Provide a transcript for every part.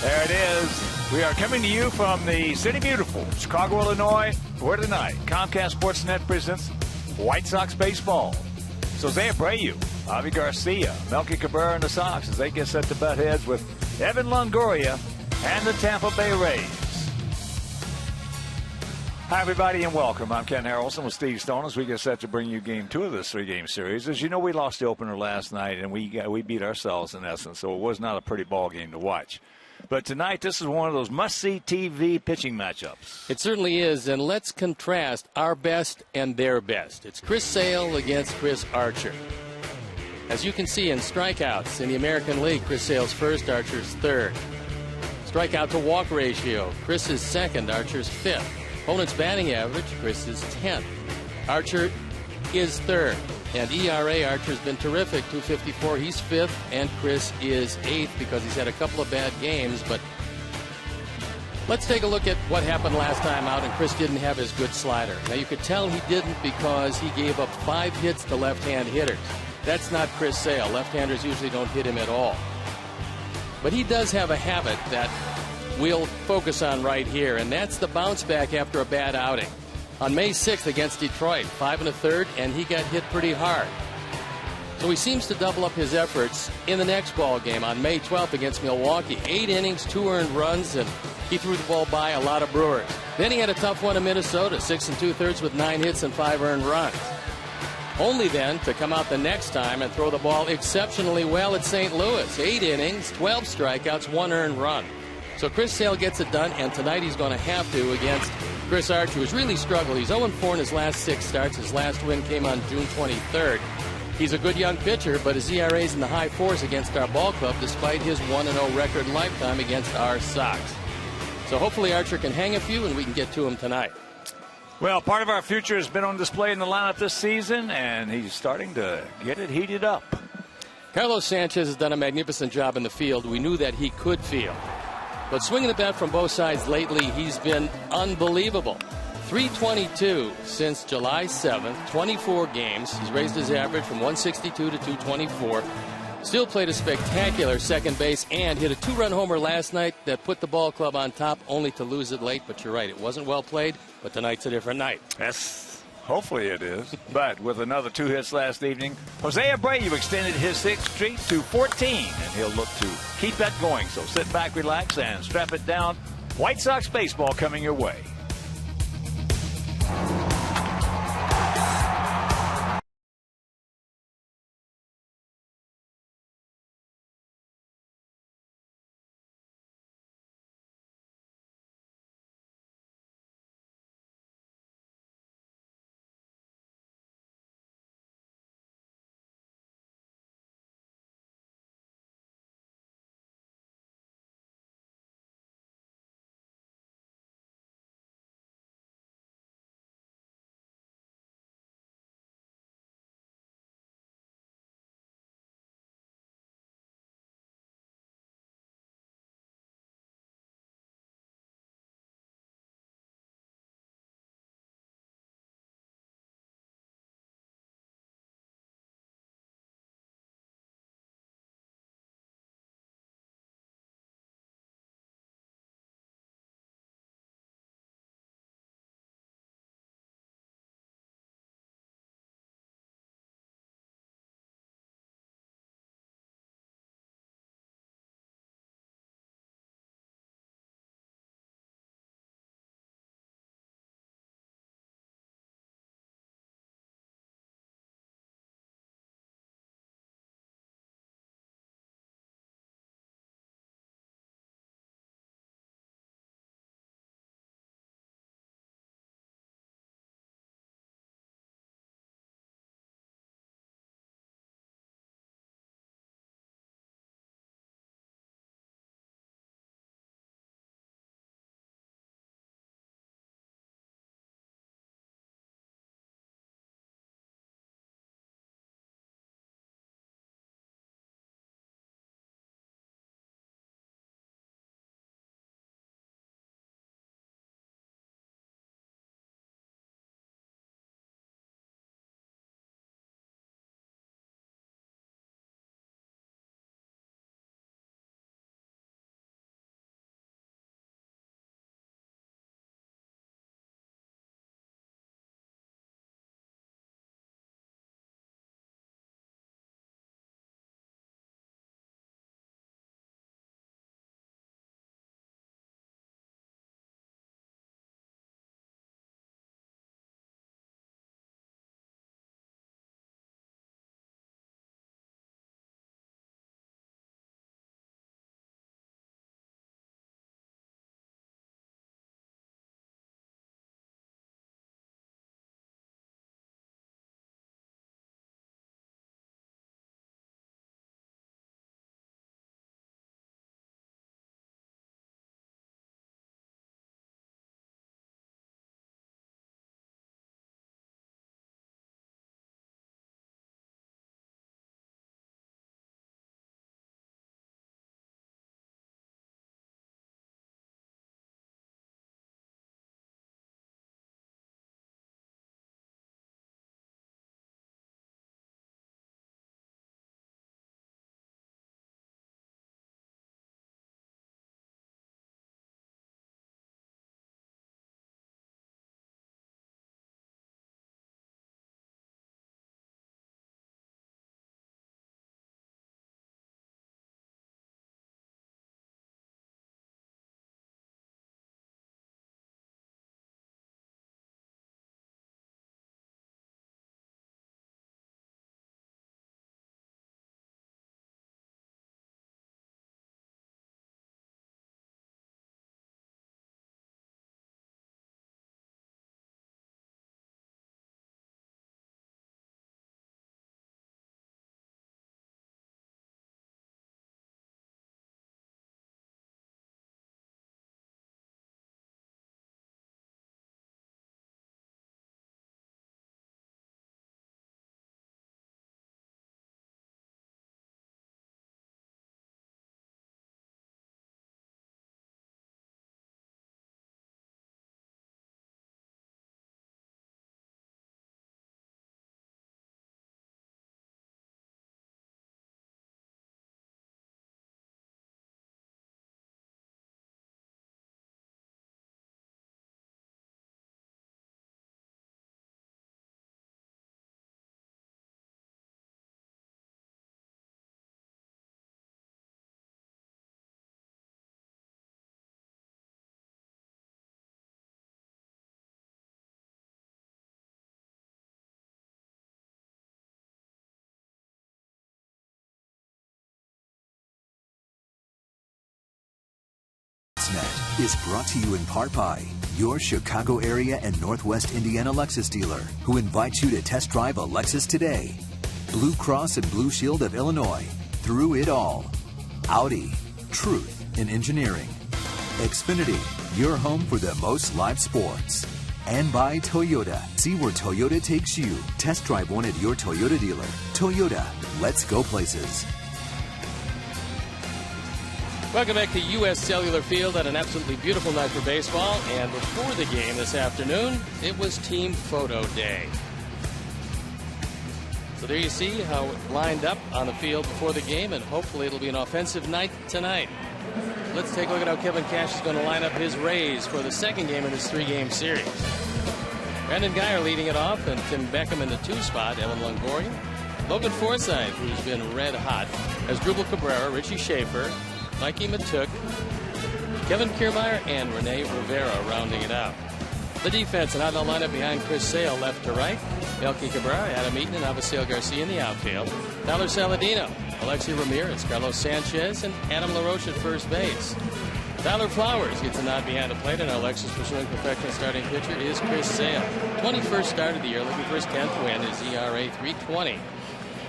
There it is. We are coming to you from the City Beautiful, Chicago, Illinois, where tonight Comcast Sportsnet presents White Sox baseball. So Jose Abreu, Javi Garcia, Melky Cabrera, and the Sox as they get set to butt heads with Evan Longoria and the Tampa Bay Rays. Hi, everybody, and welcome. I'm Ken Harrelson with Steve Stone as we get set to bring you Game 2 of this three-game series. As you know, we lost the opener last night, and we beat ourselves in essence, so it was not a pretty ball game to watch. But tonight, this is one of those must-see TV pitching matchups. It certainly is, and let's contrast our best and their best. It's Chris Sale against Chris Archer. As you can see in strikeouts in the American League, Chris Sale's first, Archer's third. Strikeout to walk ratio, Chris is second, Archer's fifth. Opponent's batting average, Chris is 10th. Archer is third. And ERA, Archer's been terrific, 2.54. He's fifth, and Chris is eighth because he's had a couple of bad games. But let's take a look at what happened last time out, and Chris didn't have his good slider. Now, you could tell he didn't because he gave up 5 hits to left-hand hitters. That's not Chris Sale. Left-handers usually don't hit him at all. But he does have a habit that we'll focus on right here, and that's the bounce back after a bad outing. On May 6th against Detroit, 5 1/3, and he got hit pretty hard. So he seems to double up his efforts in the next ball game on May 12th against Milwaukee. 8 innings, 2 earned runs, and he threw the ball by a lot of Brewers. Then he had a tough one in Minnesota, 6 2/3 with 9 hits and 5 earned runs. Only then to come out the next time and throw the ball exceptionally well at St. Louis. 8 innings, 12 strikeouts, 1 earned run. So Chris Sale gets it done, and tonight he's going to have to against Chris Archer, who's really struggled. He's 0-4 in his last 6 starts. His last win came on June 23rd. He's a good young pitcher, but his ERA's in the high 4s against our ball club, despite his 1-0 record lifetime against our Sox. So hopefully Archer can hang a few, and we can get to him tonight. Well, part of our future has been on display in the lineup this season, and he's starting to get it heated up. Carlos Sanchez has done a magnificent job in the field. We knew that he could field. But swinging the bat from both sides lately, he's been unbelievable. 322 since July 7th, 24 games. He's raised his average from 162 to 224. Still played a spectacular second base and hit a 2-run homer last night that put the ball club on top, only to lose it late. But you're right, it wasn't well played, but tonight's a different night. Yes. Hopefully it is. But with another 2 hits last evening, Jose Abreu extended his 6th streak to 14, and he'll look to keep that going. So sit back, relax, and strap it down. White Sox baseball coming your way. is brought to you in part by your Chicago area and Northwest Indiana Lexus dealer, who invites you to test drive a Lexus today. Blue Cross and Blue Shield of Illinois, through it all. Audi, truth in engineering. Xfinity, your home for the most live sports. And by Toyota. See where Toyota takes you. Test drive one at your Toyota dealer. Toyota, let's go places. Welcome back to U.S. Cellular Field on an absolutely beautiful night for baseball. And before the game this afternoon, it was Team Photo Day. So there you see how it lined up on the field before the game, and hopefully it'll be an offensive night tonight. Let's take a look at how Kevin Cash is going to line up his Rays for the second game in this 3-game series. Brandon Guyer leading it off, and Tim Beckham in the 2 spot, Evan Longoria. Logan Forsythe, who's been red hot, as Drupal Cabrera, Richie Schaefer, Mikey Matuk, Kevin Kiermaier, and Rene Rivera rounding it out. The defense, and how they'll line up behind Chris Sale left to right, Melky Cabrera, Adam Eaton, and Avisail Garcia in the outfield, Tyler Saladino, Alexi Ramirez, Carlos Sanchez, and Adam LaRoche at first base. Tyler Flowers gets a nod behind the plate, and Alexis pursuing perfection starting pitcher is Chris Sale. 21st start of the year, looking for his 10th win. His ERA 3.20.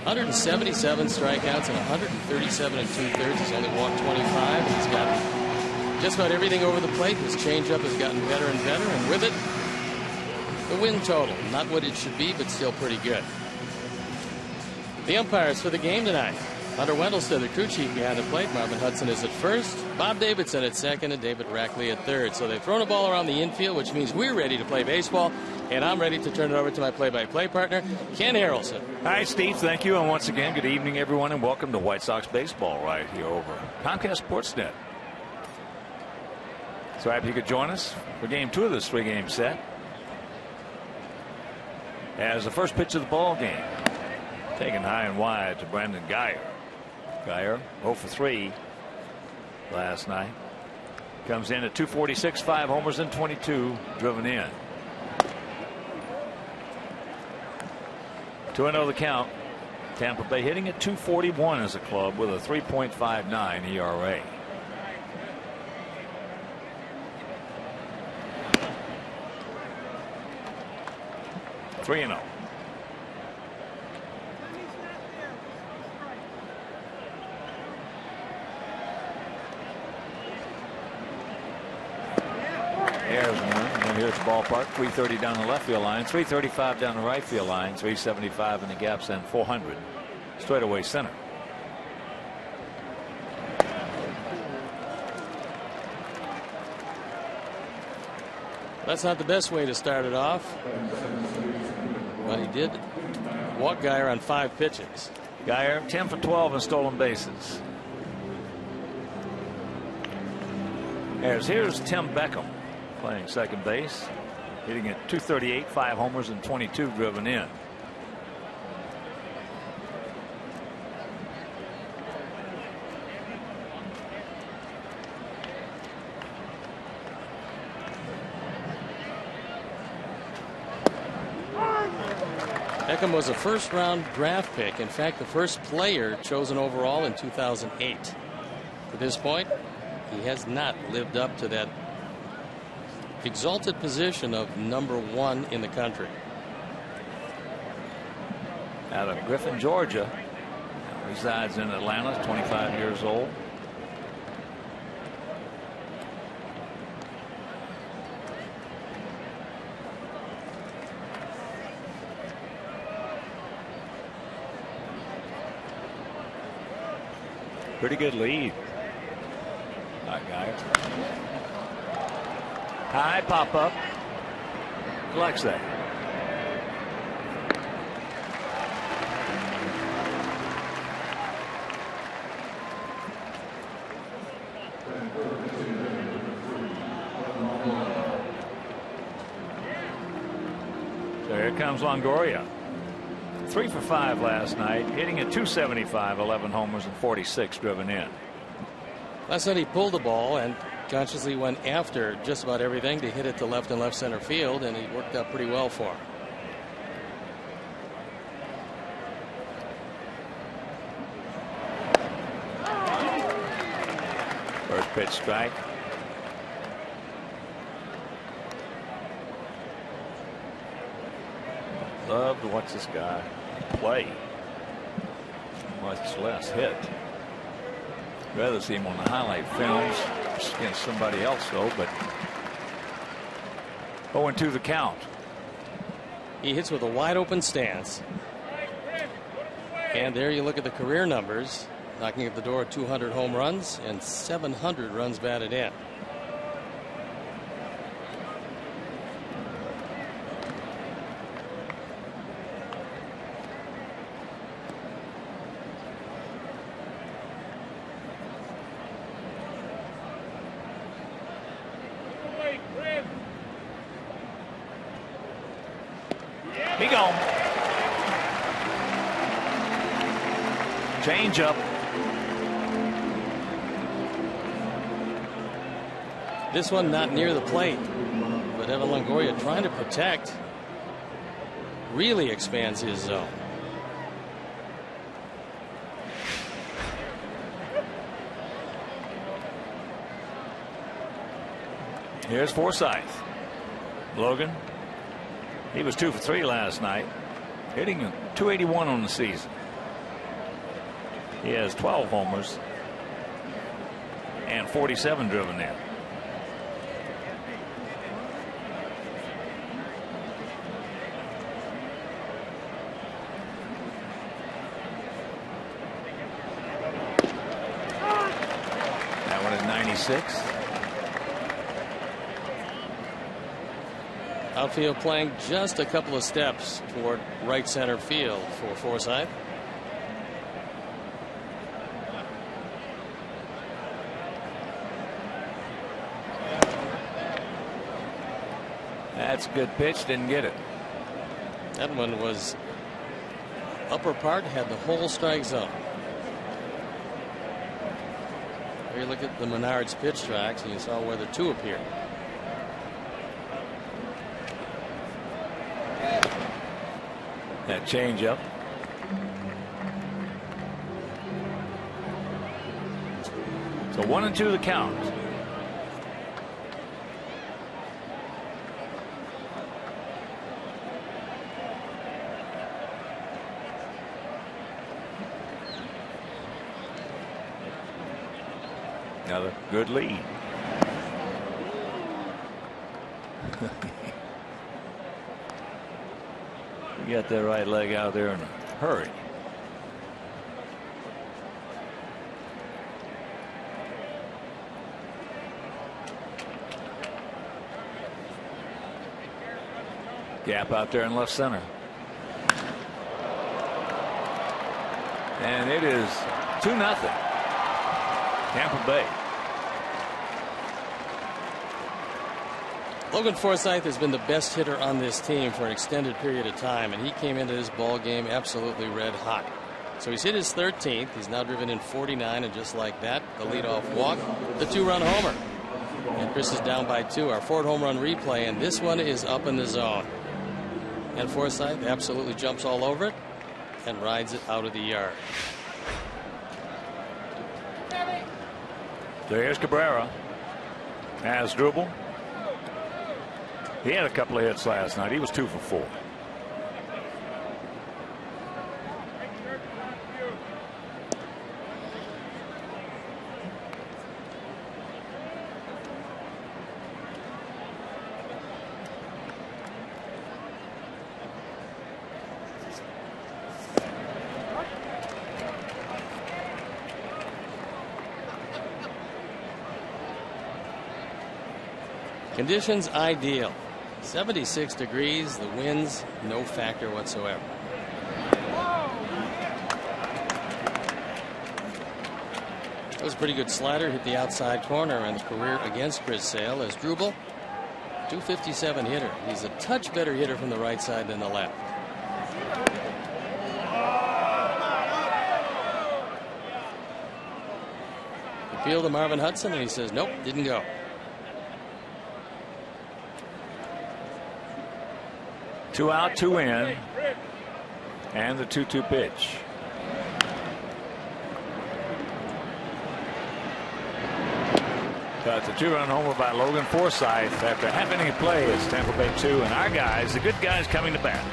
177 strikeouts and 137 2/3. He's only walked 25. He's got just about everything over the plate. His changeup has gotten better and better, and with it, the win total. Not what it should be, but still pretty good. The umpires for the game tonight. Hunter Wendelstead, the crew chief behind the plate. Marvin Hudson is at first. Bob Davidson at second, and David Rackley at third. So they've thrown a ball around the infield, which means we're ready to play baseball. And I'm ready to turn it over to my play-by-play partner, Ken Harrelson. Hi, Steve. Thank you. And once again, good evening, everyone, and welcome to White Sox baseball right here over Comcast Sportsnet. So happy you could join us for game 2 of this 3-game set. As the first pitch of the ball game, taken high and wide to Brandon Guyer. Guyer 0 for 3 last night. Comes in at 246, 5 homers and 22 driven in. 2-0 the count. Tampa Bay hitting at 241 as a club with a 3.59 ERA. Three and 0. And here's the ballpark. 330 down the left field line, 335 down the right field line, 375 in the gaps, and 400 straightaway center. That's not the best way to start it off, but he did walk Guyer on 5 pitches. Guyer 10 for 12 in stolen bases. Here's Tim Beckham playing second base, hitting at 238, 5 homers and 22 driven in. Beckham was a first-round draft pick. In fact, the first player chosen overall in 2008. To this point, he has not lived up to that exalted position of #1 in the country. Out of Griffin, Georgia, resides in Atlanta, 25 years old. Pretty good lead. That guy. High pop up. Likes that. So here comes Longoria. 3 for 5 last night, hitting at 275, 11 homers and 46 driven in. Last night he pulled the ball and consciously went after just about everything to hit it to left and left center field, and he worked out pretty well for him. First pitch strike. watch this guy play, much less hit. I'd rather see him on the highlight films against somebody else, though. But 0-2 the count. He hits with a wide open stance. And there you look at the career numbers, knocking at the door of 200 home runs and 700 runs batted in. He gone. Change up. This one not near the plate, but Evan Longoria, trying to protect, really expands his zone. Here's Forsythe. Logan. He was 2 for 3 last night, hitting .281 on the season. He has 12 homers and 47 driven in. That one is 96. Outfield playing just a couple of steps toward right center field for Forsythe. That's a good pitch. Didn't get it. That one was upper part, had the whole strike zone. Here you look at the Menards pitch tracks and you saw where the 2 appeared. That change up. So 1-2 the count. Another good lead. You got that right leg out there in a hurry. Gap out there in left center. And it is 2-0. Tampa Bay. Logan Forsythe has been the best hitter on this team for an extended period of time, and he came into this ball game absolutely red hot. So he's hit his 13th. He's now driven in 49, and just like that, the leadoff walk, the 2-run homer. And Chris is down by 2. Our 4th home run replay, and this one is up in the zone. And Forsythe absolutely jumps all over it and rides it out of the yard. There's Cabrera. Has Drupal. He had a couple of hits last night. He was 2 for 4. Conditions ideal. 76 degrees. The winds no factor whatsoever. That was a pretty good slider. Hit the outside corner and the career against Chris Sale as Drupal. .257 hitter. He's a touch better hitter from the right side than the left. Appeal to Marvin Hudson and he says nope, didn't go. Two out, 2 in, and the 2-2 pitch. That's a 2-run homer by Logan Forsythe after half inning of play. It's Tampa Bay 2, and our guys, the good guys, coming to bat.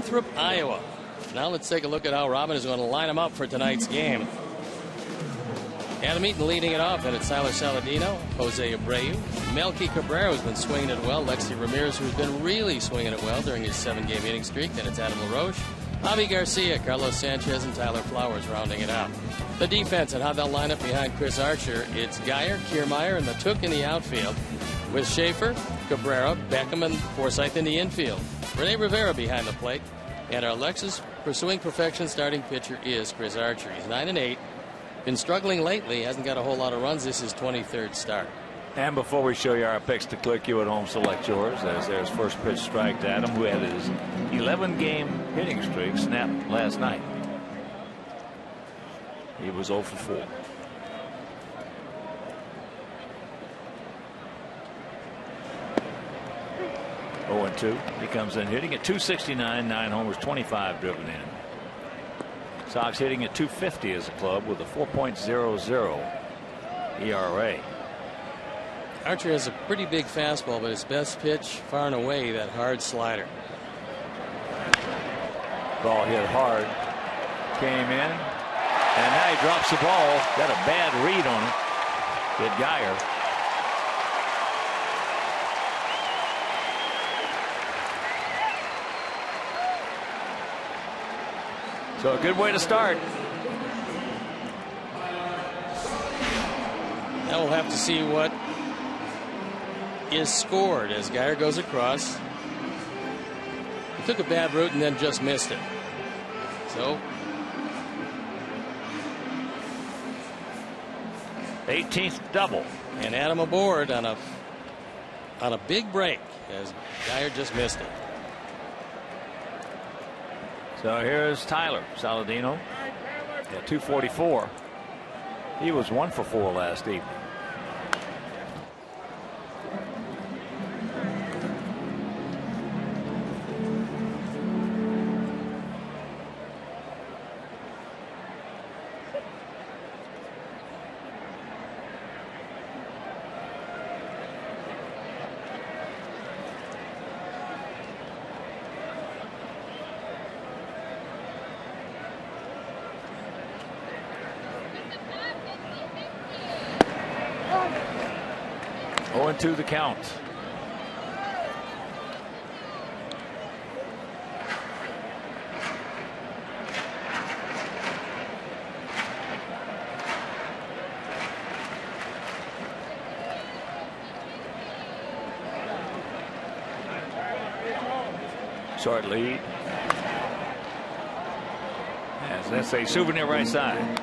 Winthrop, Iowa. Now let's take a look at how Robin is going to line them up for tonight's game. Adam Eaton leading it off, and it's Tyler Saladino, Jose Abreu. Melky Cabrera has been swinging it well. Lexi Ramirez, who's been really swinging it well during his 7-game hitting streak. Then it's Adam LaRoche, Javi Garcia, Carlos Sanchez, and Tyler Flowers rounding it out. The defense and how they'll line up behind Chris Archer. It's Geyer, Kiermaier, and the Took in the outfield, with Schaefer, Cabrera, Beckham, and Forsythe in the infield. Rene Rivera behind the plate. And our Lexus pursuing perfection starting pitcher is Chris Archer. He's 9-8. Been struggling lately. Hasn't got a whole lot of runs. This is his 23rd start. And before we show you our picks to click, you at home select yours. As there's first pitch strike to Adam, who had his 11-game hitting streak snapped last night. He was 0 for 4. Oh and 2. He comes in hitting at 269, 9 homers, 25 driven in. Sox hitting at 250 as a club with a 4.00 ERA. Archer has a pretty big fastball, but his best pitch far and away that hard slider. Ball hit hard, came in, and now he drops the ball. Got a bad read on it. Did Geyer. So a good way to start. Now we'll have to see what is scored as Geyer goes across. He took a bad route and then just missed it. So 18th double. And Adam aboard on a big break as Geyer just missed it. So here's Tyler Saladino at 244. He was 1 for 4 last evening. To the count. Short lead. As that's a souvenir right side.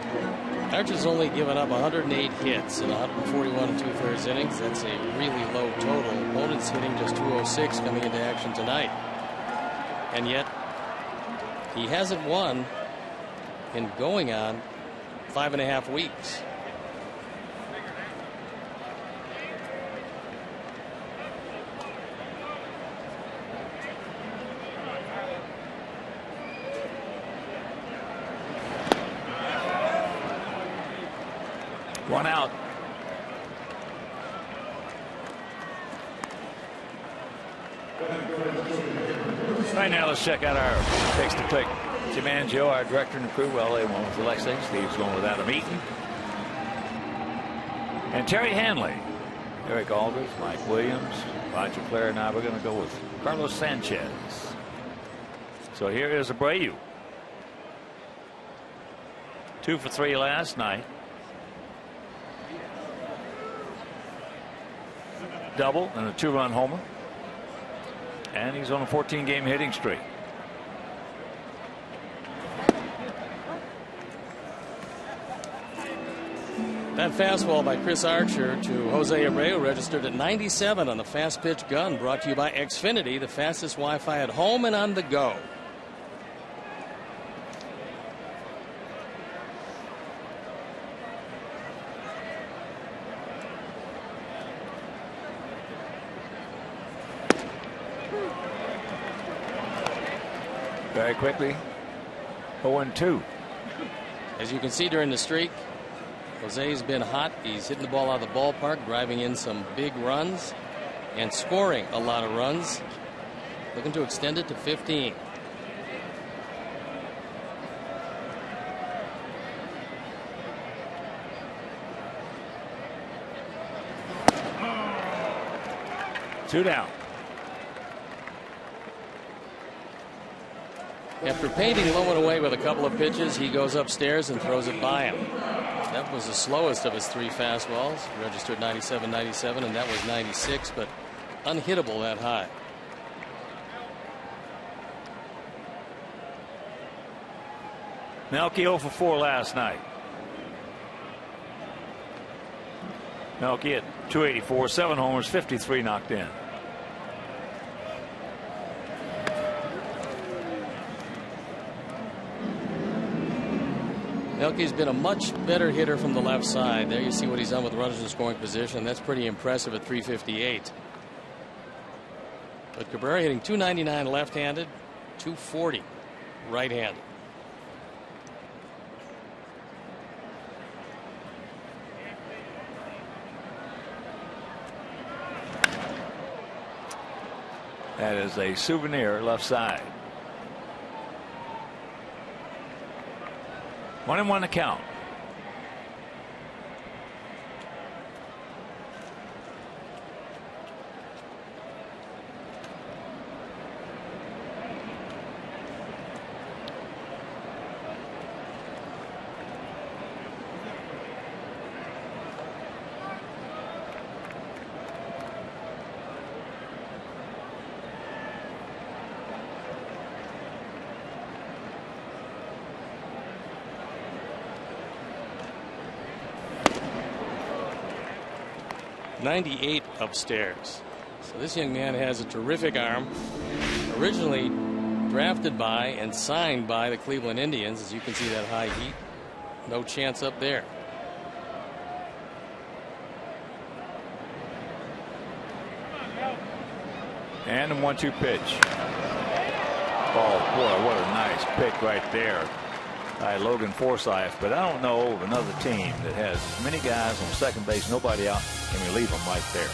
Archer's only given up 108 hits in 141 2/3 innings. That's a really low total. Opponents hitting just 206 coming into action tonight. And yet he hasn't won in going on 5.5 weeks. One out. Right now, let's check out our picks to click. Jim Angio, our director and crew. Well, they went with Alexei. Steve's going with Adam Eaton. And Terry Hanley, Eric Aldridge, Mike Williams, Roger Clare, and I, we're going to go with Carlos Sanchez. So here is Abreu. 2 for 3 last night. Double and a 2-run homer. And he's on a 14-game hitting streak. That fastball by Chris Archer to Jose Abreu registered at 97 on the fast pitch gun, brought to you by Xfinity, the fastest Wi-Fi at home and on the go. Very quickly, 0-2. As you can see during the streak, Jose's been hot. He's hitting the ball out of the ballpark, driving in some big runs and scoring a lot of runs. Looking to extend it to 15. 2 down. After painting low and away with a couple of pitches, he goes upstairs and throws it by him. That was the slowest of his 3 fastballs. Registered 97, 97, and that was 96, but unhittable that high. Melky 0 for 4 last night. Melky at 284, 7 homers, 53 knocked in. Melky's been a much better hitter from the left side. There you see what he's done with runners in scoring position. That's pretty impressive at 358. But Cabrera hitting 299 left-handed, 240 right-handed. That is a souvenir left side. 1-1 to count. .98 upstairs. So this young man has a terrific arm. Originally drafted by and signed by the Cleveland Indians. As you can see, that high heat. No chance up there. And a 1-2 pitch. Oh boy, what a nice pick right there by Logan Forsythe. But I don't know of another team that has as many guys on second base, nobody out, can relieve them right there.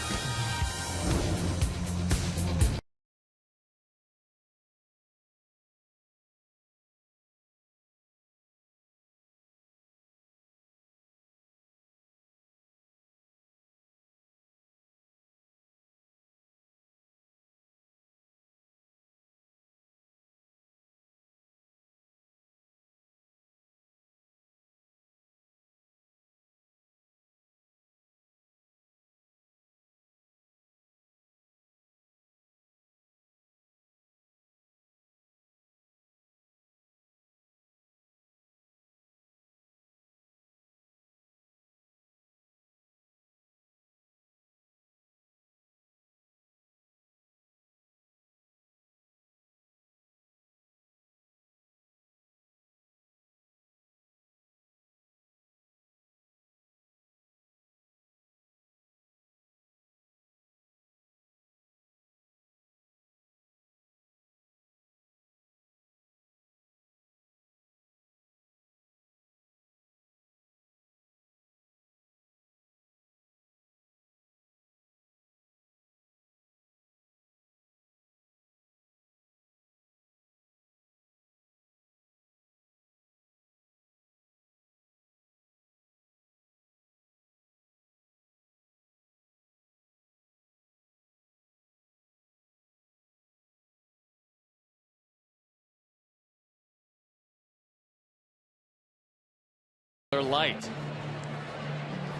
Light.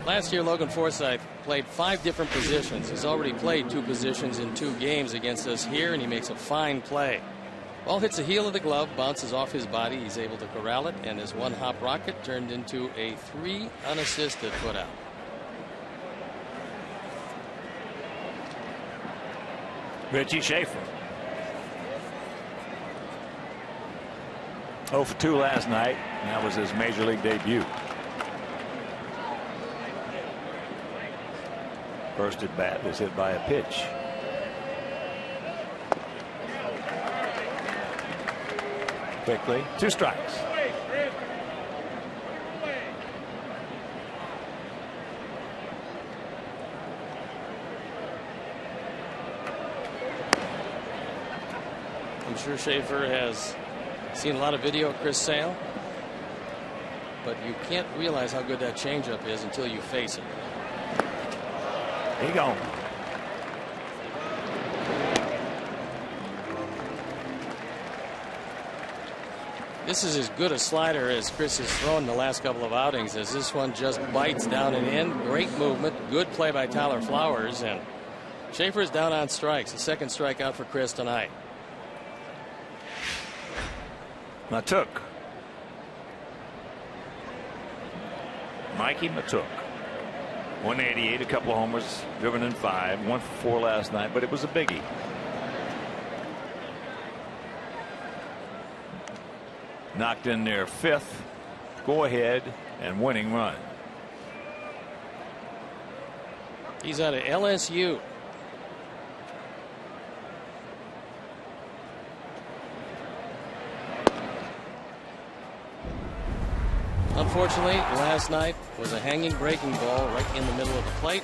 Last year, Logan Forsythe played 5 different positions. He's already played 2 positions in 2 games against us here, and he makes a fine play. Ball hits the heel of the glove, bounces off his body. He's able to corral it, and his 1-hop rocket turned into a 3 unassisted putout. Richie Schaefer. 0 for 2 last night. That was his major league debut. First at bat was hit by a pitch. Quickly, 2 strikes. I'm sure Schaefer has seen a lot of video of Chris Sale, but you can't realize how good that changeup is until you face it. He gone. This is as good a slider as Chris has thrown in the last couple of outings, as this one just bites down and in. Great movement. Good play by Tyler Flowers. And Schaefer's down on strikes. The second strikeout for Chris tonight. Matuk. Mikey Matuk. 188, a couple of homers, driven in 5, 1 for 4 last night, but it was a biggie. Knocked in their 5th go ahead and winning run. He's out of LSU. Unfortunately, last night was a hanging breaking ball right in the middle of the plate,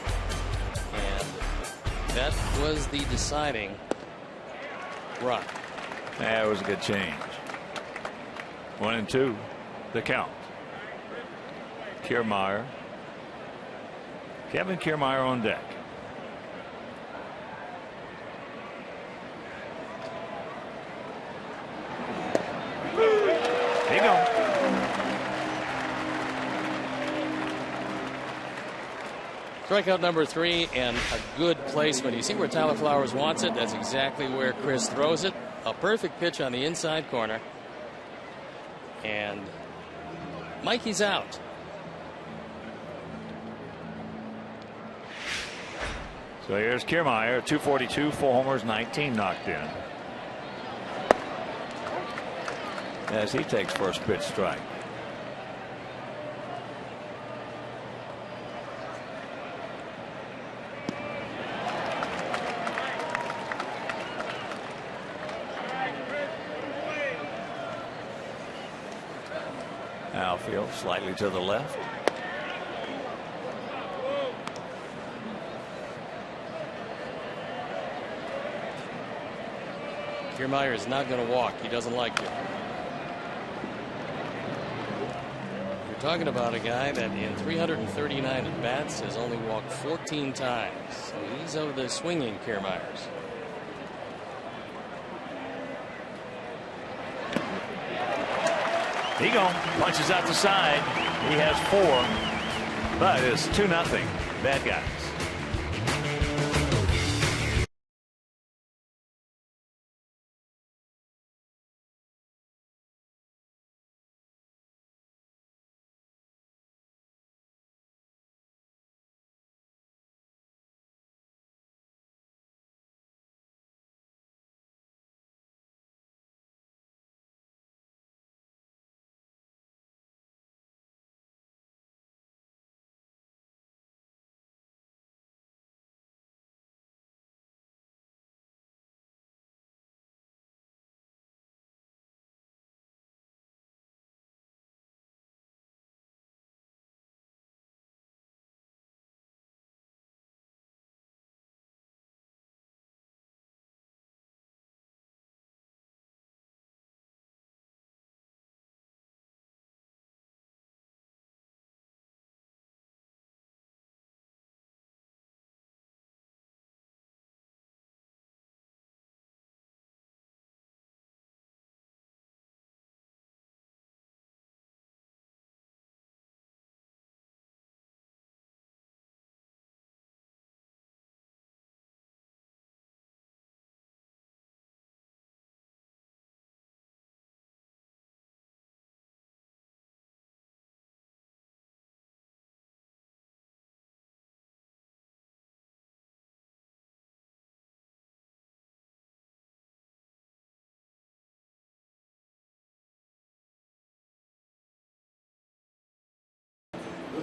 and that was the deciding run. That was a good change. 1-2, the count. Kiermaier. Kevin Kiermaier on deck. There you go. Strikeout number 3 and a good placement. You see where Tyler Flowers wants it? That's exactly where Chris throws it. A perfect pitch on the inside corner. And Mikey's out. So here's Kiermaier, 242, 4 homers, 19 knocked in. As he takes first pitch strike. Outfield slightly to the left. Kiermaier is not going to walk. He doesn't like to. You're talking about a guy that in 339 at bats has only walked 14 times. So he's of the swinging Kiermaiers. He goes, punches out the side. He has 4, but it's 2-0. Bad guys.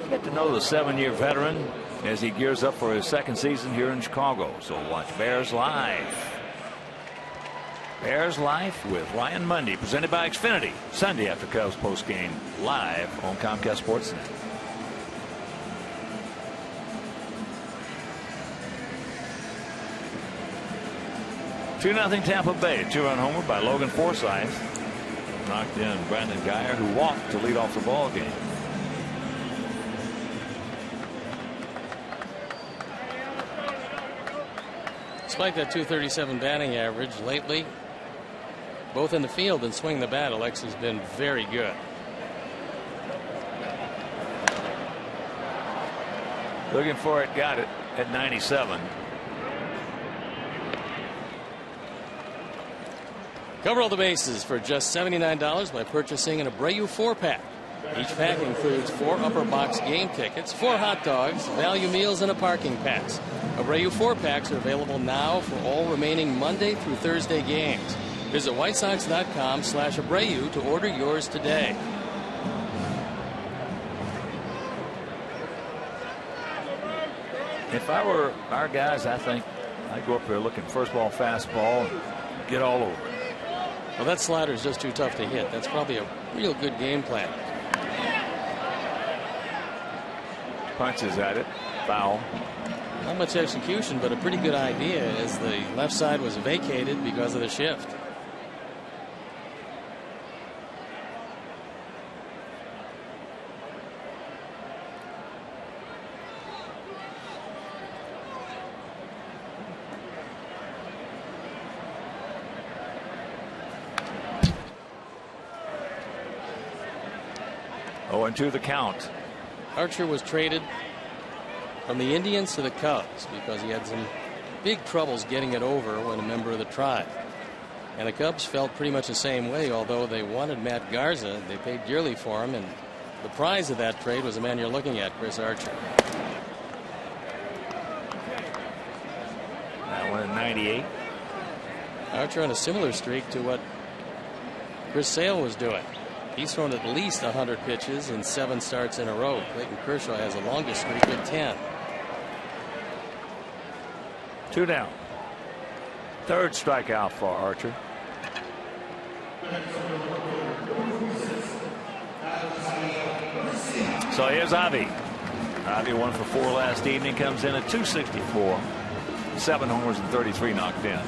Get to know the 7-year veteran as he gears up for his second season here in Chicago. So watch Bears Live. Bears Live with Ryan Mundy, presented by Xfinity, Sunday after Cubs postgame live on Comcast Sportsnet. Two 2-0 Tampa Bay. 2-run homer by Logan Forsythe. Knocked in Brandon Geyer, who walked to lead off the ball game. Despite that .237 batting average lately, both in the field and swing the bat, Alexa's been very good. Looking for it, got it at 97. Cover all the bases for just $79 by purchasing an Abreu 4-pack. Each pack includes 4 upper box game tickets, 4 hot dogs, value meals, and a parking pass. Abreu 4-packs are available now for all remaining Monday through Thursday games. Visit whitesox.com/Abreu to order yours today. If I were our guys, I think I'd go up there looking first ball, fastball, and get all over it. Well, that slider is just too tough to hit. That's probably a real good game plan. Punches at it. Foul. Not much execution, but a pretty good idea as the left side was vacated because of the shift. Oh, and 2 the count. Archer was traded from the Indians to the Cubs because he had some big troubles getting it over when a member of the tribe. And the Cubs felt pretty much the same way, although they wanted Matt Garza. They paid dearly for him, and the prize of that trade was the man you're looking at, Chris Archer. That one at 98. Archer on a similar streak to what Chris Sale was doing. He's thrown at least 100 pitches in 7 starts in a row. Clayton Kershaw has the longest streak with 10. 2 down. 3rd strikeout for Archer. So here's Avi. Avi 1 for 4 last evening. Comes in at 264. 7 homers and 33 knocked in.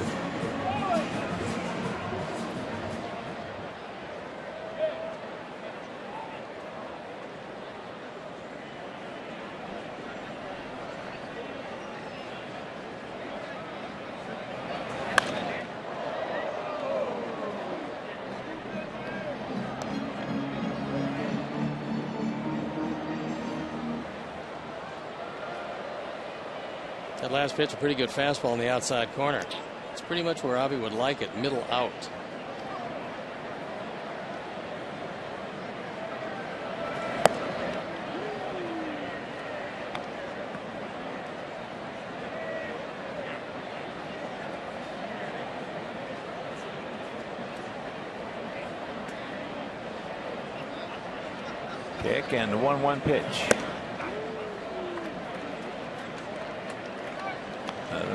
That last pitch, a pretty good fastball in the outside corner. It's pretty much where Avi would like it, middle out. Kick and the 1-1 pitch.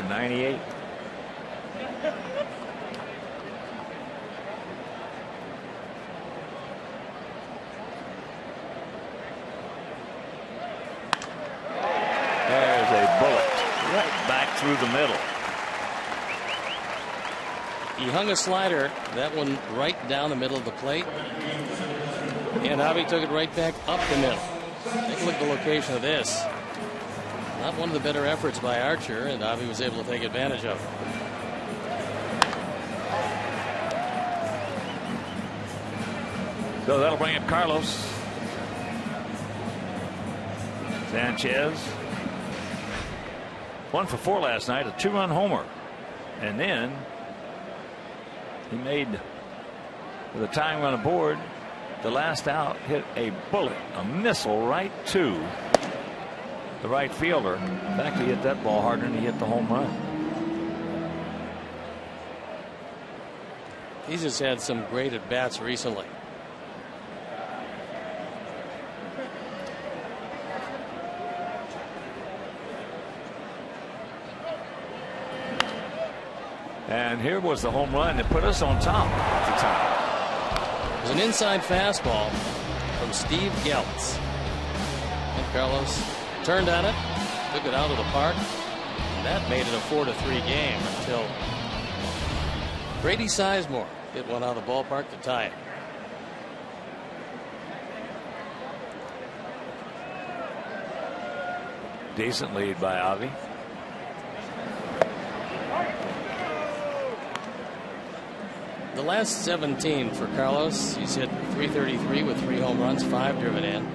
98. There's a bullet right back through the middle. He hung a slider, that one right down the middle of the plate, and Avi took it right back up the middle. Take a look at the location of this. Not one of the better efforts by Archer, and Avi was able to take advantage of it. So that'll bring up Carlos Sanchez. 1 for 4 last night, a 2-run homer. And then he made, with a tying run aboard, the last out, hit a bullet, a missile right to the right fielder. In fact, he hit that ball harder than he hit the home run. He's just had some great at-bats recently. And here was the home run that put us on top at the time. It was an inside fastball from Steve Geltz. And Carlos turned on it, took it out of the park, and that made it a 4-3 game until Grady Sizemore hit one out of the ballpark to tie it. Decent lead by Avi. the last 17 for Carlos. He's hit .333 with 3 home runs, 5 driven in.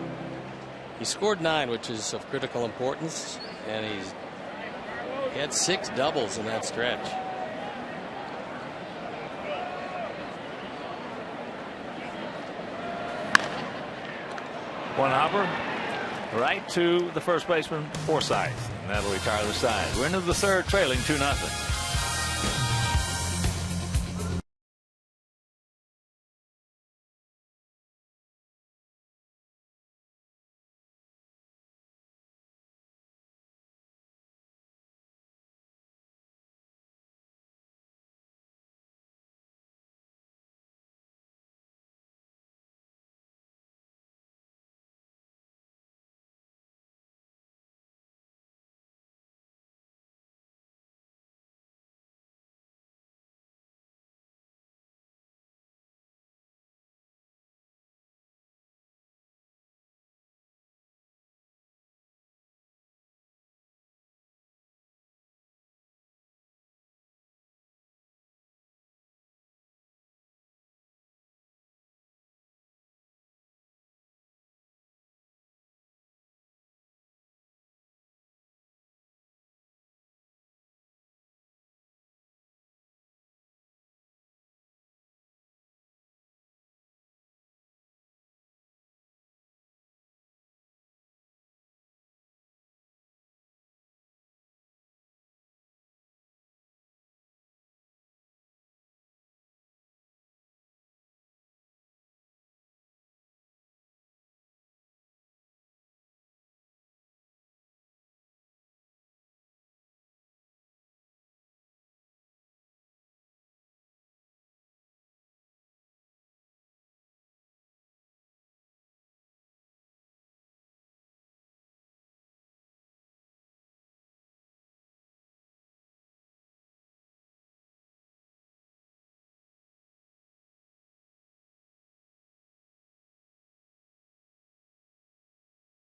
He scored 9, which is of critical importance, and he had 6 doubles in that stretch. One hopper right to the first baseman, Forsythe, and that'll retire the side. We're into the third, trailing 2-0.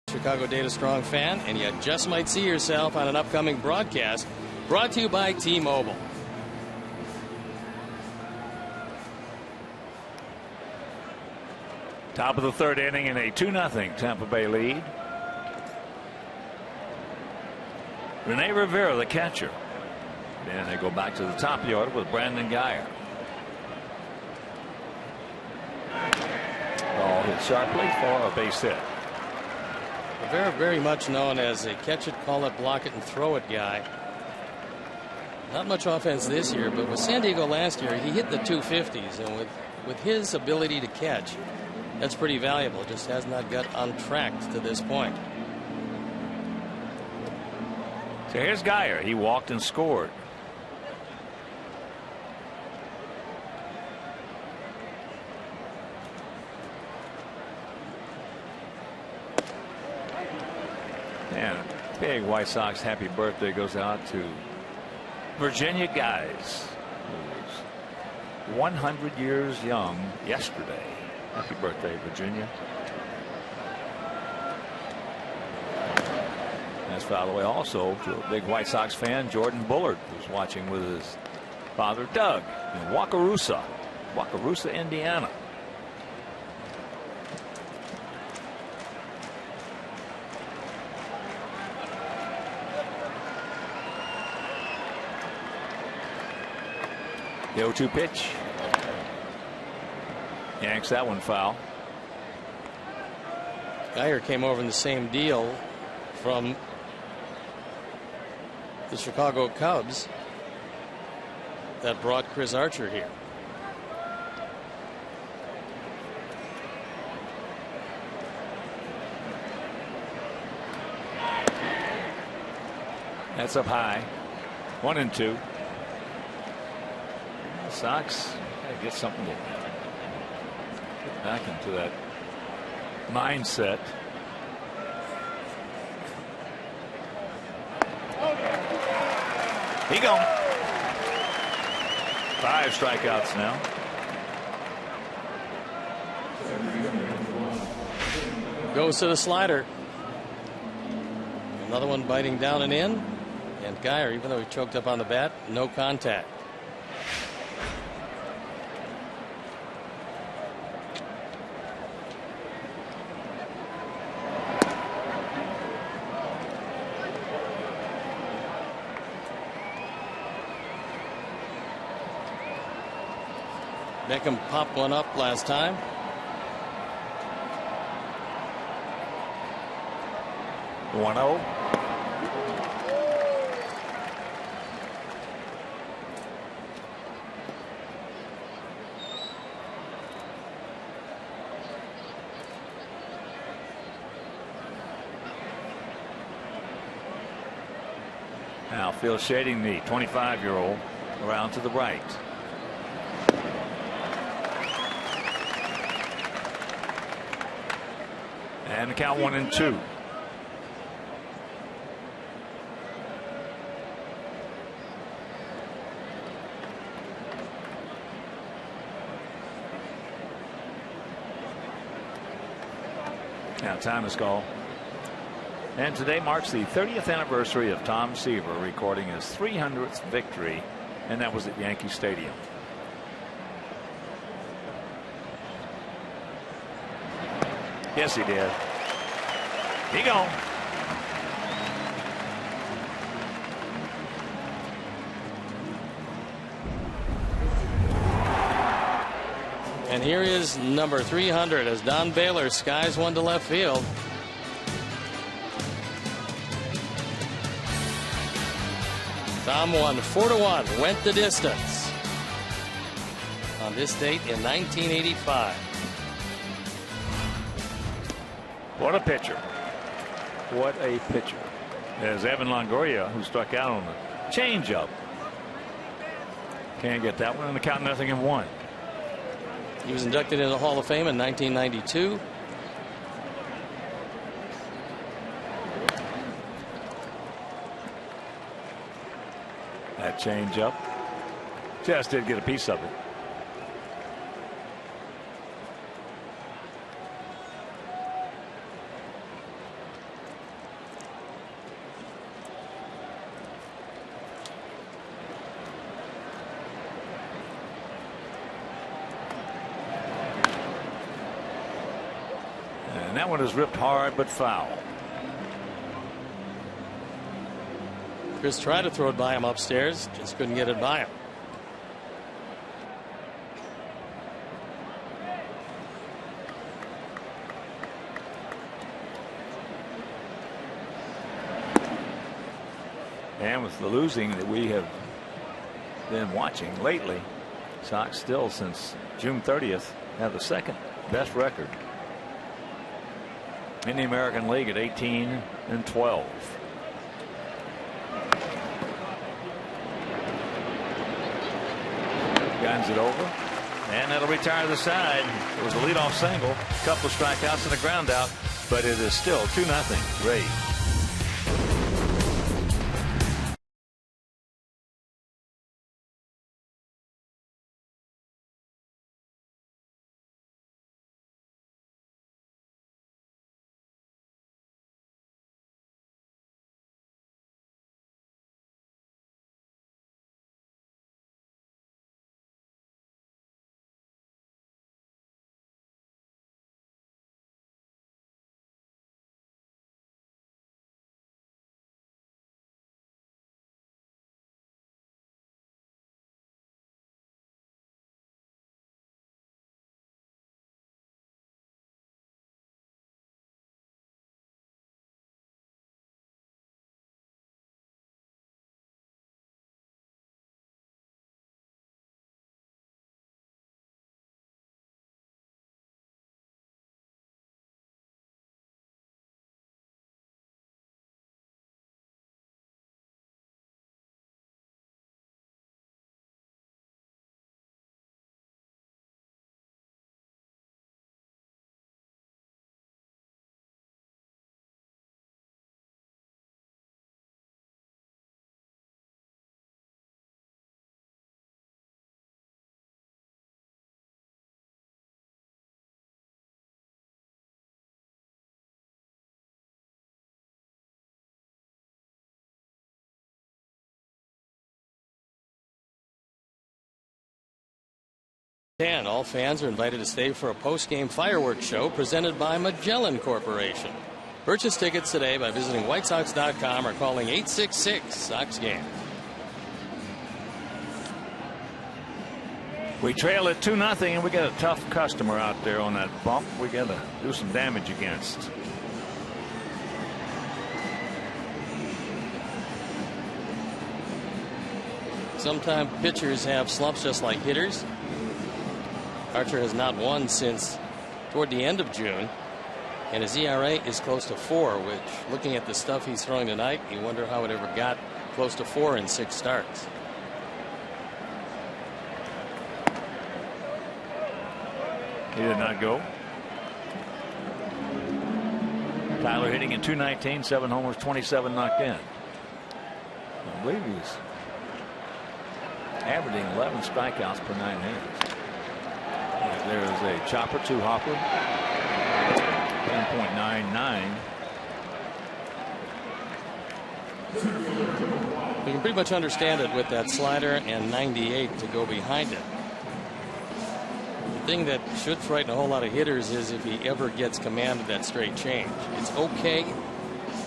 Chicago Data Strong fan, and you just might see yourself on an upcoming broadcast brought to you by T-Mobile. Top of the third inning in a 2-0 Tampa Bay lead. Rene Rivera, the catcher. And they go back to the top of the order with Brandon Guyer. Ball hit sharply for a base hit. Rivera, very much known as a catch it, call it, block it, and throw it guy. Not much offense this year, but with San Diego last year, he hit the 250s, and with his ability to catch, that's pretty valuable. Just has not got on track to this point. So here's Guyer. He walked and scored. And big White Sox happy birthday goes out to Virginia Guys, who was 100 years young yesterday. Happy birthday, Virginia. That's fouled away also to a big White Sox fan, Jordan Bullard, who's watching with his father, Doug, in Wakarusa, Indiana. The 0-2 pitch. Yanks that one foul. Guyer came over in the same deal from the Chicago Cubs that brought Chris Archer here. That's up high. 1-2. Sox gotta get something to get back into that mindset. He gone. 5 strikeouts now. Goes to the slider. Another one biting down and in. And Guyer, even though he choked up on the bat, no contact. Beckham popped one up last time. The 1-0. Now Phil shading the 25-year-old around to the right. And the count 1-2. Now time is called. And today marks the 30th anniversary of Tom Seaver recording his 300th victory, and that was at Yankee Stadium. Yes, he did. He gone. And here is number 300 as Don Baylor skies one to left field. Tom won 4-1, went the distance on this date in 1985. What a pitcher. What a pitcher. There's Evan Longoria, who struck out on the changeup. Can't get that one, and the count 0-1. He was inducted into the Hall of Fame in 1992. That changeup just did get a piece of it. And that one is ripped hard but foul. Chris tried to throw it by him upstairs, just couldn't get it by him. And with the losing that we have been watching lately, Sox still since June 30th have the second best record in the American League at 18-12. Guns it over, and that'll retire the side. It was a leadoff single, a couple of strikeouts and a ground out, but it is still 2-0 Rays. And all fans are invited to stay for a post-game fireworks show presented by Magellan Corporation. Purchase tickets today by visiting WhiteSox.com or calling 866-SOX-GAME. We trail at 2-0, and we got a tough customer out there on that bump. We got to do some damage against. Sometimes pitchers have slumps just like hitters. Archer has not won since toward the end of June, and his ERA is close to 4, which, looking at the stuff he's throwing tonight, you wonder how it ever got close to 4 in 6 starts. He did not go. Tyler hitting in .219, 7 homers, 27 knocked in. I believe he's averaging 11 strikeouts per 9 innings. There is a chopper to Hopper. 10.99. You can pretty much understand it with that slider and 98 to go behind it. The thing that should frighten a whole lot of hitters is if he ever gets command of that straight change. It's okay.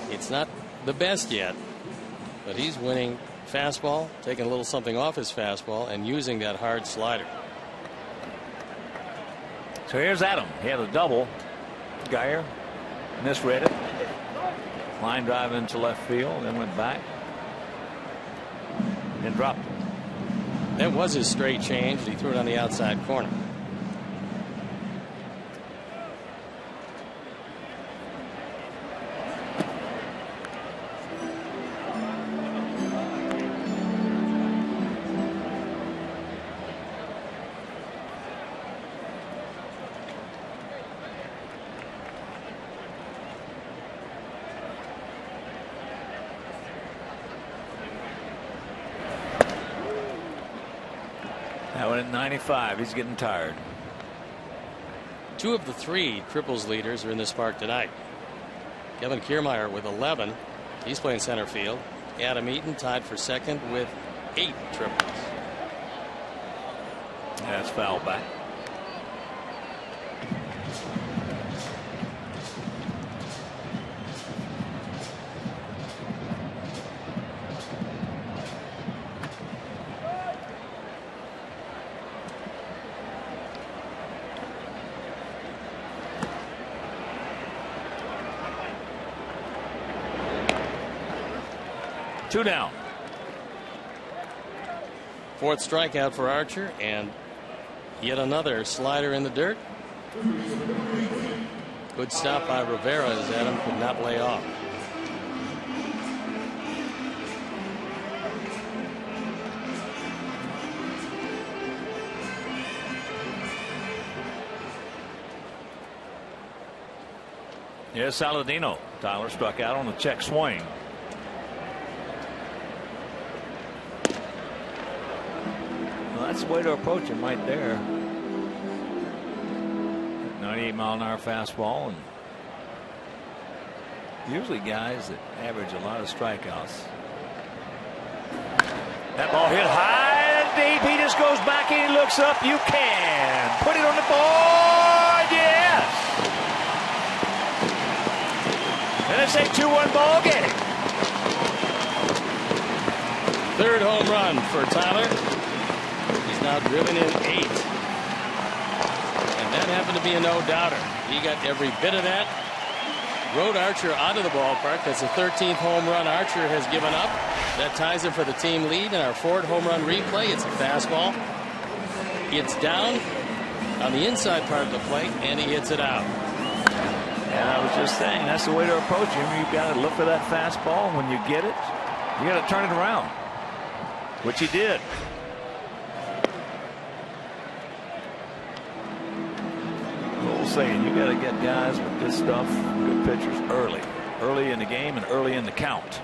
It's not the best yet, but he's winning fastball, taking a little something off his fastball, and using that hard slider. So here's Adam. He had a double. Geyer misread it. Line drive into left field, then went back and dropped it. That was his straight change. He threw it on the outside corner. That one at 95. He's getting tired. 2 of the 3 triples leaders are in this park tonight. Kevin Kiermaier with 11. He's playing center field. Adam Eaton tied for second with 8 triples. That's foul back. Two down. 4th strikeout for Archer, and yet another slider in the dirt. Good stop by Rivera as Adam could not lay off. Yes, Saladino. Tyler struck out on a check swing. That's the way to approach him right there. 98-mile-an-hour fastball, and usually guys that average a lot of strikeouts. That ball hit high and deep. He just goes back and he looks up. You can put it on the board. Yes. And it's a 2-1 ball game. 3rd home run for Tyler. Now driven in 8, and that happened to be a no-doubter. He got every bit of that. Rode Archer out of the ballpark. That's the 13th home run Archer has given up. That ties him for the team lead in our 4th home run replay. It's a fastball. It's down on the inside part of the plate, and he hits it out. And I was just saying, that's the way to approach him. You've got to look for that fastball. When you get it, you got to turn it around, which he did. Saying you got to get guys with good stuff, good pitchers early in the game and early in the count.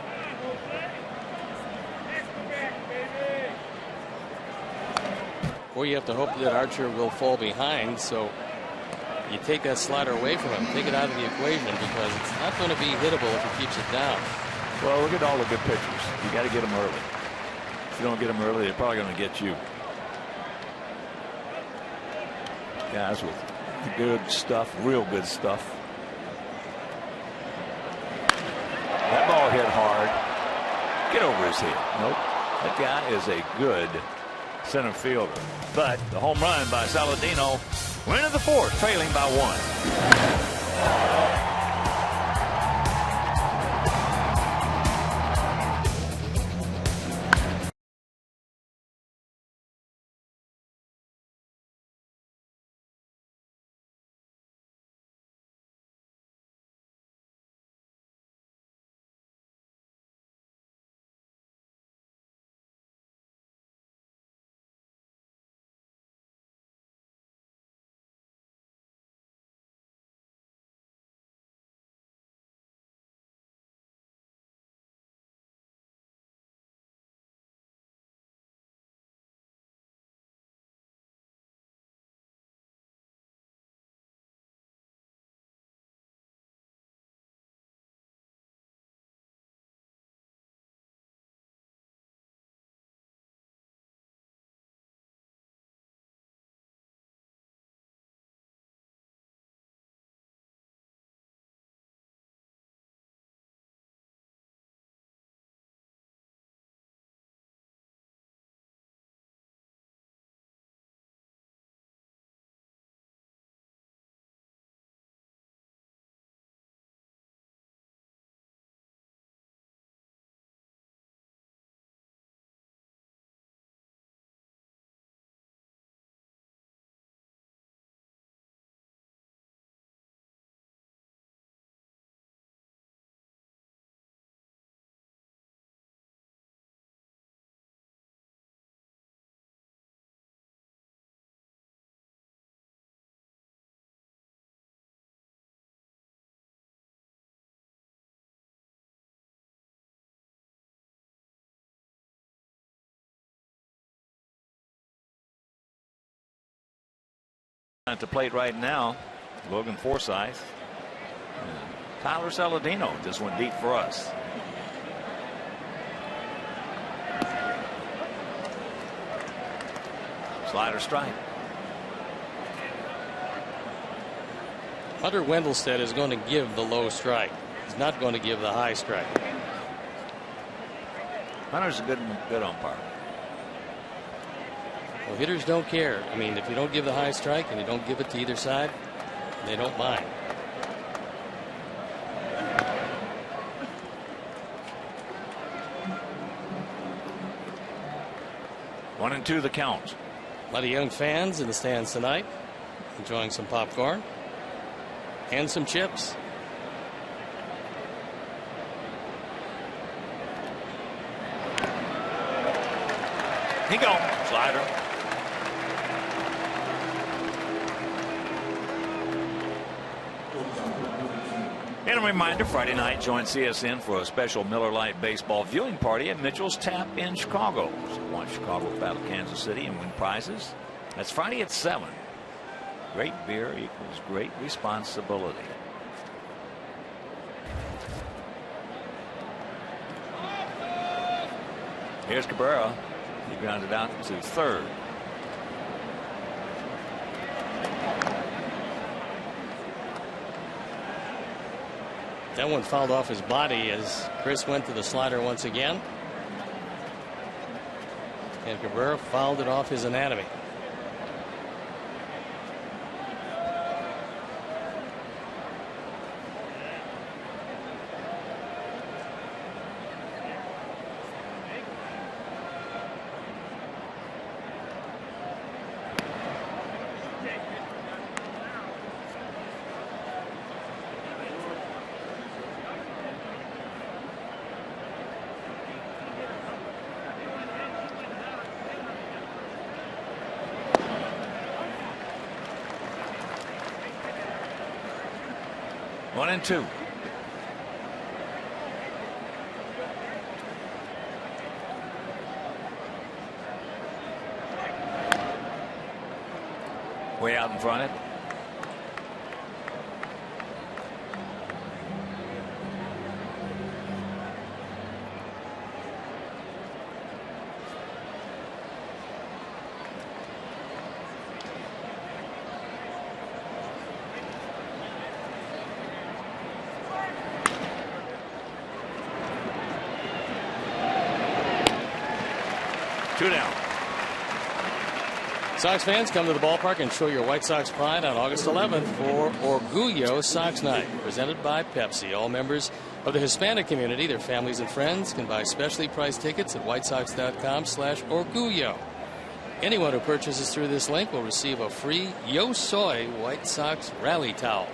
Or you have to hope that Archer will fall behind, so you take that slider away from him, take it out of the equation, because it's not going to be hittable if he keeps it down. Well, look at all the good pitchers. You got to get them early. If you don't get them early, they're probably going to get you. Guys with good stuff, real good stuff. That ball hit hard. Get over his head. Nope. That guy is a good center fielder. But the home run by Saladino. We're into the fourth, trailing by 1. At the plate right now, Logan Forsythe. Tyler Saladino just went deep for us. Slider strike. Hunter Wendelstedt is going to give the low strike. He's not going to give the high strike. Hunter's a good umpire. Well, hitters don't care. I mean, if you don't give the high strike and you don't give it to either side, they don't mind. One and two the count. A lot of young fans in the stands tonight, enjoying some popcorn and some chips. He gone. Slider. And a reminder, Friday night, join CSN for a special Miller Lite baseball viewing party at Mitchell's Tap in Chicago. So watch Chicago battle Kansas City and win prizes. That's Friday at 7. Great beer equals great responsibility. Here's Cabrera. He grounded out to third. That one fouled off his body as Chris went to the slider once again. And Cabrera fouled it off his anatomy. One and two. Way out in front. Two down. Sox fans, come to the ballpark and show your White Sox pride on August 11th for Orgullo Sox Night, presented by Pepsi. All members of the Hispanic community, their families and friends, can buy specially priced tickets at whitesox.com/Orgullo. Anyone who purchases through this link will receive a free Yo Soy White Sox rally towel.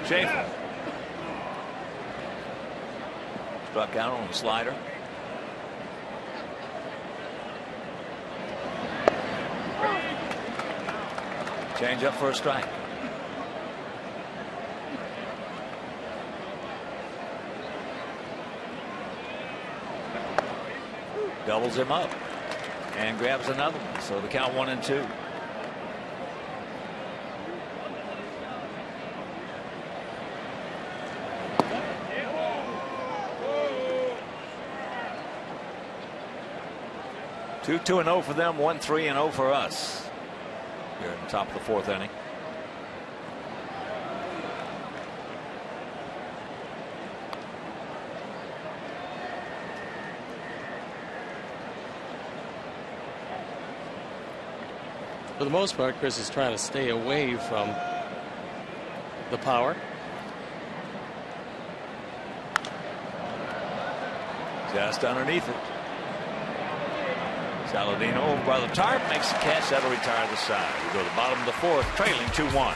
Schaefer. Struck out on the slider. Change up for a strike. Doubles him up and grabs another one. So the count 1-2. Two 2-0 for them, 1-3-0 for us. Here in the top of the 4th inning. For the most part, Chris is trying to stay away from the power. Just underneath it. Saladino over by the tarp, makes the catch. That'll retire the side. We go to the bottom of the 4th, trailing 2-1.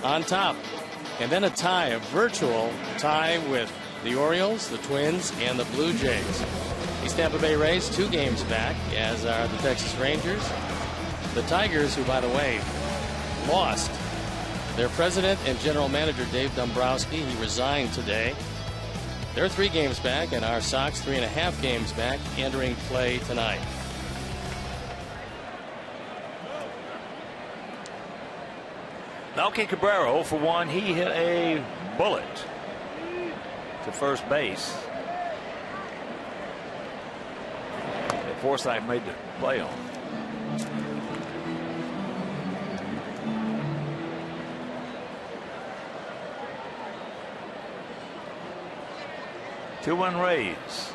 On top, and then a tie, a virtual tie with the Orioles, the Twins, and the Blue Jays. These Tampa Bay Rays 2 games back, as are the Texas Rangers. The Tigers, who, by the way, lost their president and general manager, Dave Dombrowski. He resigned today. They're 3 games back, and our Sox 3.5 games back, entering play tonight. Melky Cabrera 0 for 1. He hit a bullet to first base. Forsythe made the play on. Two-one Rays.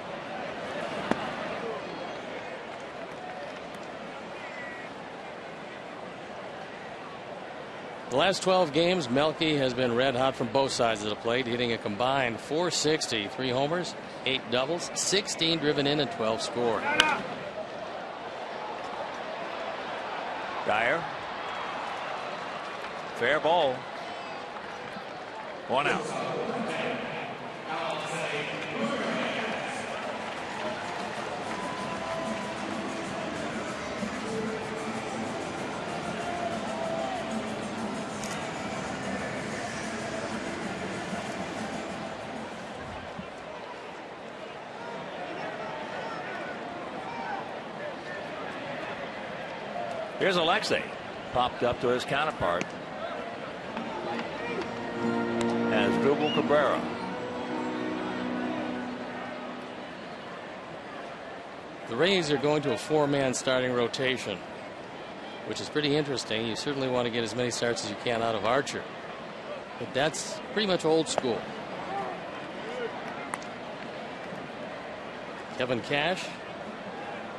The last 12 games, Melky has been red hot from both sides of the plate, hitting a combined .460, 3 homers, 8 doubles, 16 driven in, and 12 scored. Dyer. Fair ball. 1 out. Here's Alexei. popped up to his counterpart as Drupal Cabrera. The Rays are going to a 4-man starting rotation, which is pretty interesting. You certainly want to get as many starts as you can out of Archer, but that's pretty much old school. Kevin Cash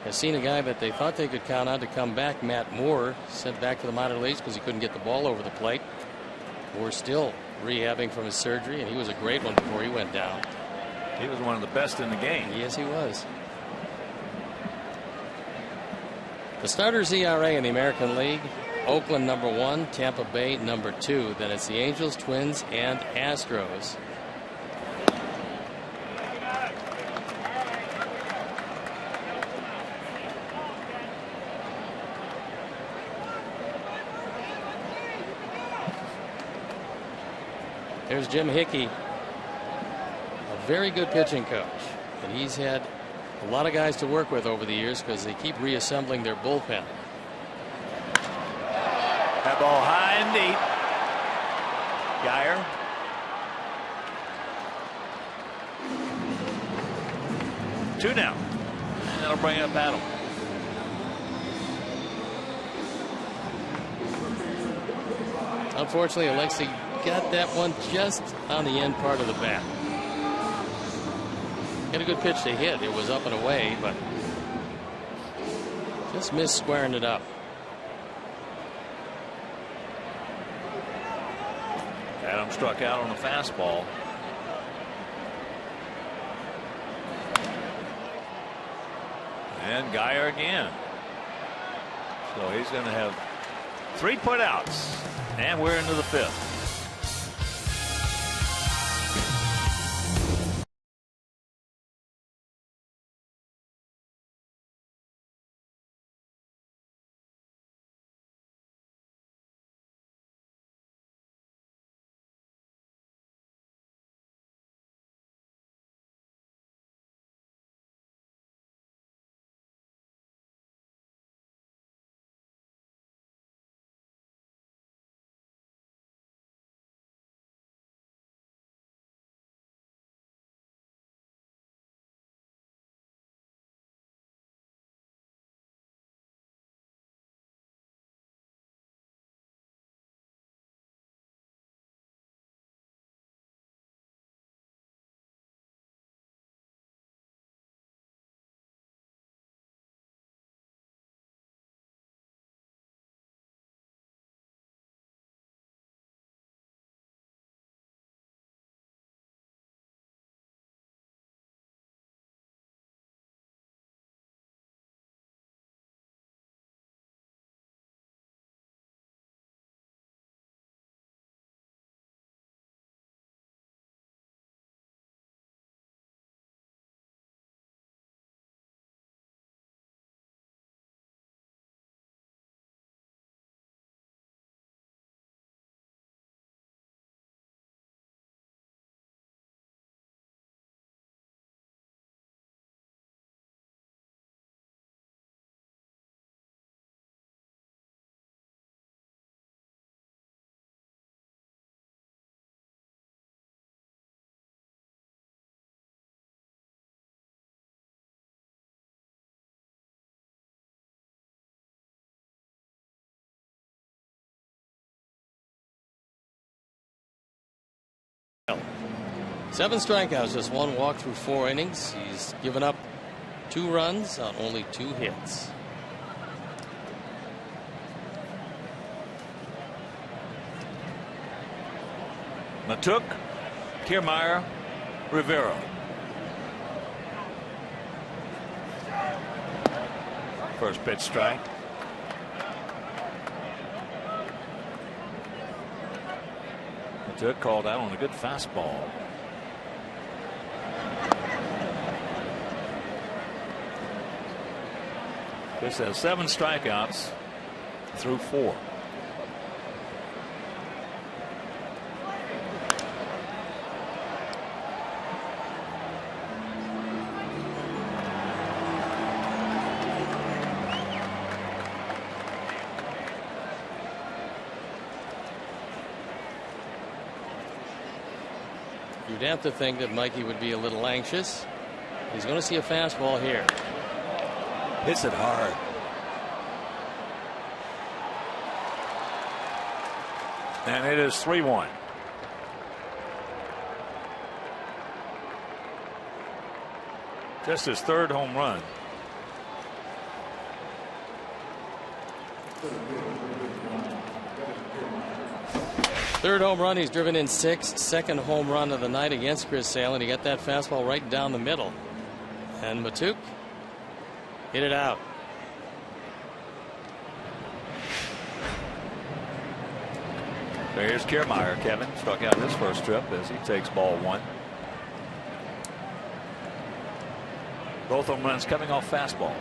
has seen a guy that they thought they could count on to come back. Matt Moore sent back to the minor leagues because he couldn't get the ball over the plate. Moore still rehabbing from his surgery, and he was a great one before he went down. He was one of the best in the game. Yes, he was. The starters ERA in the American League: Oakland #1, Tampa Bay #2. Then it's the Angels, Twins, and Astros. There's Jim Hickey, a very good pitching coach, and he's had a lot of guys to work with over the years because they keep reassembling their bullpen. That ball high and deep. Geyer. Two now. And that'll bring up Adam. Unfortunately, Alexei got that one just on the end part of the bat. Had a good pitch to hit. It was up and away, but just missed squaring it up. Adam struck out on a fastball. And Geyer again. So he's going to have 3 putouts. And we're into the 5th. Seven strikeouts, just 1 walk through 4 innings. He's given up 2 runs on only 2 hits. Matuk, Kiermaier, Rivera. First pitch strike. Matuk called out on a good fastball. This has 7 strikeouts through 4. You'd have to think that Mikey would be a little anxious. He's going to see a fastball here. Hits it hard. And it is 3-1. Just his third home run. Third home run. He's driven in 6. Second home run of the night against Chris Sale, and he got that fastball right down the middle. And Matuk hit it out. Here's Kiermaier. Kevin struck out his first trip as he takes ball 1. Both home runs coming off fastballs.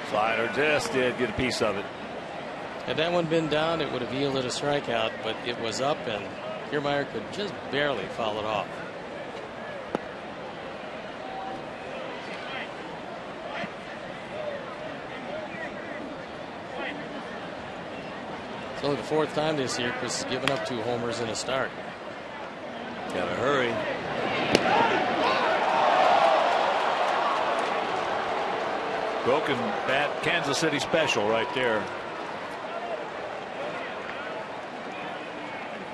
Slider just did get a piece of it. Had that one been down, it would have yielded a strikeout, but it was up, and Kiermaier could just barely foul it off. It's only the 4th time this year Chris has given up 2 homers in a start. Gotta hurry. Broken bat, Kansas City special right there.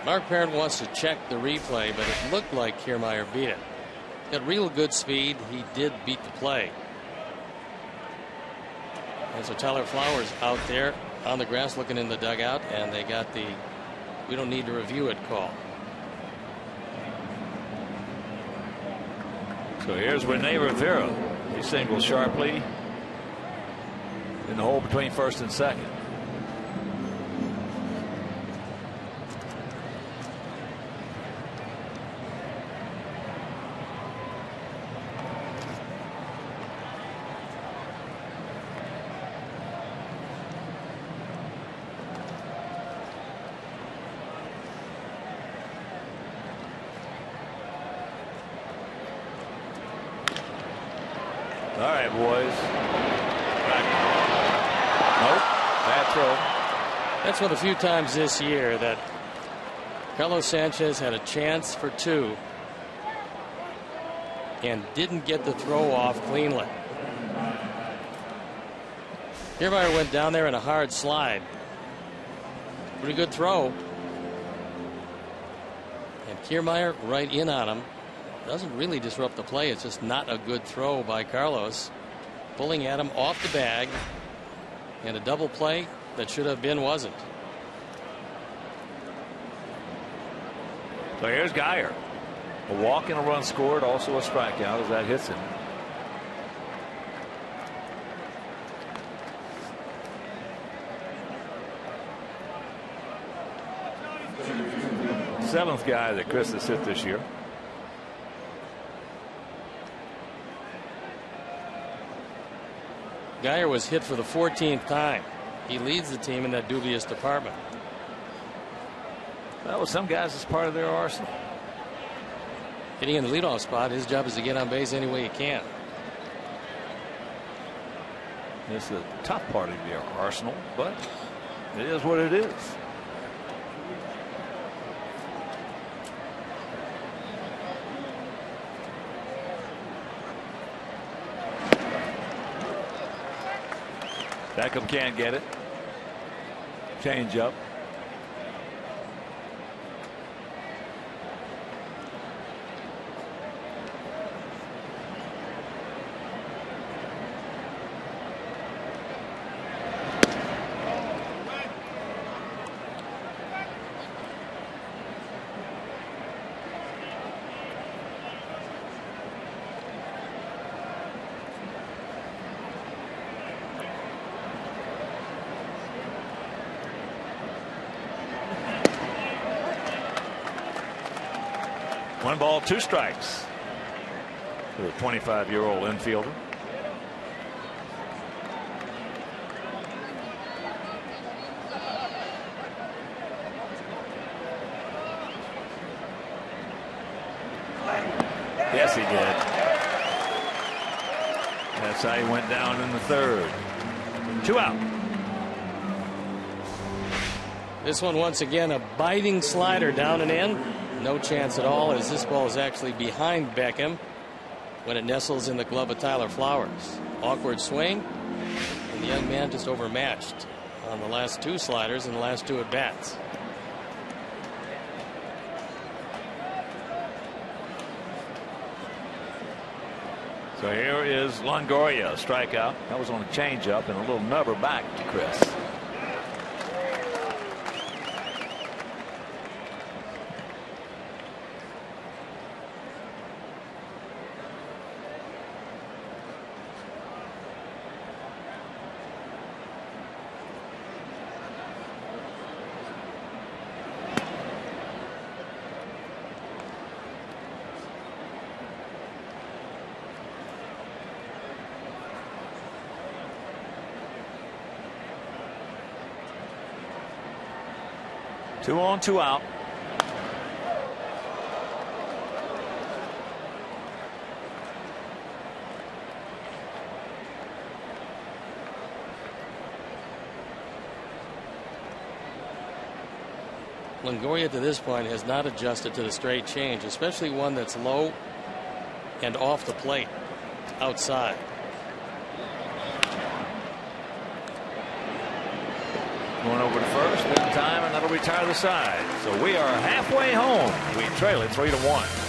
Mark Parent wants to check the replay, but it looked like Kiermaier beat it. Got real good speed. He did beat the play. And so Tyler Flowers out there on the grass looking in the dugout, and they got the "we don't need to review it" call. So here's Rene Rivera. He singles sharply in the hole between first and second. All right, boys. Nope. Bad throw. That's one of the few times this year that Carlos Sanchez had a chance for 2 and didn't get the throw off cleanly. Kiermaier went down there in a hard slide. Pretty good throw. And Kiermaier right in on him. Doesn't really disrupt the play. It's just not a good throw by Carlos. Pulling at him off the bag. And a double play that should have been wasn't. So here's Geyer. A walk and a run scored, also a strikeout as that hits him. Seventh guy that Chris has hit this year. Geyer was hit for the 14th time. He leads the team in that dubious department. Well, with some guys, it's part of their arsenal. Hitting in the leadoff spot, his job is to get on base any way he can. It's the tough part of their arsenal, but it is what it is. Beckham can't get it. Change up. One ball, 2 strikes for the 25-year-old infielder. Yes, he did. That's how he went down in the third. 2 out. This one, once again, a biting slider down and in. No chance at all, as this ball is actually behind Beckham when it nestles in the glove of Tyler Flowers. Awkward swing, and the young man just overmatched on the last 2 sliders and the last 2 at bats. So here is Longoria, strikeout. That was on a changeup and a little nubber back to Chris. Two on, 2 out. Longoria to this point has not adjusted to the straight change, especially one that's low and off the plate outside. Going over to first in time, and that'll retire the side. So we are halfway home. We trail it 3-1.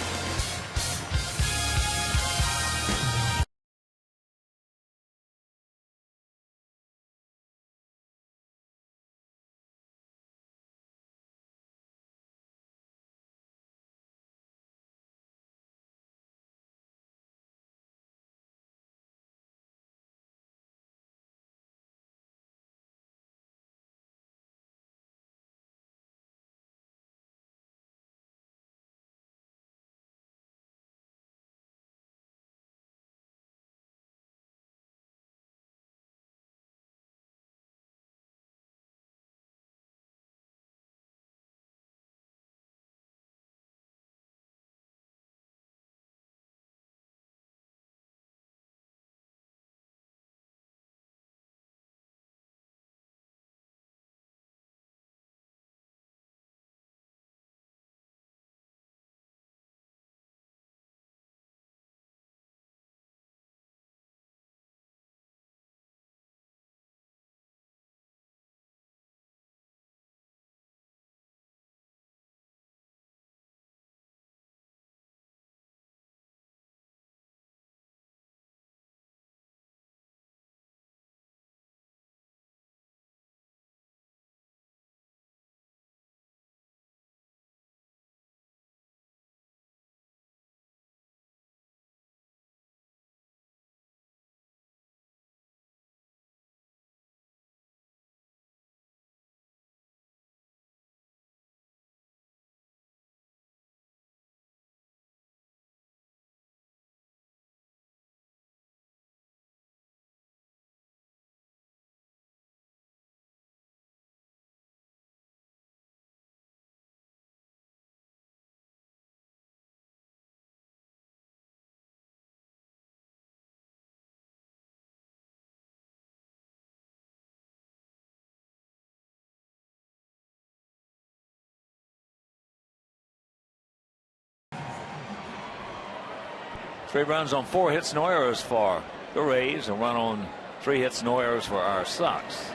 Three runs on 4 hits, no errors for the Rays. A run on 3 hits, no errors for our Sox.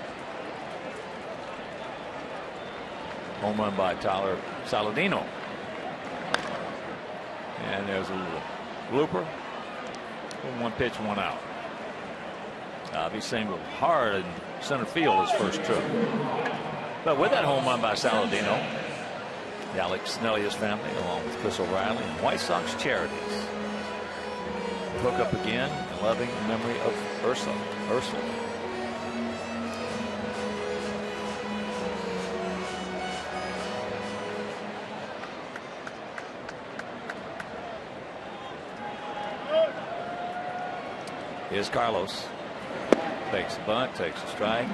Home run by Tyler Saladino. And there's a little blooper. 1 pitch, 1 out. He singled hard in center field his first trip. But with that home run by Saladino, the Alex Snellius family, along with Chris O'Reilly and White Sox Charities, hook up again in loving memory of Ursula. Here's Carlos. Takes a bunt, takes a strike.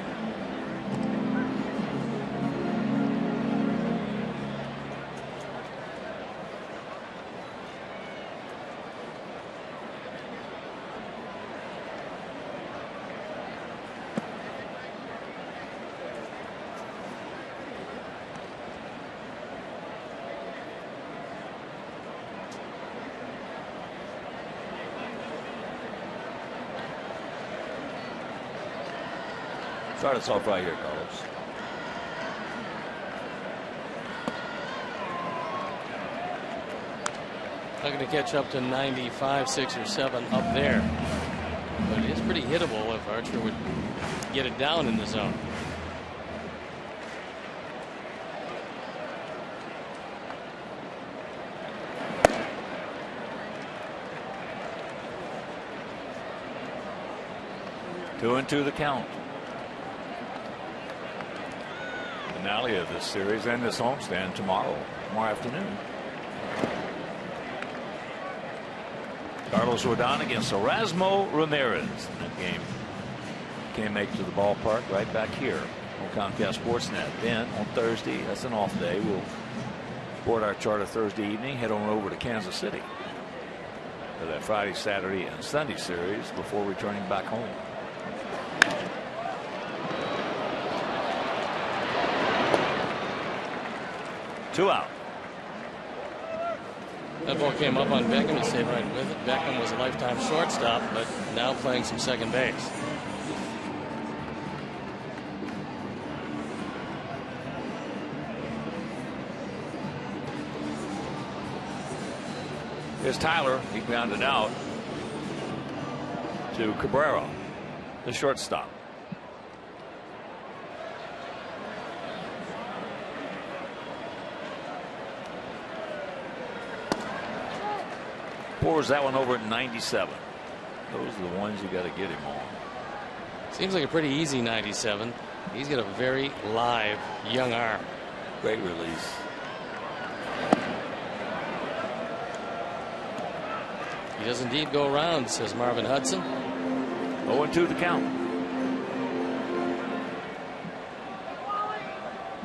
Start us off right here, Carlos. Not going to catch up to 95, 6 or 7 up there. But it is pretty hittable if Archer would get it down in the zone. Two and two the count. Finale of this series and this homestand tomorrow afternoon. Carlos Rodon against Erasmo Ramirez. That game can't make it to the ballpark, right back here on Comcast Sportsnet. Then on Thursday, that's an off day, we'll board our charter Thursday evening, head on over to Kansas City for that Friday, Saturday, and Sunday series before returning back home. Two out. That ball came up on Beckham. He stayed right with it. Beckham was a lifetime shortstop, but now playing some second base. Here's Tyler. He grounded out to Cabrera, the shortstop. Pours that one over at 97. Those are the ones you got to get him on. Seems like a pretty easy 97. He's got a very live young arm. Great release. He does indeed go around, says Marvin Hudson. 0-2 the count.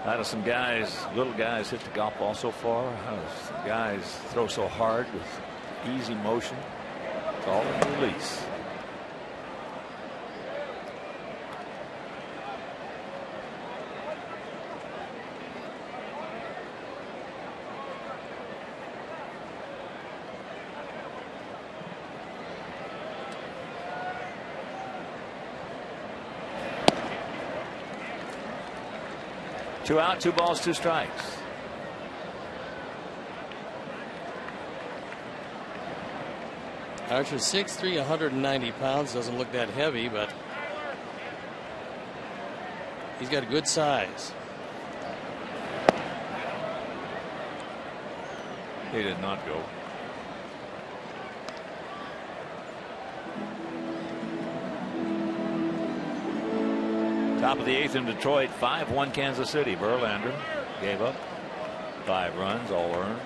Out of some guys, little guys hit the golf ball so far. Some guys throw so hard with easy motion. It's all in the release. Two out, 2 balls, 2 strikes. Archer 6'3", 190 pounds. Doesn't look that heavy, but he's got a good size. He did not go. Top of the 8th in Detroit, 5-1 Kansas City. Verlander gave up 5 runs, all earned.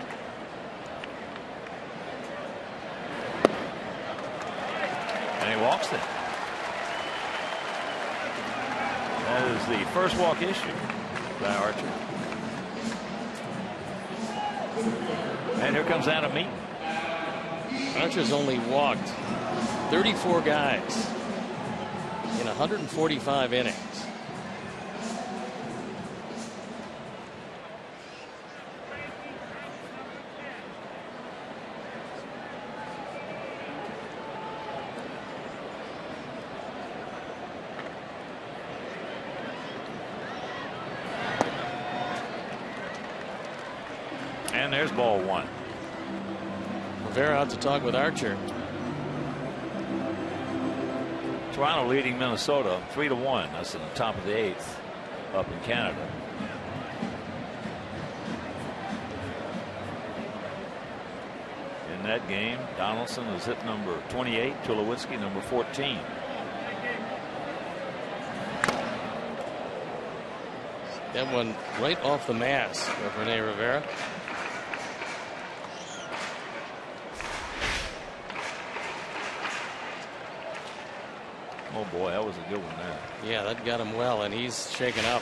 And he walks it. That is the first walk issue by Archer. And here comes Adam Meaton. Archer's only walked 34 guys in 145 innings. And there's ball 1. Rivera out to talk with Archer. Toronto leading Minnesota 3-1. That's in the top of the 8th up in Canada. In that game, Donaldson is hit number 28, Tulowitzki number 14. That one right off the mask of Rene Rivera. Oh boy, that was a good one there. Yeah, that got him well, and he's shaken up.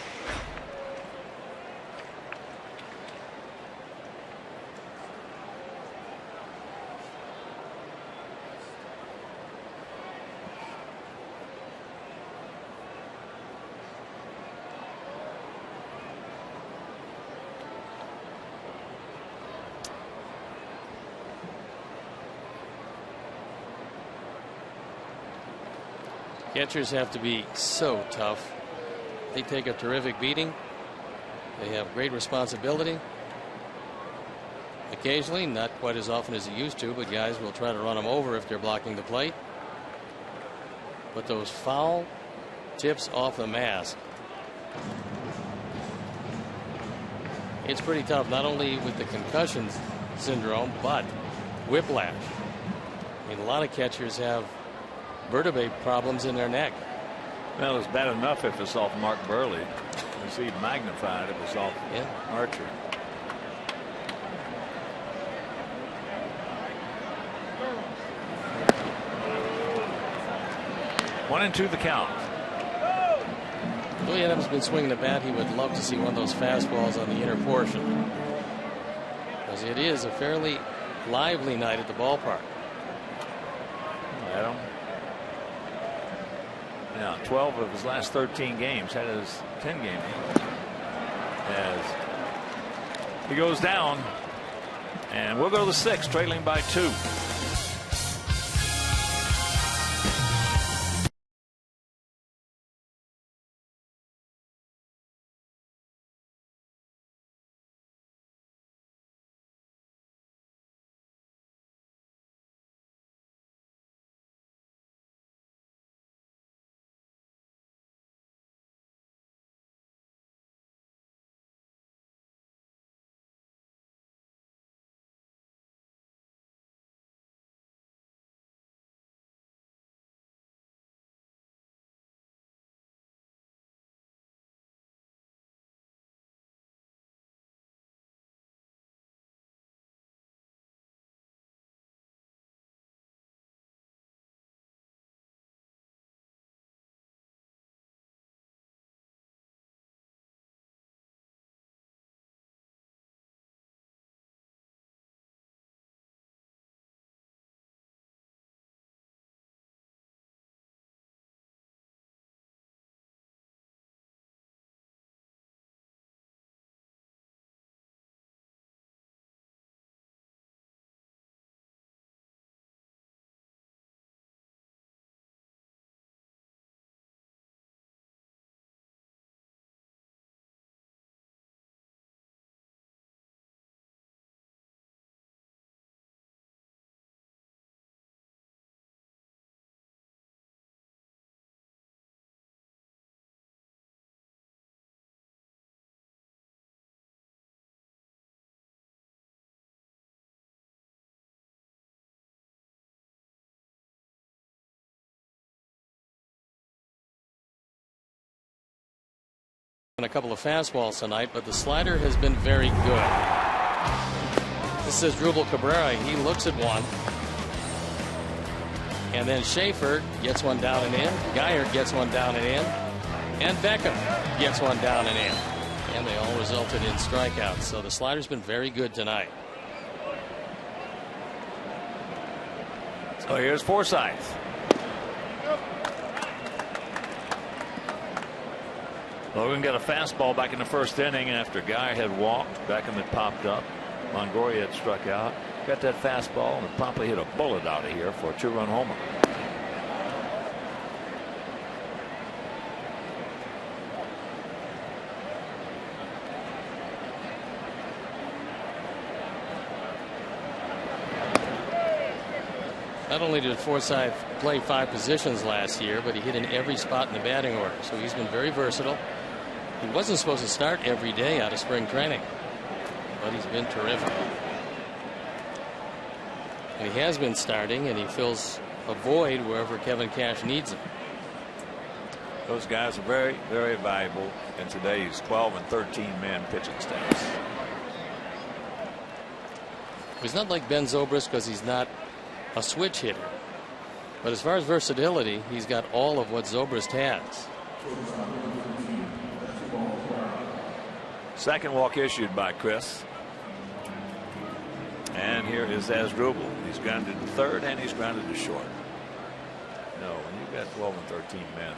Catchers have to be so tough they take a terrific beating. They have great responsibility. Occasionally, not quite as often as he used to, but guys will try to run him over if they're blocking the plate. But those foul tips off the mask, it's pretty tough, not only with the concussion syndrome, but whiplash. I mean, a lot of catchers have vertebrae problems in their neck. Well, it's bad enough if it's off Mark Burley. You see, magnified if it's off Archer. One and two the count. Billy Adams has been swinging the bat. He would love to see one of those fastballs on the inner portion, because it is a fairly lively night at the ballpark. Adam. Now, 12 of his last 13 games had his 10 game as he goes down, and we'll go to the 6th, trailing by 2. And a couple of fastballs tonight, but the slider has been very good. This is Drupal Cabrera. He looks at one, and then Schaefer gets one down and in. Geyer gets one down and in, and Beckham gets one down and in, and they all resulted in strikeouts. So the slider's been very good tonight. So here's Forsythe. Logan got a fastball back in the first inning after Guy had walked. Beckham had popped up. Longoria had struck out. Got that fastball and promptly hit a bullet out of here for a 2-run homer. Not only did Forsythe play 5 positions last year, but he hit in every spot in the batting order. So he's been very versatile. He wasn't supposed to start every day out of spring training, but he's been terrific. And he has been starting, and he fills a void wherever Kevin Cash needs him. Those guys are very, very valuable in today's 12 and 13-man pitching staffs. He's not like Ben Zobrist because he's not a switch hitter, but as far as versatility, he's got all of what Zobrist has. Second walk issued by Chris. And here is Asdrubal. He's grounded to third and he's grounded to short. No, when you've got 12 and 13 men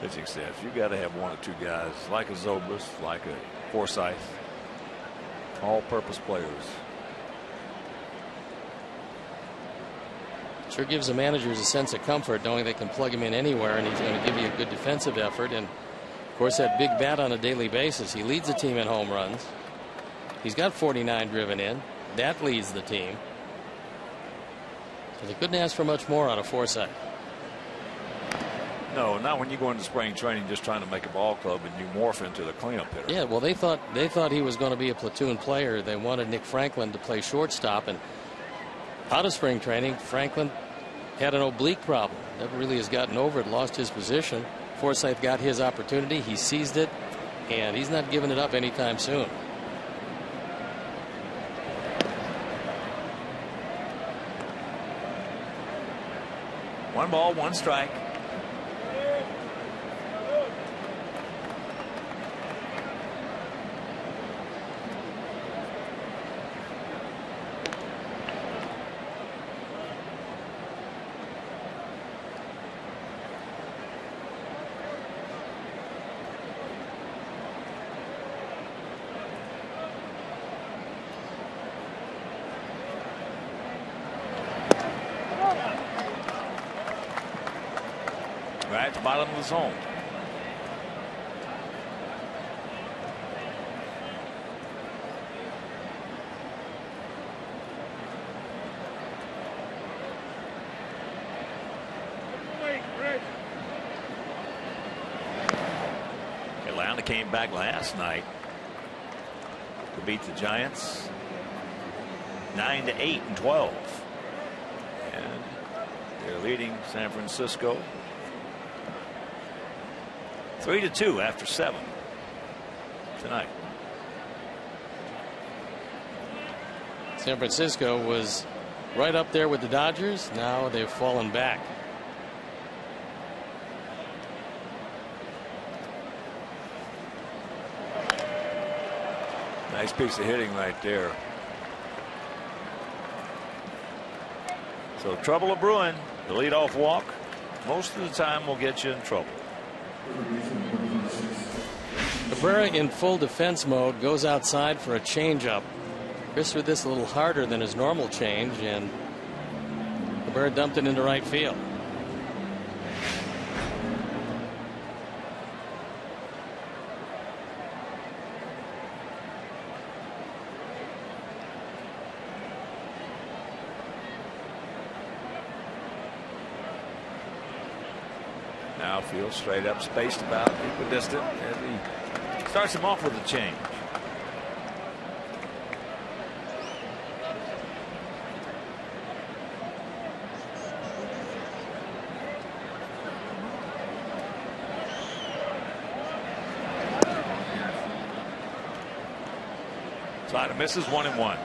pitching staffs, you got to have 1 or 2 guys like a Zobrist, like a Forsythe, all-purpose players. Sure gives the managers a sense of comfort knowing they can plug him in anywhere and he's going to give you a good defensive effort. And course, that big bat on a daily basis. He leads the team in home runs. He's got 49 driven in. That leads the team. So they couldn't ask for much more out of Forsythe. No, not when you go into spring training just trying to make a ball club and you morph into the cleanup hitter. Yeah, well, they thought he was going to be a platoon player. They wanted Nick Franklin to play shortstop, and out of spring training, Franklin had an oblique problem. Never really has gotten over it, lost his position. Forsythe got his opportunity. He seized it, and he's not giving it up anytime soon. One ball, one strike. Right at the bottom of the zone. Atlanta came back last night to beat the Giants 9-8 and 12. And they're leading San Francisco 3-2 after 7 tonight. San Francisco was right up there with the Dodgers. Now they've fallen back. Nice piece of hitting right there. So trouble of brewing. The leadoff walk most of the time will get you in trouble. Cabrera in full defense mode goes outside for a changeup. Chris threw this a little harder than his normal change, and Cabrera dumped it into right field. Now field straight up, spaced about equidistant as he starts him off with a change. Slider misses, 1-1.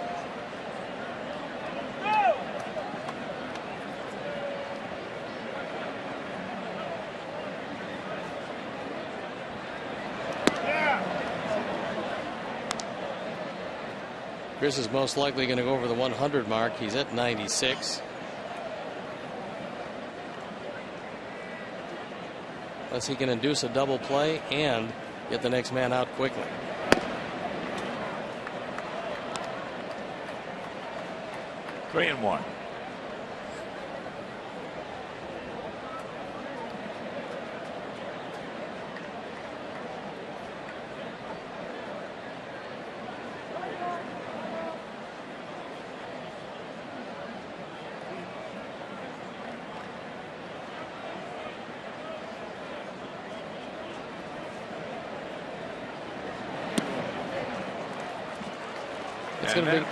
Chris is most likely going to go over the 100 mark. He's at 96. Unless he can induce a double play and get the next man out quickly. Three and one.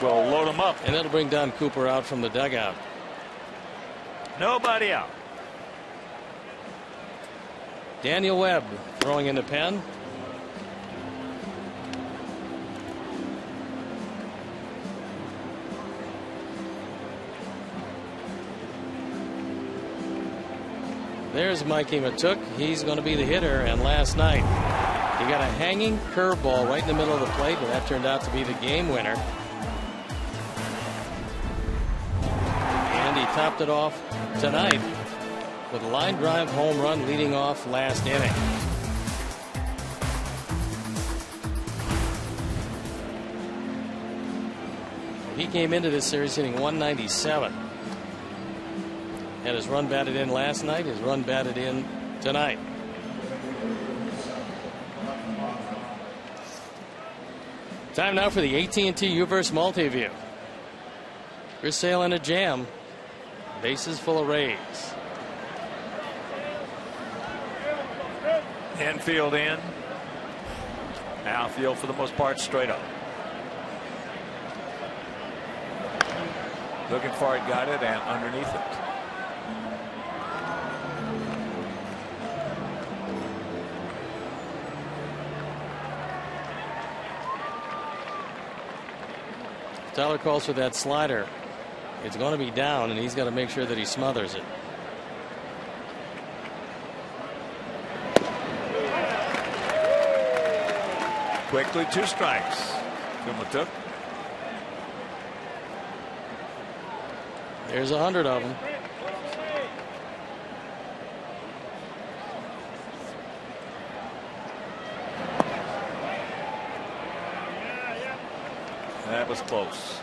We'll load him up. And that'll bring Don Cooper out from the dugout. Nobody out. Daniel Webb throwing in the pen. There's Mikey Matuk. He's going to be the hitter. And last night he got a hanging curveball right in the middle of the plate, and that turned out to be the game winner. And he topped it off tonight with a line drive home run leading off last inning. He came into this series hitting 197. Had his run batted in last night, his run batted in tonight. Time now for the AT&T U-verse multi-view. Chris Sale in a jam. Bases full of Rays. Infield in. Outfield for the most part straight up. Looking for it, got it, and underneath it. Tyler calls for that slider. It's going to be down, and he's got to make sure that he smothers it. Quickly, 2 strikes. Kuma took. There's 100 of them. That was close.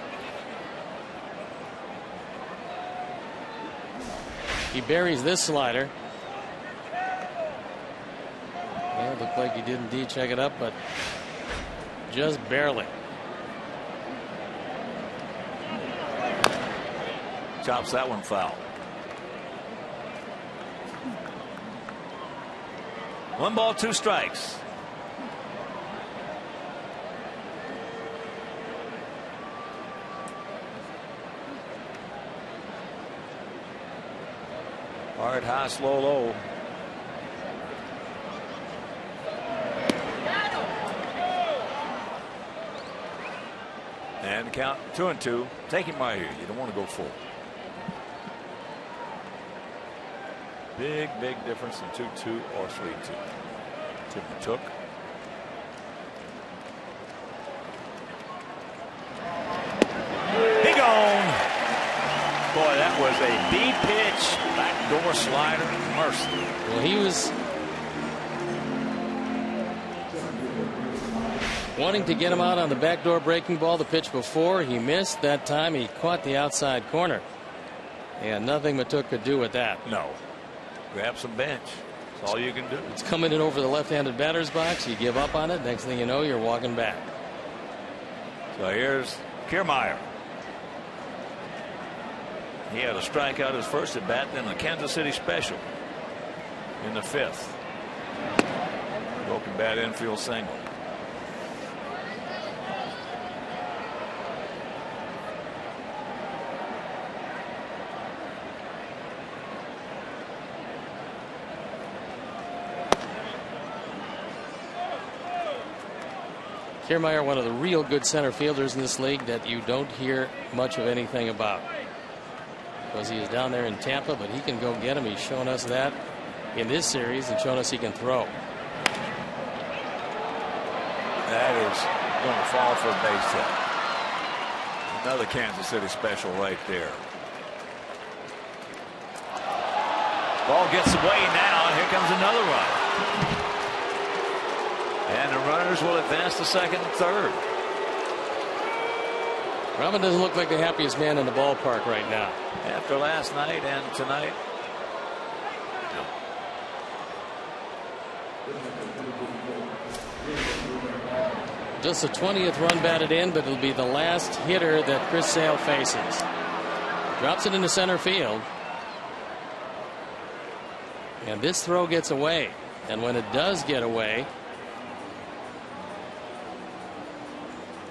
He buries this slider. Yeah, it looked like he did indeed check it up, but just barely. Chops that one foul. 1 ball, 2 strikes. Hard, high, slow, low. And count 2-2. Take him right here. You don't want to go full. Big difference in 2-2 or 3-2. Tip took. He gone. Boy, that was a B pitch, backdoor slider, mercy. Well, he was wanting to get him out on the backdoor breaking ball the pitch before. He missed that time. He caught the outside corner, and nothing Matuk could do with that. No. Grab some bench. That's all you can do. It's coming in over the left-handed batter's box. You give up on it. Next thing you know, you're walking back. So here's Kiermaier. He had a strikeout his first at bat, then a Kansas City special in the 5th. Broken bat infield single. Kiermaier, one of the real good center fielders in this league that you don't hear much of anything about, because he is down there in Tampa, but he can go get him. He's shown us that in this series and shown us he can throw. That is going to fall for a base hit. Another Kansas City special right there. Ball gets away now, and here comes another run. And the runners will advance to second and third. Robin doesn't look like the happiest man in the ballpark right now. After last night and tonight. Just the 20th run batted in, but it'll be the last hitter that Chris Sale faces. Drops it into center field. And this throw gets away. And when it does get away,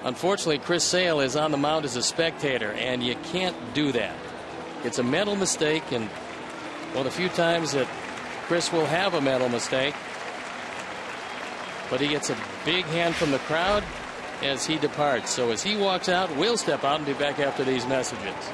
unfortunately, Chris Sale is on the mound as a spectator, and you can't do that. It's a mental mistake, and one of the few times that Chris will have a mental mistake. But he gets a big hand from the crowd as he departs. So as he walks out, we'll step out and be back after these messages.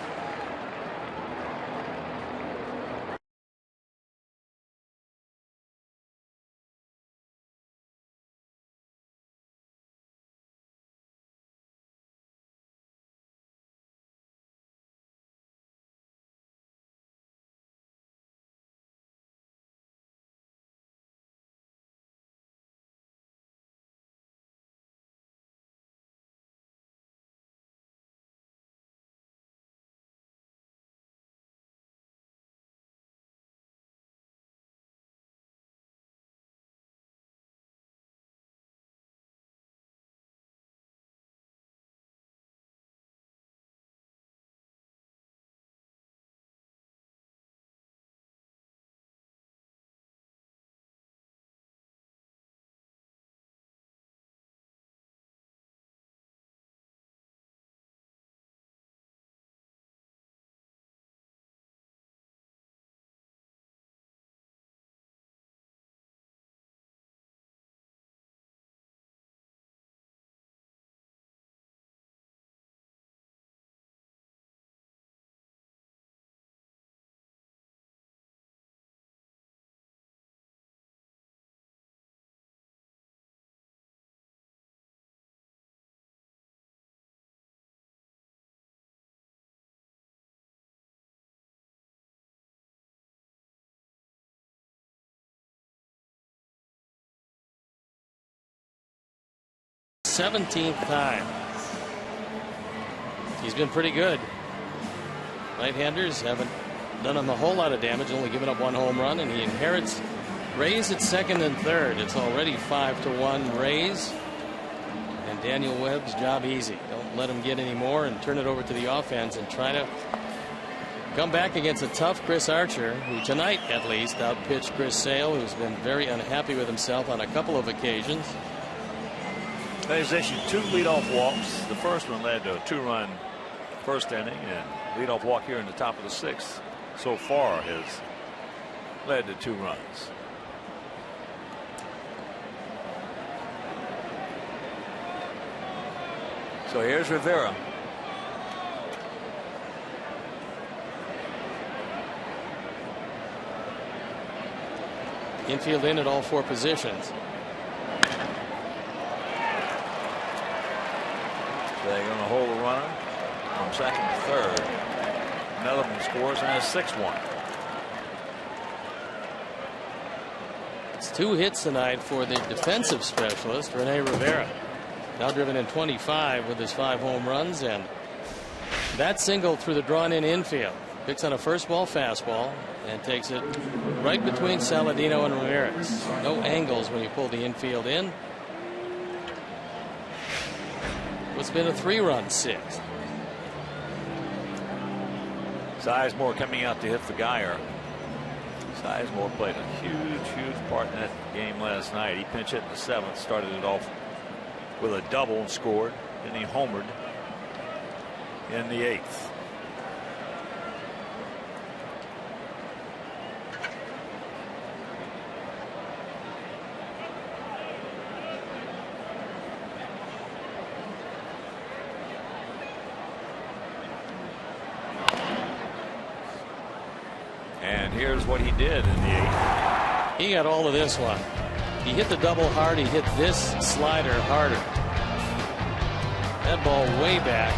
17th time. He's been pretty good. Right-handers haven't done him a whole lot of damage, only given up 1 home run, and he inherits Rays at second and third. It's already 5-1 Rays, and Daniel Webb's job easy. Don't let him get any more and turn it over to the offense and try to come back against a tough Chris Archer, who tonight at least outpitched Chris Sale, who's been very unhappy with himself on a couple of occasions. He's issued 2 leadoff walks. The first one led to a 2-run first inning, and leadoff walk here in the top of the 6th so far has led to 2 runs. So here's Rivera. Infield in at all 4 positions. They're going to hold the runner from second to third. Another one scores and has 6-1. It's 2 hits tonight for the defensive specialist, Rene Rivera. Now driven in 25 with his 5 home runs, and that single through the drawn-in infield. Picks on a first ball fastball and takes it right between Saladino and Ramirez. No angles when you pull the infield in. What's been a 3-run 6th. Sizemore coming out to hit the Geyer. Sizemore played a huge part in that game last night. He pinch hit in the 7th, started it off with a double and scored, and he homered in the 8th. And here's what he did in the 8th. He got all of this one. He hit the double hard. He hit this slider harder. That ball way back.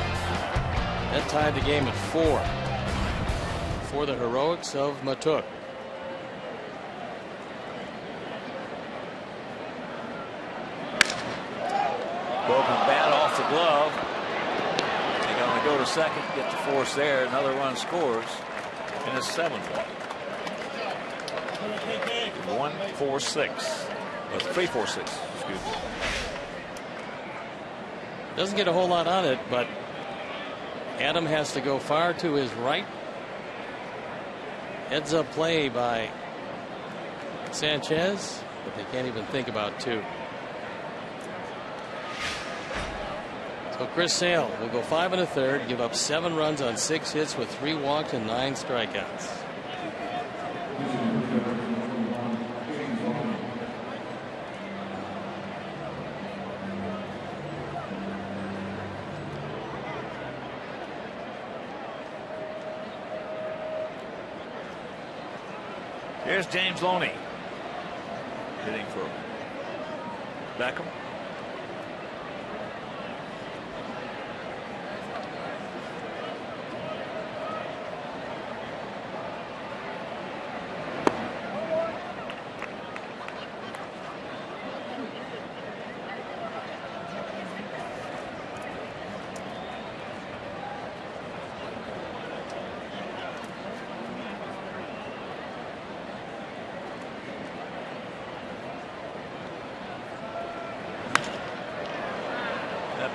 That tied the game at 4 for the heroics of Matuk. Broken bat off the glove. They're going to go to second, get the force there. Another run scores, and it's 7-1. 1-4-6. 3-4-6. Excuse me. Doesn't get a whole lot on it, but Adam has to go far to his right. Heads up play by Sanchez, but they can't even think about 2. So Chris Sale will go 5 1/3, give up 7 runs on 6 hits with 3 walks and 9 strikeouts. Here's James Loney hitting for Beckham.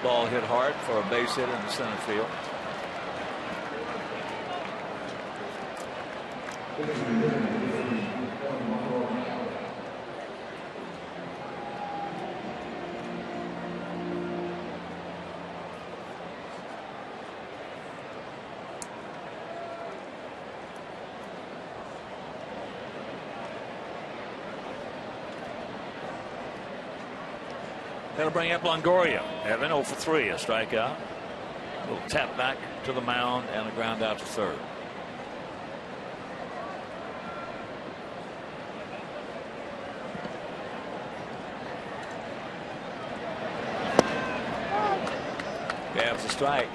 Ball hit hard for a base hit in the center field. That'll bring up Longoria. Evan 0 for 3, a strikeout. A little tap back to the mound and a ground out to third. Gabs a strike.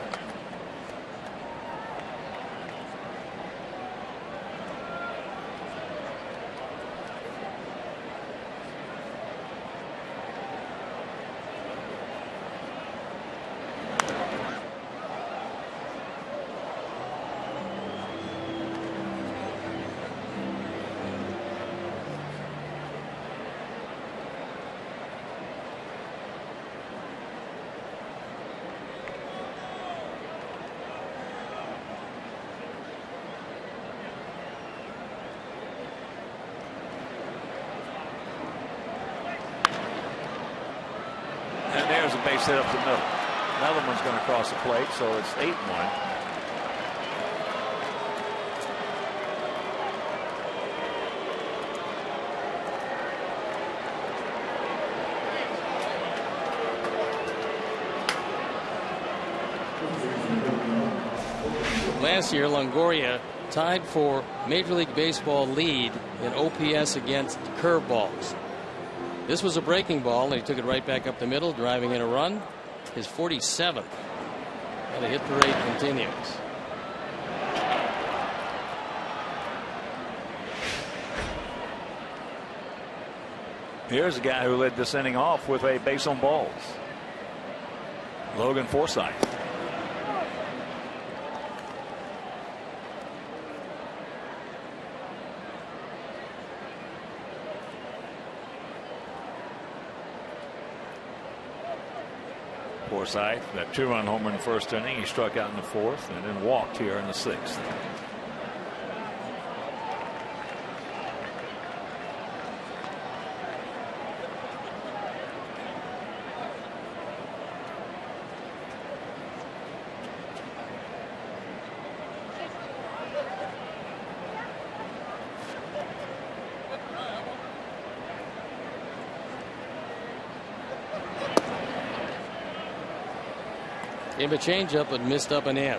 base hit up the middle. Another one's going to cross the plate, so it's 8-1. Last year, Longoria tied for Major League Baseball lead in OPS against curveballs. This was a breaking ball, and he took it right back up the middle, driving in a run. His 47th. And the hit parade continues. Here's a guy who led this inning off with a base on balls. Logan Forsythe. Forsythe, that 2-run homer in the first inning. He struck out in the fourth and then walked here in the sixth. Gave a changeup, but missed up and in.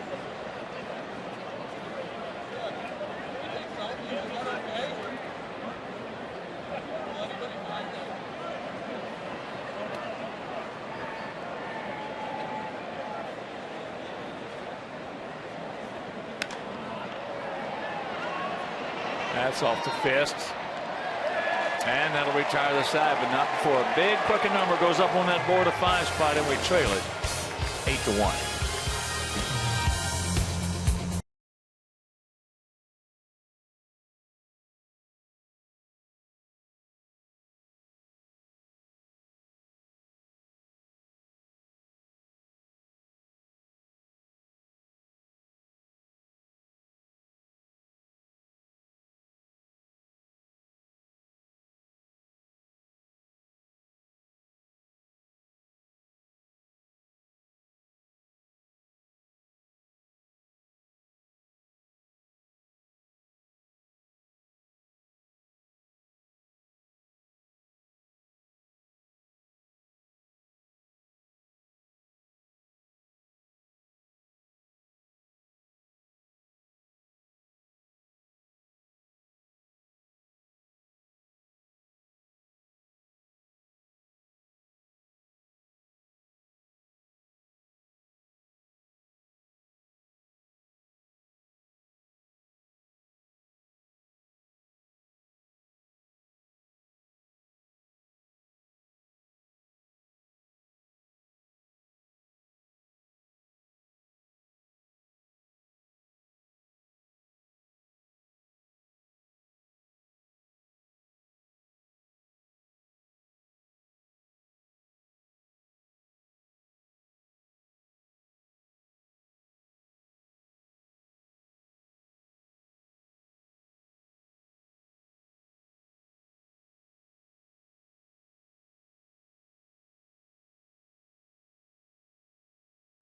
That's off the fist. And that'll retire the side, but not before a big fucking number goes up on that board of 5 spot, and we trail it 8-1.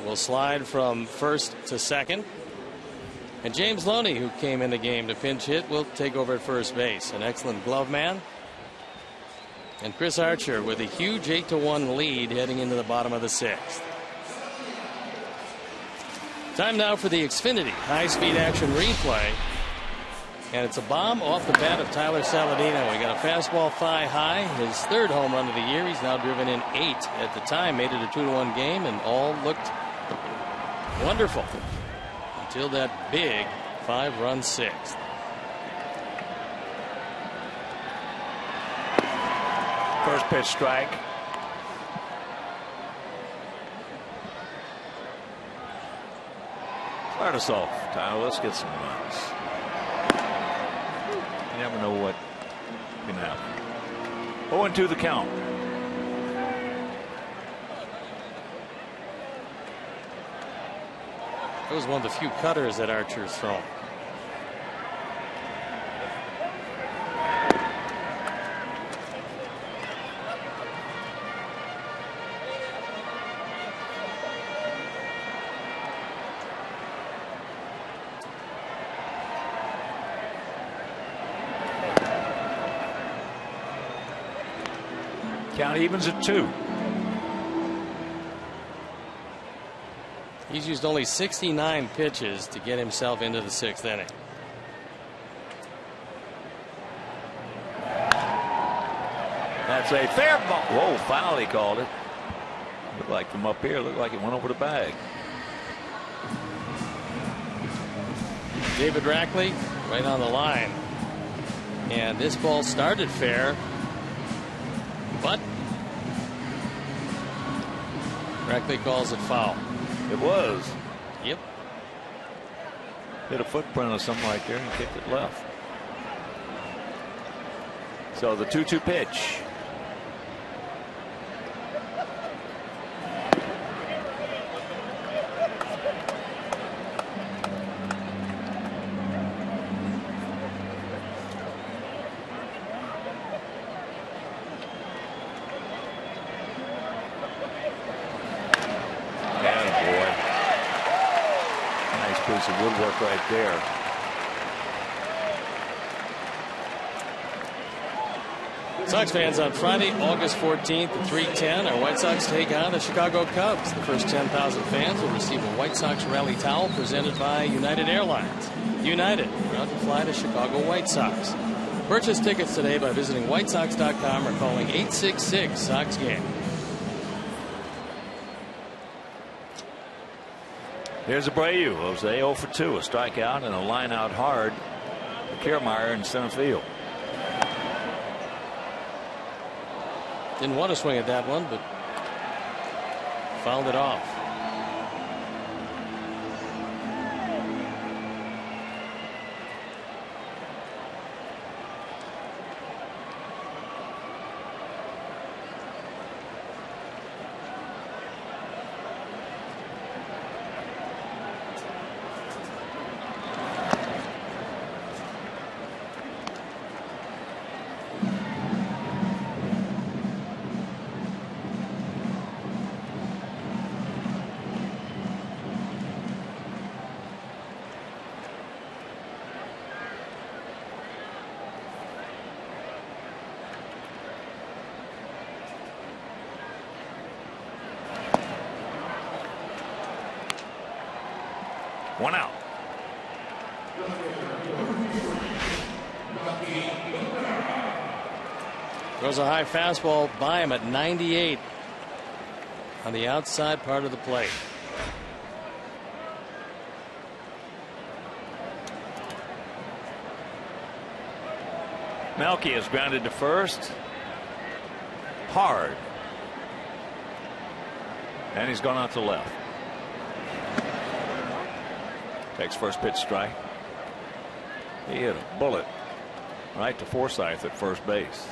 Will slide from first to second. And James Loney, who came in the game to pinch hit, will take over at first base. An excellent glove man. And Chris Archer with a huge 8-1 lead heading into the bottom of the sixth. Time now for the Xfinity high-speed action replay. And it's a bomb off the bat of Tyler Saladino. He got a fastball thigh high, his third home run of the year. He's now driven in 8 at the time, made it a 2-1 game, and all looked wonderful until that big 5-run sixth. First pitch strike. Start us off, Tyler. Let's get some runs. You never know what can happen. 0-2 the count. That was one of the few cutters that Archer's thrown. Count evens at 2. He's used only 69 pitches to get himself into the 6th inning. That's a fair ball. Whoa, foul, he called it. Looked like from up here, looked like it went over the bag. David Rackley right on the line. And this ball started fair, but Rackley calls it foul. It was. Yep. Hit a footprint or something right there and kicked it left. So the 2-2 pitch. Piece of woodwork right there. Sox fans, on Friday, August 14th at 3:10, our White Sox take on the Chicago Cubs. The first 10,000 fans will receive a White Sox rally towel presented by United Airlines. United, proud to fly to Chicago White Sox. Purchase tickets today by visiting whitesox.com or calling 866-SOX-GAME. Here's Abreu. Jose 0 for 2. A strikeout and a line out hard for Kiermaier in center field. Didn't want to swing at that one, but fouled it off. One out. Throws a high fastball by him at 98 on the outside part of the plate. Melky is grounded to first. Hard. And he's gone out to left. Takes first pitch strike. He hit a bullet right to Forsythe at first base.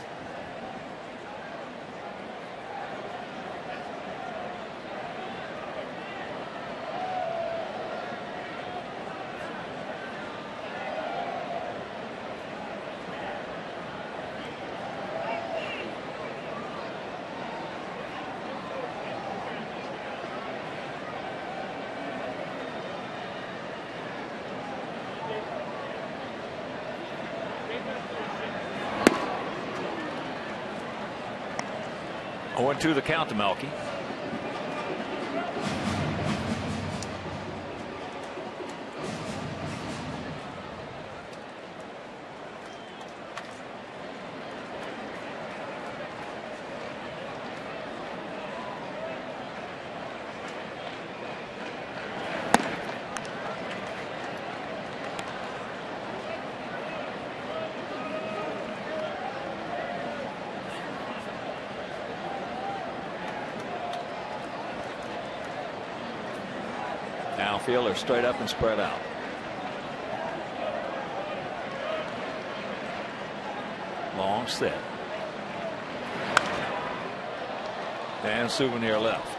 Going to the count to Melky. Fielder straight up and spread out. Long set. And Souvenir left.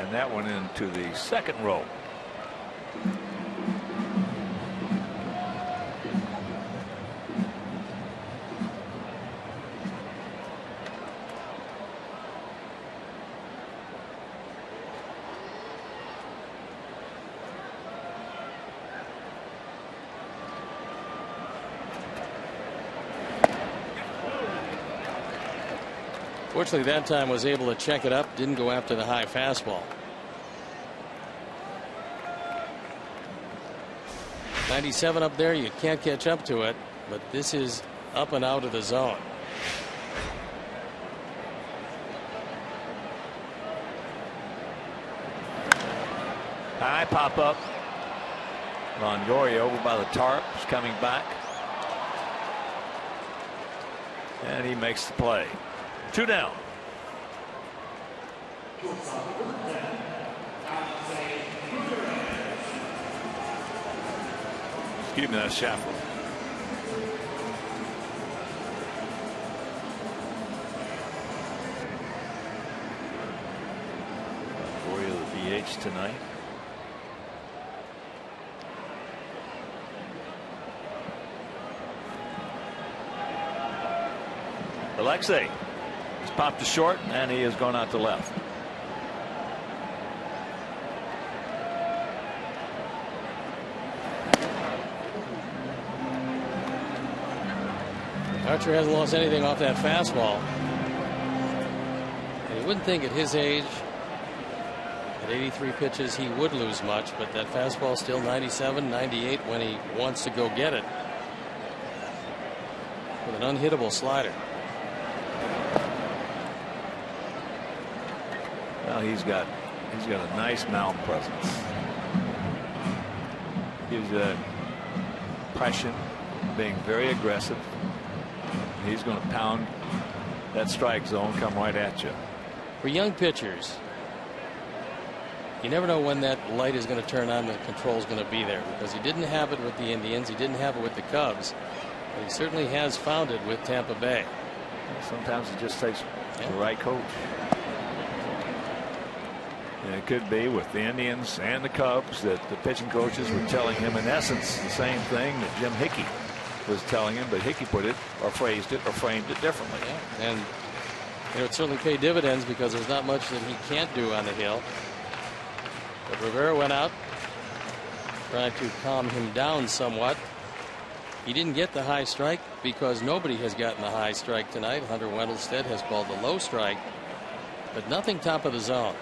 And that went into the second row. Fortunately, that time was able to check it up, didn't go after the high fastball. 97 up there, you can't catch up to it, but this is up and out of the zone. High pop up. Longoria over by the tarp is coming back. And he makes the play. 2 down. Excuse me, that's Schaffer. Orioles the DH tonight. Alexei has popped to short, and he has gone out to left. Archer hasn't lost anything off that fastball. And you wouldn't think at his age, at 83 pitches, he would lose much, but that fastball still 97, 98 when he wants to go get it. With an unhittable slider. Well, he's got a nice mound presence. Gives you that impression, being very aggressive. He's going to pound that strike zone, come right at you. For young pitchers, you never know when that light is going to turn on, the control is going to be there, because he didn't have it with the Indians, he didn't have it with the Cubs, but he certainly has found it with Tampa Bay. Sometimes it just takes the right coach. And it could be with the Indians and the Cubs that the pitching coaches were telling him, in essence, the same thing that Jim Hickey was telling him, but Hickey put it or phrased it or framed it differently. Yeah. And it certainly paid dividends, because there's not much that he can't do on the hill. But Rivera went out, tried to calm him down somewhat. He didn't get the high strike because nobody has gotten the high strike tonight. Hunter Wendelstedt has called the low strike, but nothing top of the zone.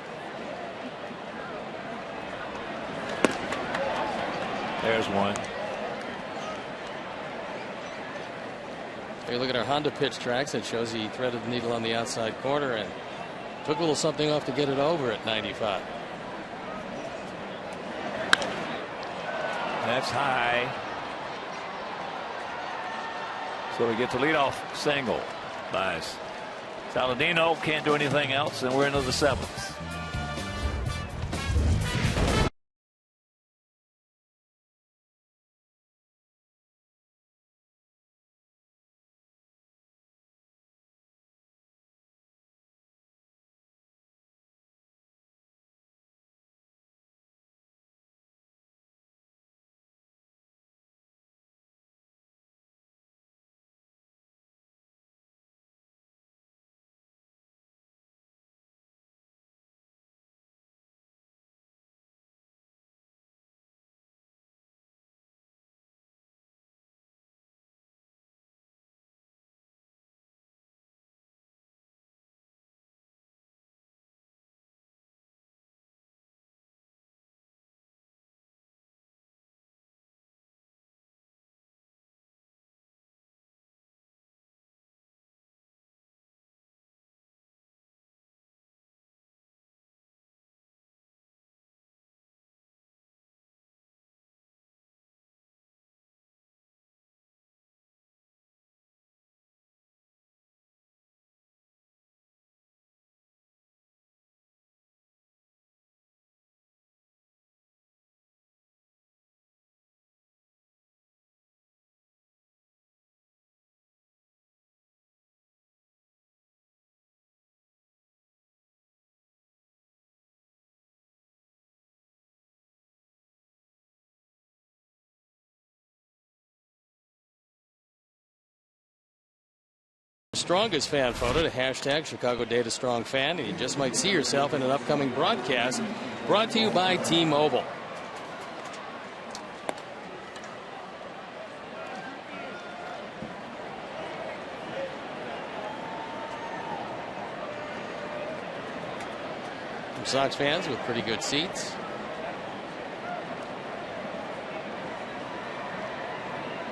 There's one. Here, look at our Honda pitch tracks. It shows he threaded the needle on the outside corner and took a little something off to get it over at 95. That's high. So we get the leadoff single by Saladino. Can't do anything else, and we're into the 7th. strongest fan photo to hashtag Chicago Data Strong Fan, and you just might see yourself in an upcoming broadcast brought to you by T-Mobile. Some Sox fans with pretty good seats.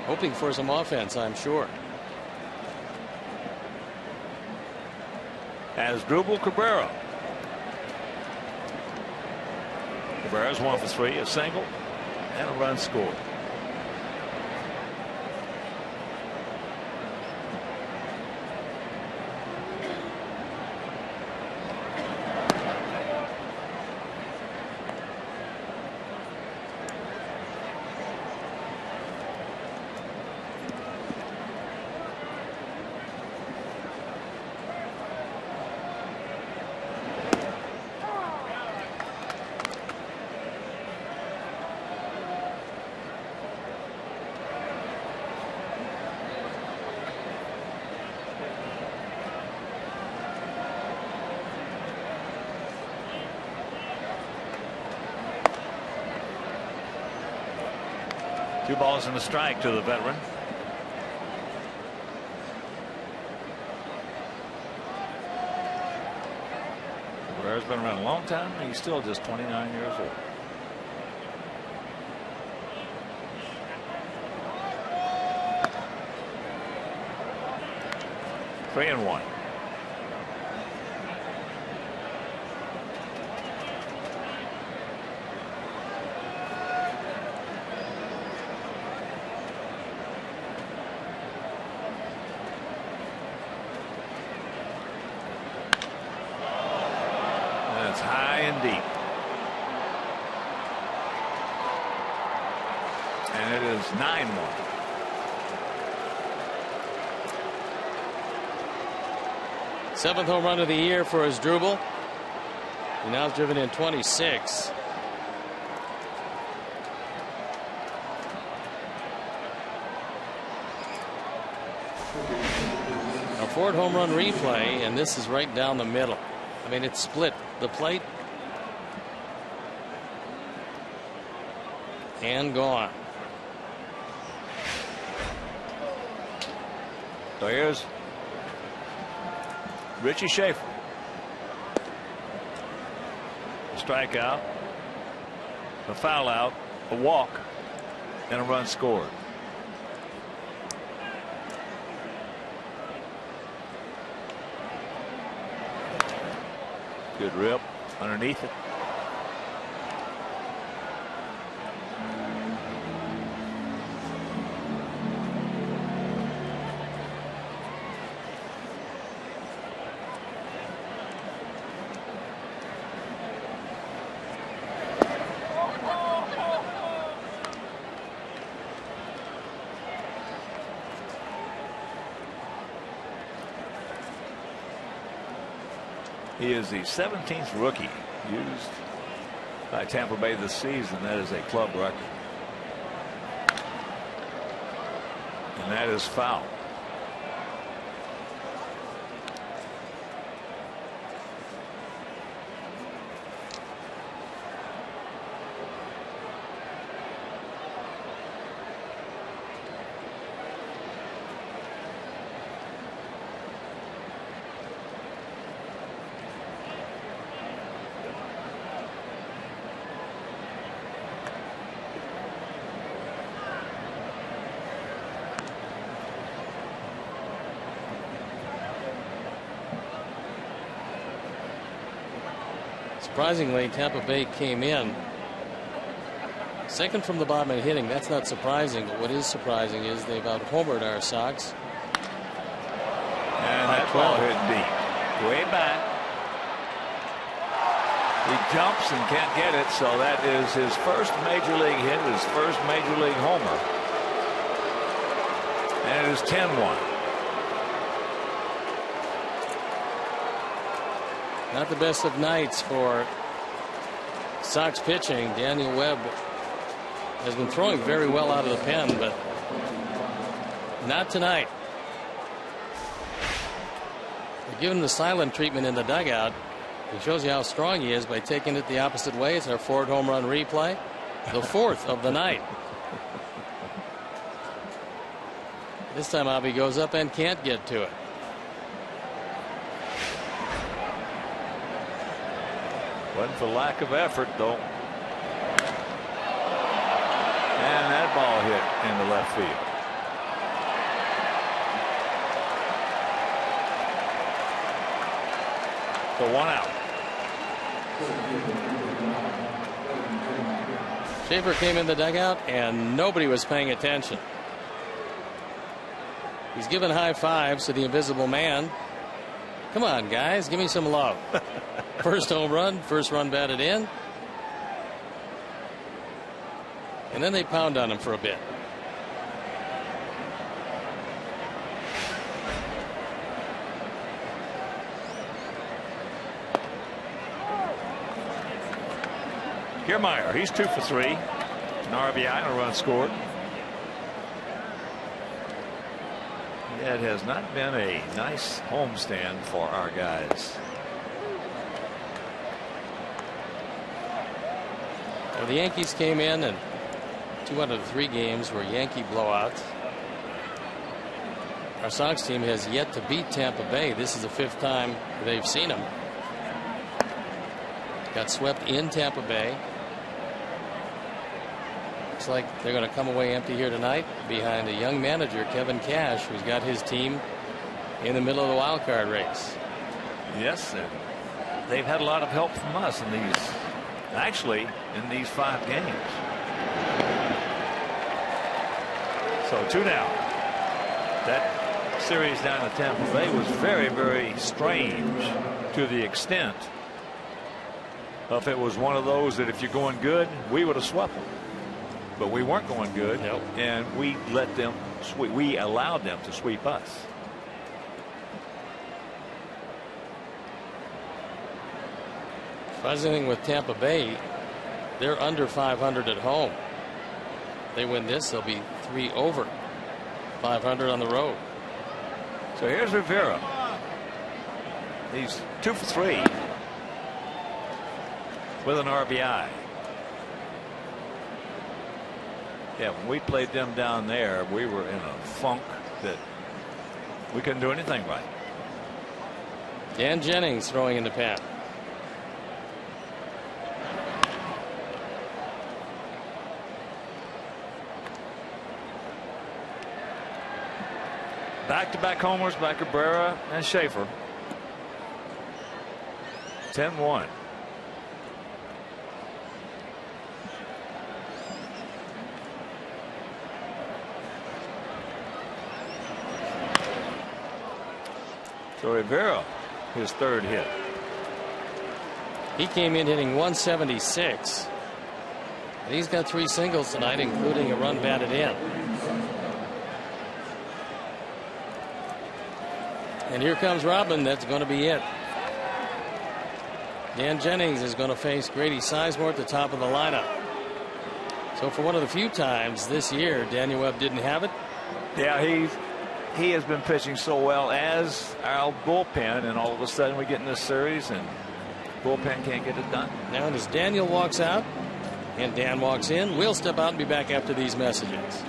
Hoping for some offense, I'm sure. As Drupal Cabrera. Cabrera's 1 for 3, a single, and a run scored. Two balls and a strike to the veteran. Cabrera's been around a long time, and he's still just 29 years old. Three and one. High and deep. And it is 9-1. Seventh home run of the year for Asdrubal. He now has driven in 26. A Ford home run replay, and this is right down the middle. I mean, it's split the plate and gone. So here's Richie Schaefer. A strikeout, a foul out, a walk, and a run scored. Good rip underneath it. He is the 17th rookie used by Tampa Bay this season. That is a club record. And that is foul. Surprisingly, Tampa Bay came in second from the bottom in hitting. That's not surprising, but what is surprising is they've out-homered our Sox. And that ball hit deep, way back. He jumps and can't get it, so that is his first major league hit, his first major league homer. And it is 10-1. Not the best of nights for Sox pitching. Daniel Webb has been throwing very well out of the pen, but not tonight. They give him the silent treatment in the dugout. It shows you how strong he is by taking it the opposite way. It's our fourth home run replay, the fourth of the night. This time Avi goes up and can't get to it. Wasn't for lack of effort, though. And that ball hit in the left field. So 1 out. Schaefer came in the dugout and nobody was paying attention. He's giving high fives to the invisible man. Come on, guys, give me some love. First home run, first run batted in. And then they pound on him for a bit. Kiermaier, he's 2 for 3. An RBI and a run scored. It has not been a nice homestand for our guys. Well, the Yankees came in and 2 out of the 3 games were Yankee blowouts. Our Sox team has yet to beat Tampa Bay. This is the 5th time they've seen them. Got swept in Tampa Bay. Looks like they're going to come away empty here tonight behind a young manager, Kevin Cash, who's got his team in the middle of the wild card race. Yes, and they've had a lot of help from us in these, actually, in these 5 games. So 2 now. That series down at Tampa Bay was very, very strange to the extent of it was one of those that if you're going good, we would have swept them. But we weren't going good, nope. And we let them sweep. We allowed them to sweep us. Fuzzing with Tampa Bay, they're under 500 at home. They win this, they'll be 3 over 500 on the road. So here's Rivera. He's 2 for 3 with an RBI. Yeah, when we played them down there, we were in a funk that we couldn't do anything right. Dan Jennings throwing in the pen. Back-to-back homers by Cabrera and Schaefer. 10-1. So Rivera, his 3rd hit. He came in hitting 176. He's got 3 singles tonight, including a run batted in. And here comes Robin. That's going to be it. Dan Jennings is going to face Grady Sizemore at the top of the lineup. So for one of the few times this year Daniel Webb didn't have it. Yeah, he has been pitching so well as our bullpen, and all of a sudden we get in this series and bullpen can't get it done. Now as Daniel walks out and Dan walks in, we'll step out and be back after these messages.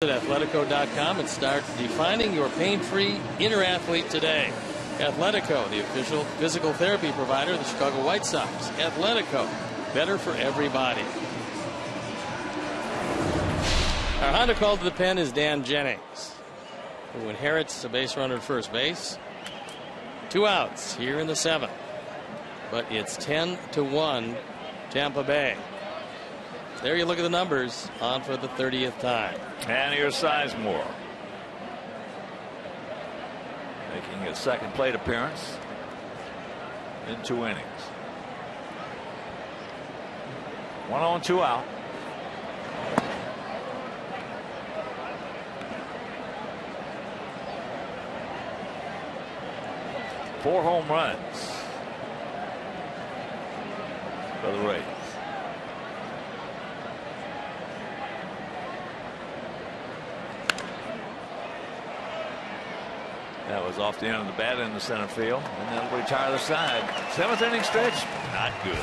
At Athletico.com and start defining your pain-free inner athlete today. Athletico, the official physical therapy provider of the Chicago White Sox. Athletico, better for everybody. Our Honda call to the pen is Dan Jennings, who inherits a base runner at first base. 2 outs here in the 7th, but it's 10-1 Tampa Bay. There you look at the numbers, on for the 30th time. And here's Sizemore, making his second plate appearance in 2 innings. 1 on, 2 out. Four home runs for the Rays. That was off the end of the bat in the center field, and then retire the side. 7th inning stretch, not good.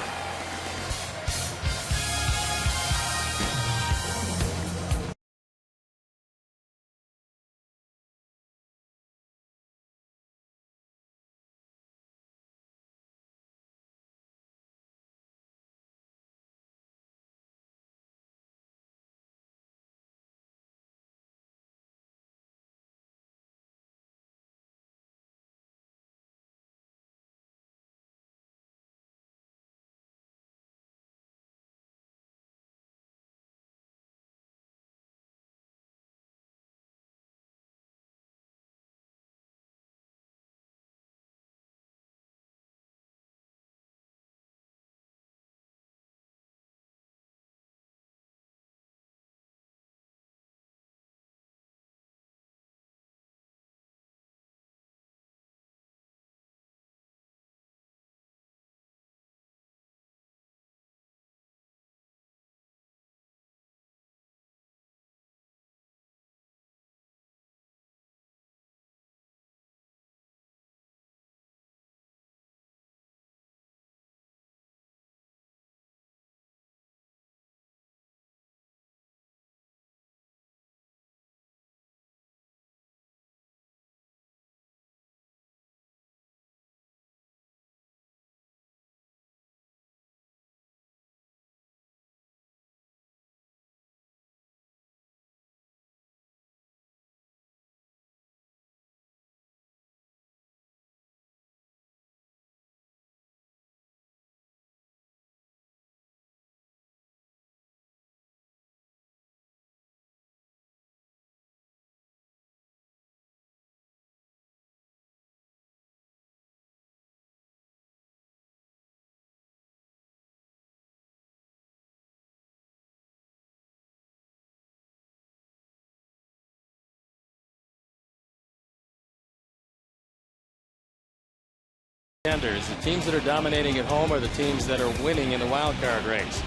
The teams that are dominating at home are the teams that are winning in the wild card race.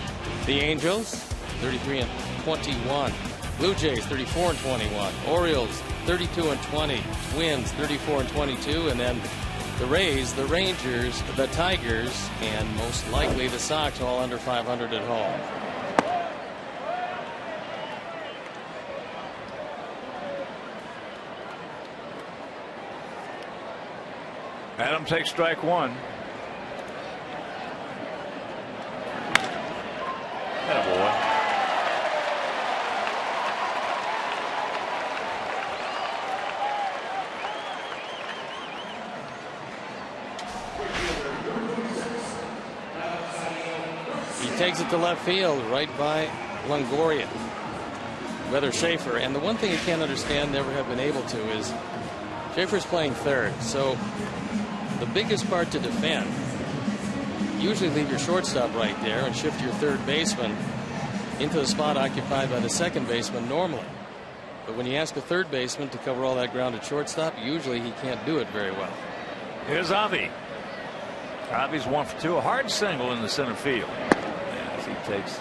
The Angels, 33-21. Blue Jays, 34-21. Orioles, 32-20. Twins, 34-22. And then the Rays, the Rangers, the Tigers, and most likely the Sox, all under 500 at home. Adam takes strike 1. Attaboy. He takes it to left field, right by Longoria. Weather Schaefer. And the one thing you can't understand, never have been able to, is Schaefer's playing third. So the biggest part to defend, usually leave your shortstop right there and shift your third baseman into the spot occupied by the second baseman normally. But when you ask a third baseman to cover all that ground at shortstop, usually he can't do it very well. Here's Avi. Avi's 1 for 2. A hard single in the center field as he takes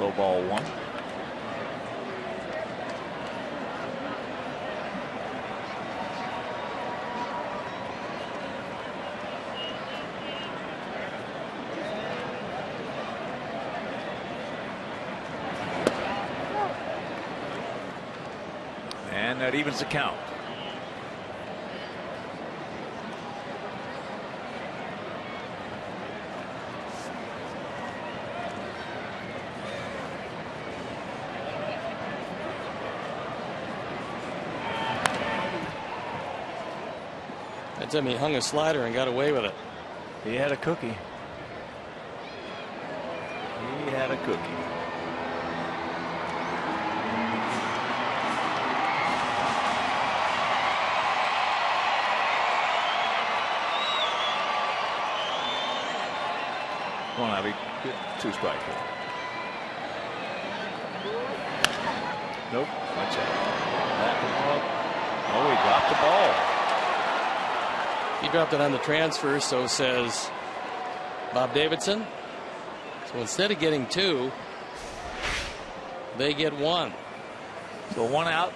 low ball 1. and that evens the count. That time he hung a slider and got away with it. He had a cookie. He had a cookie. Come on, Ivy. Good 2 strikes. Nope. Watch out. Oh, he dropped the ball. He dropped it on the transfer, so says Bob Davidson. So instead of getting 2, they get 1. So 1 out.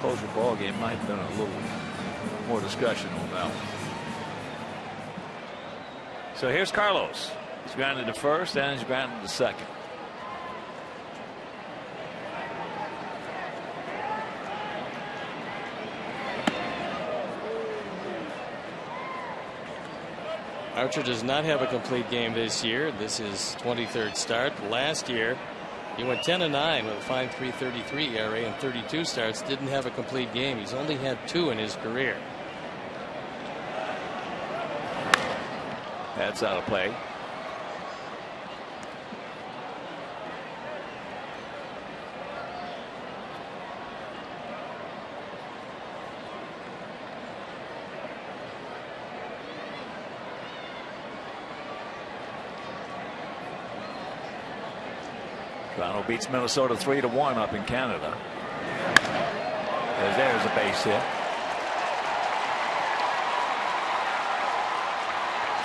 Closer ball game. Might have been a little more discussion on that one. So here's Carlos. He's grounded to first and he's grounded to second. Archer does not have a complete game this year. This is 23rd start. Last year he went 10-9 with a fine .333 ERA and 32 starts. Didn't have a complete game. He's only had 2 in his career. That's out of play. Toronto beats Minnesota 3-1 up in Canada. There's a base hit.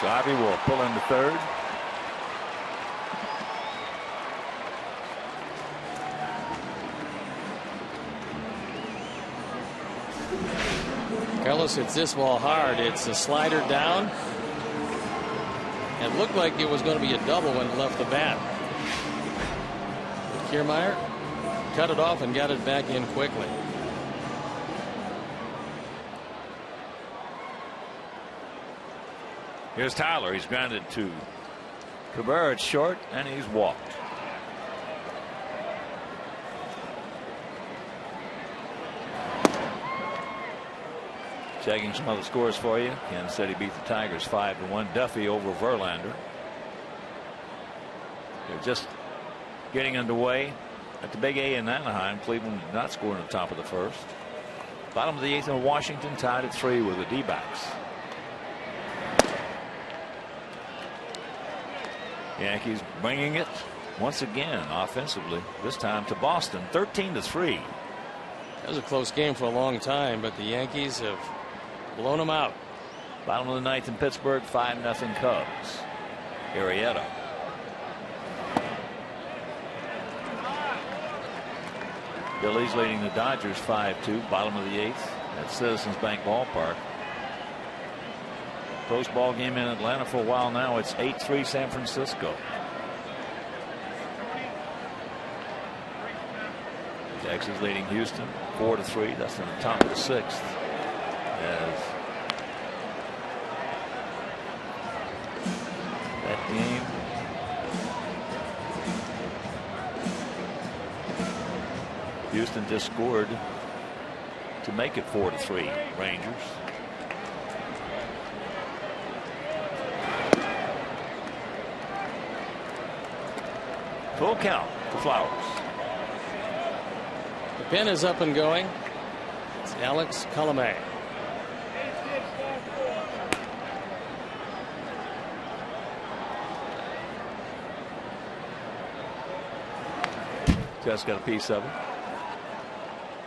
So Ivy will pull into third. Carlos hits this ball hard. It's a slider down. It looked like it was going to be a double when it left the bat. Kiermaier cut it off and got it back in quickly. Here's Tyler. He's grounded to Cabrera at short and he's walked. Checking some other scores for you. Kansas City beat the Tigers 5-1. Duffy over Verlander. They're just getting underway at the Big A in Anaheim. Cleveland did not score in the top of the first. Bottom of the 8th in Washington tied at 3 with the D-backs. Yankees bringing it once again offensively, this time to Boston 13-3. That was a close game for a long time, but the Yankees have blown them out. Bottom of the 9th in Pittsburgh 5-0 Cubs. Arrieta. Phillies leading the Dodgers 5-2. Bottom of the 8th at Citizens Bank Ballpark. Close ball game in Atlanta for a while now. It's 8-3 San Francisco. Texas leading Houston 4-3. That's in the top of the 6th. As that game Houston just scored to make it 4-3 Rangers. Full count for Flowers. The pen is up and going. It's Alex Colomé. Just got a piece of it.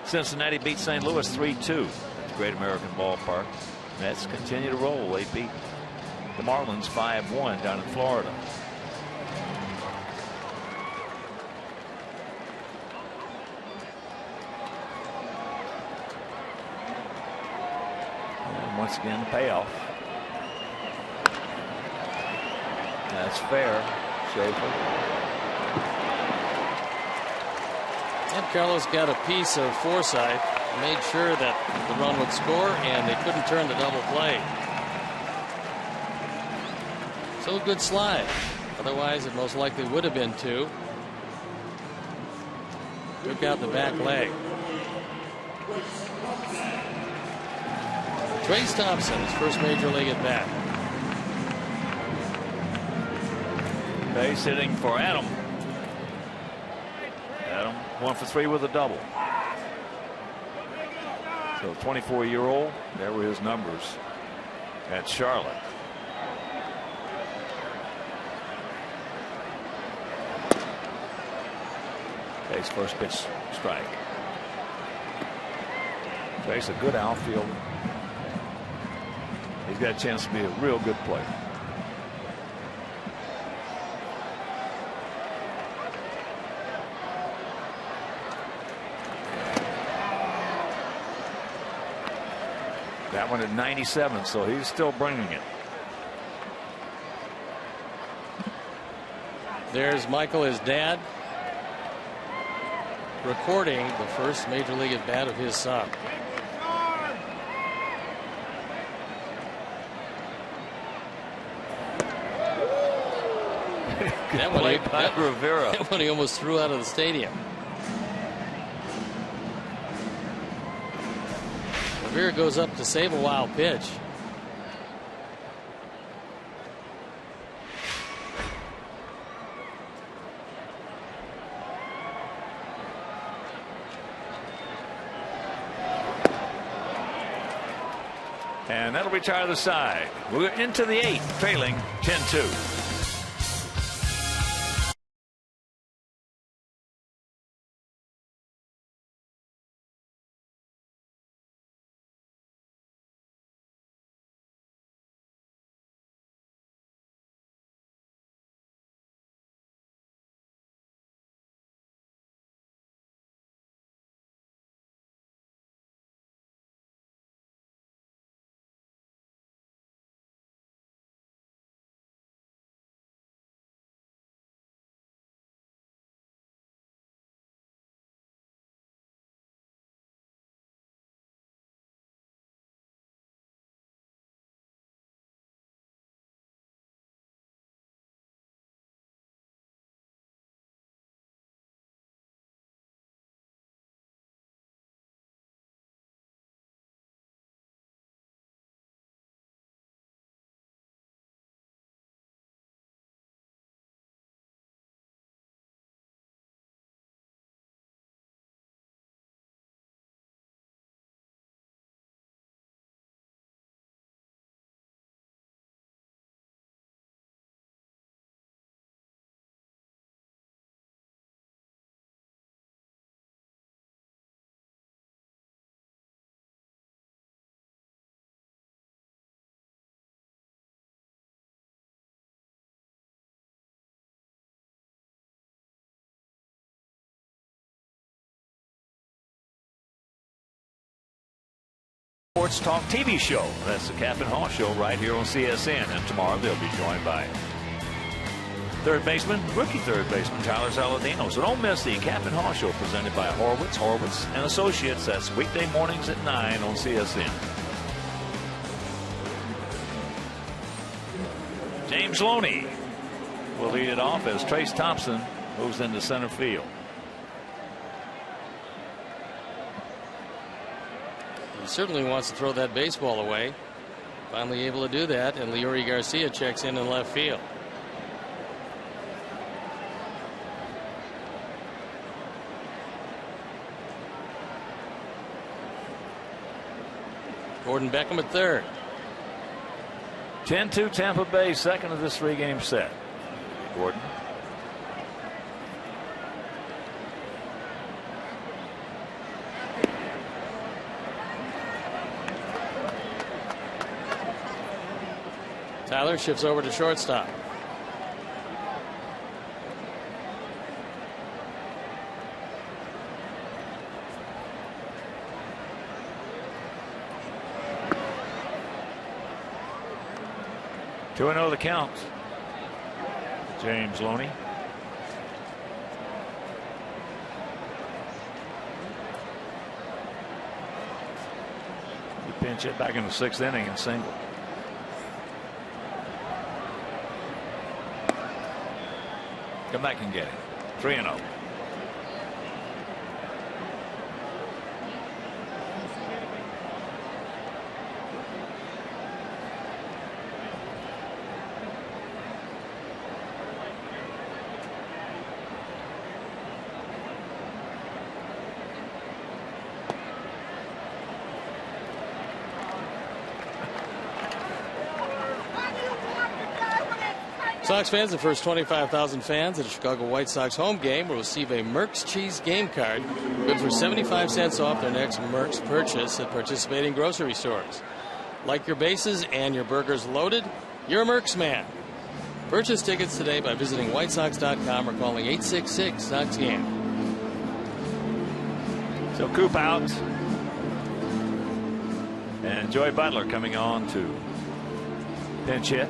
Cincinnati beat St. Louis 3-2 at the Great American Ballpark. Mets continue to roll. They beat the Marlins 5-1 down in Florida. And once again, payoff. That's fair, Schaefer. And Carlos got a piece of foresight, made sure that the run would score, and they couldn't turn the double play. So a good slide. Otherwise, it most likely would have been 2. Took out the back leg. Trayce Thompson, his first major league at bat. Base hitting for Adam. Adam 1 for 3 with a double. So 24-year-old, there were his numbers at Charlotte. Trayce first pitch strike. Trayce a good outfielder. He's got a chance to be a real good player. That one at 97, so he's still bringing it. There's Michael, his dad, recording the first major league at bat of his son. That one he almost threw out of the stadium. Rivera goes up to save a wild pitch. And that'll retire the side. We're into the 8th, trailing 10-2. Sports Talk TV show. That's the Cap and Hall show right here on CSN. And tomorrow they'll be joined by third baseman, rookie third baseman Tyler Saladino. So don't miss the Cap and Hall show presented by Horowitz and Associates. That's weekday mornings at 9 on CSN. James Loney will lead it off as Trayce Thompson moves into center field. He certainly wants to throw that baseball away. Finally able to do that, and Leury Garcia checks in left field. Gordon Beckham at third. 10-2 Tampa Bay, second of this 3-game set. Gordon. Tyler shifts over to shortstop. Two 2-0 the count. James Loney. He pinch hit back in the 6th inning and single. Come back and get it. 3-0. Sox fans, the first 25,000 fans at a Chicago White Sox home game will receive a Merck's Cheese game card good for 75 cents off their next Merck's purchase at participating grocery stores. Like your bases and your burgers loaded? You're a Merck's man. Purchase tickets today by visiting WhiteSox.com or calling 866-SOX-GAME. So Coop out. And Joey Butler coming on to pinch hit.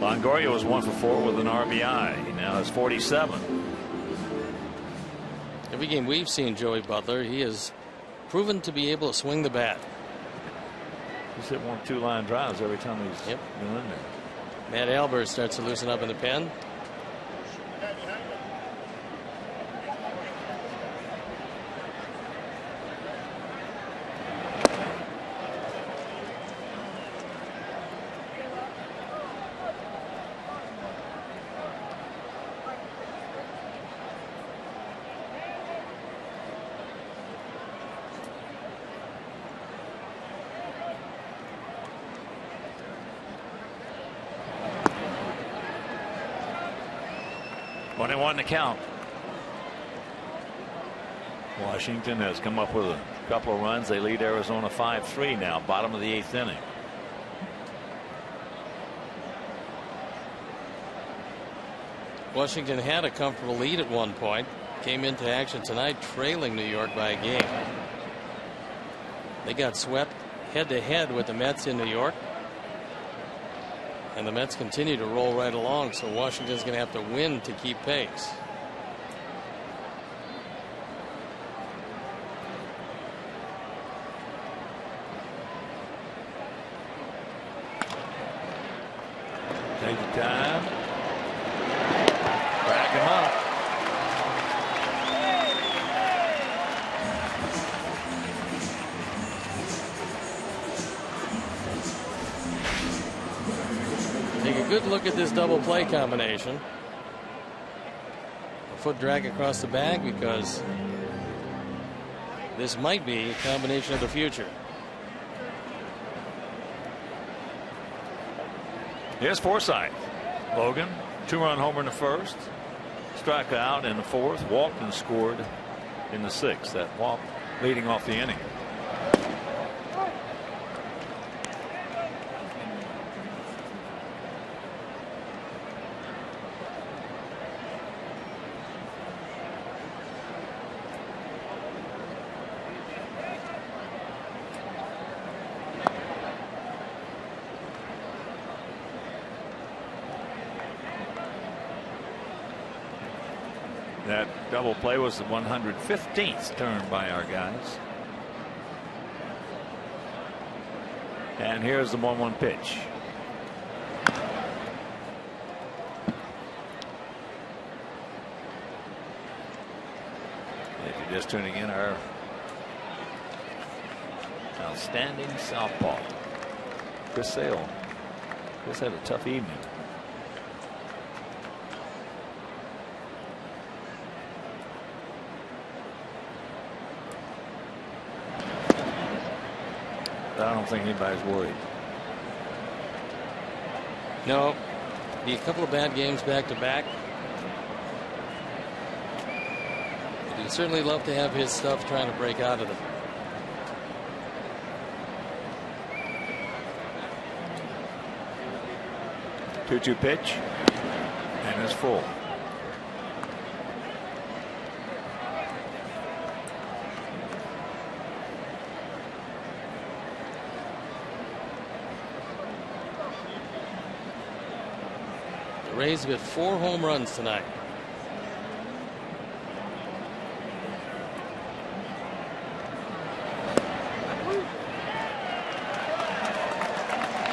Longoria was 1 for 4 with an RBI. He now has 47. Every game we've seen Joey Butler, he has proven to be able to swing the bat. He's hit 1-2 line drives every time he's been in there. Matt Albert starts to loosen up in the pen. On the count. Washington has come up with a couple of runs. They lead Arizona 5-3 now, bottom of the 8th inning. Washington had a comfortable lead at one point. Came into action tonight trailing New York by a game. They got swept head-to-head with the Mets in New York. And the Mets continue to roll right along, so Washington's going to have to win to keep pace. Take the time. Rack him up. Take a good look at this double play combination. A foot drag across the bag because this might be a combination of the future. Here's Forsythe. Logan, 2-run homer in the 1st. Struck out in the 4th. Walked and scored in the 6th. That walk leading off the inning. That double play was the 115th turn by our guys. And here's the 1-1 pitch. If you're just tuning in, our outstanding southpaw, Chris Sale. Chris had a tough evening. I don't think anybody's worried. No, be a couple of bad games back to back. But he'd certainly love to have his stuff trying to break out of them. Two-two pitch, and it's full. The Rays have hit 4 home runs tonight.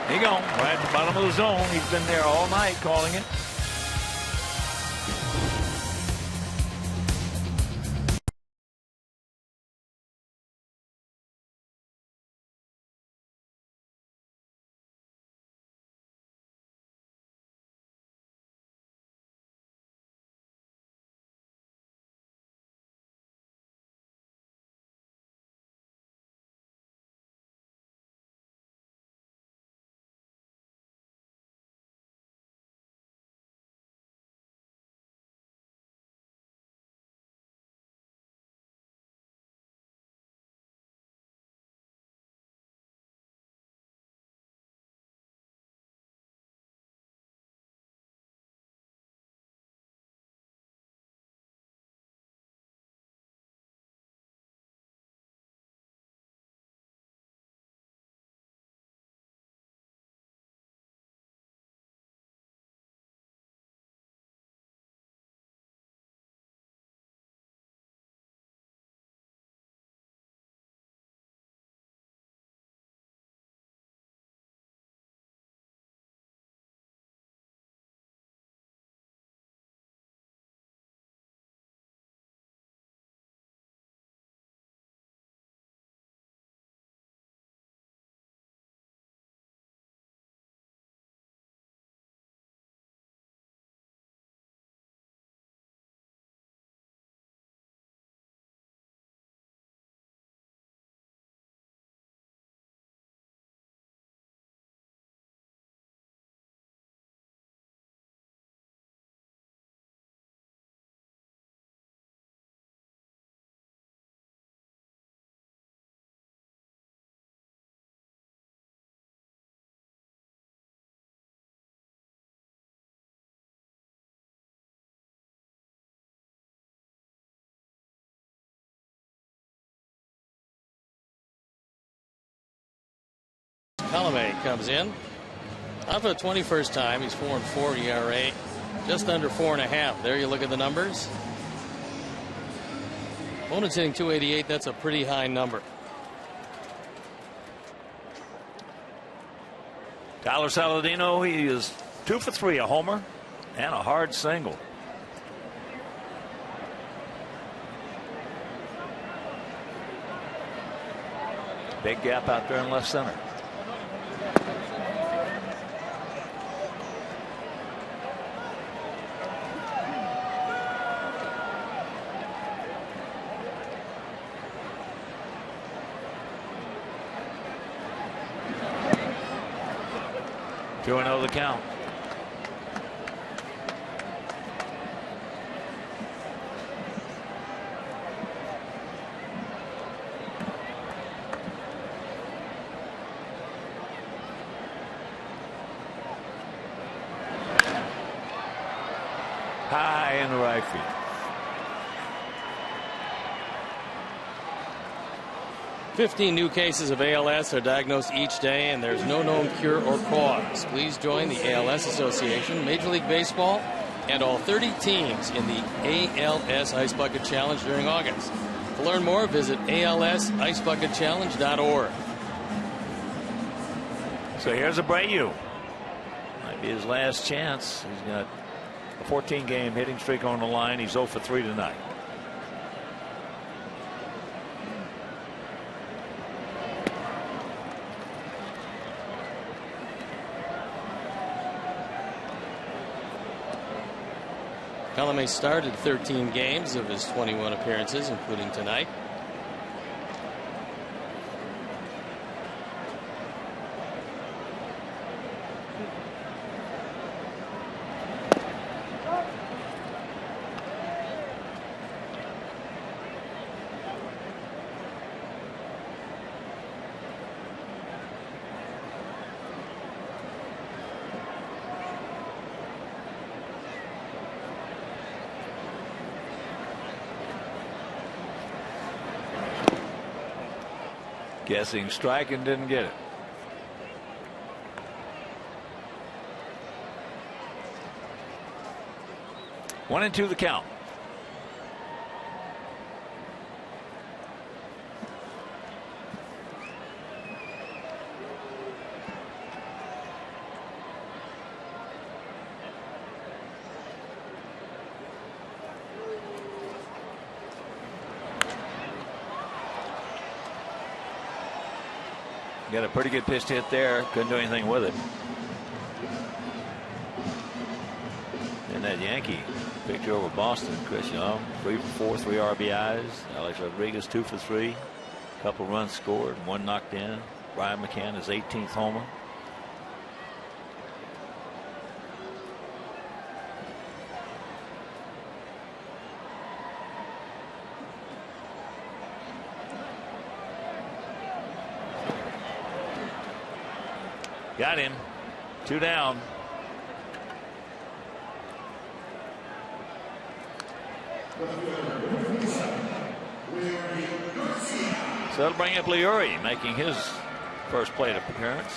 There you go. Right at the bottom of the zone. He's been there all night calling it. Colomé comes in. Not for the 21st time. He's 4-4 ERA. Just under 4.5. There you look at the numbers. Opponent's hitting .288. That's a pretty high number. Tyler Saladino, he is 2 for 3, a homer and a hard single. Big gap out there in left center. Two and 0 the count. High in the right field. "15 new cases of ALS are diagnosed each day, and there's no known cure or cause. Please join the ALS Association, Major League Baseball, and all 30 teams in the ALS Ice Bucket Challenge during August. To learn more, visit alsicebucketchallenge.org. So here's Abreu. Might be his last chance. He's got a 14-game hitting streak on the line. He's 0 for 3 tonight. Colomé started 13 games of his 21 appearances, including tonight. Guessing strike and didn't get it. 1-2 the count. Got a pretty good pitch hit there. Couldn't do anything with it. And that Yankee picture over Boston. Chris Young, 3 for 4, 3 RBIs. Alex Rodriguez, 2 for 3. Couple runs scored, 1 knocked in. Brian McCann, his 18th homer. Got him. 2 down. So that'll bring up Leary, making his first plate appearance.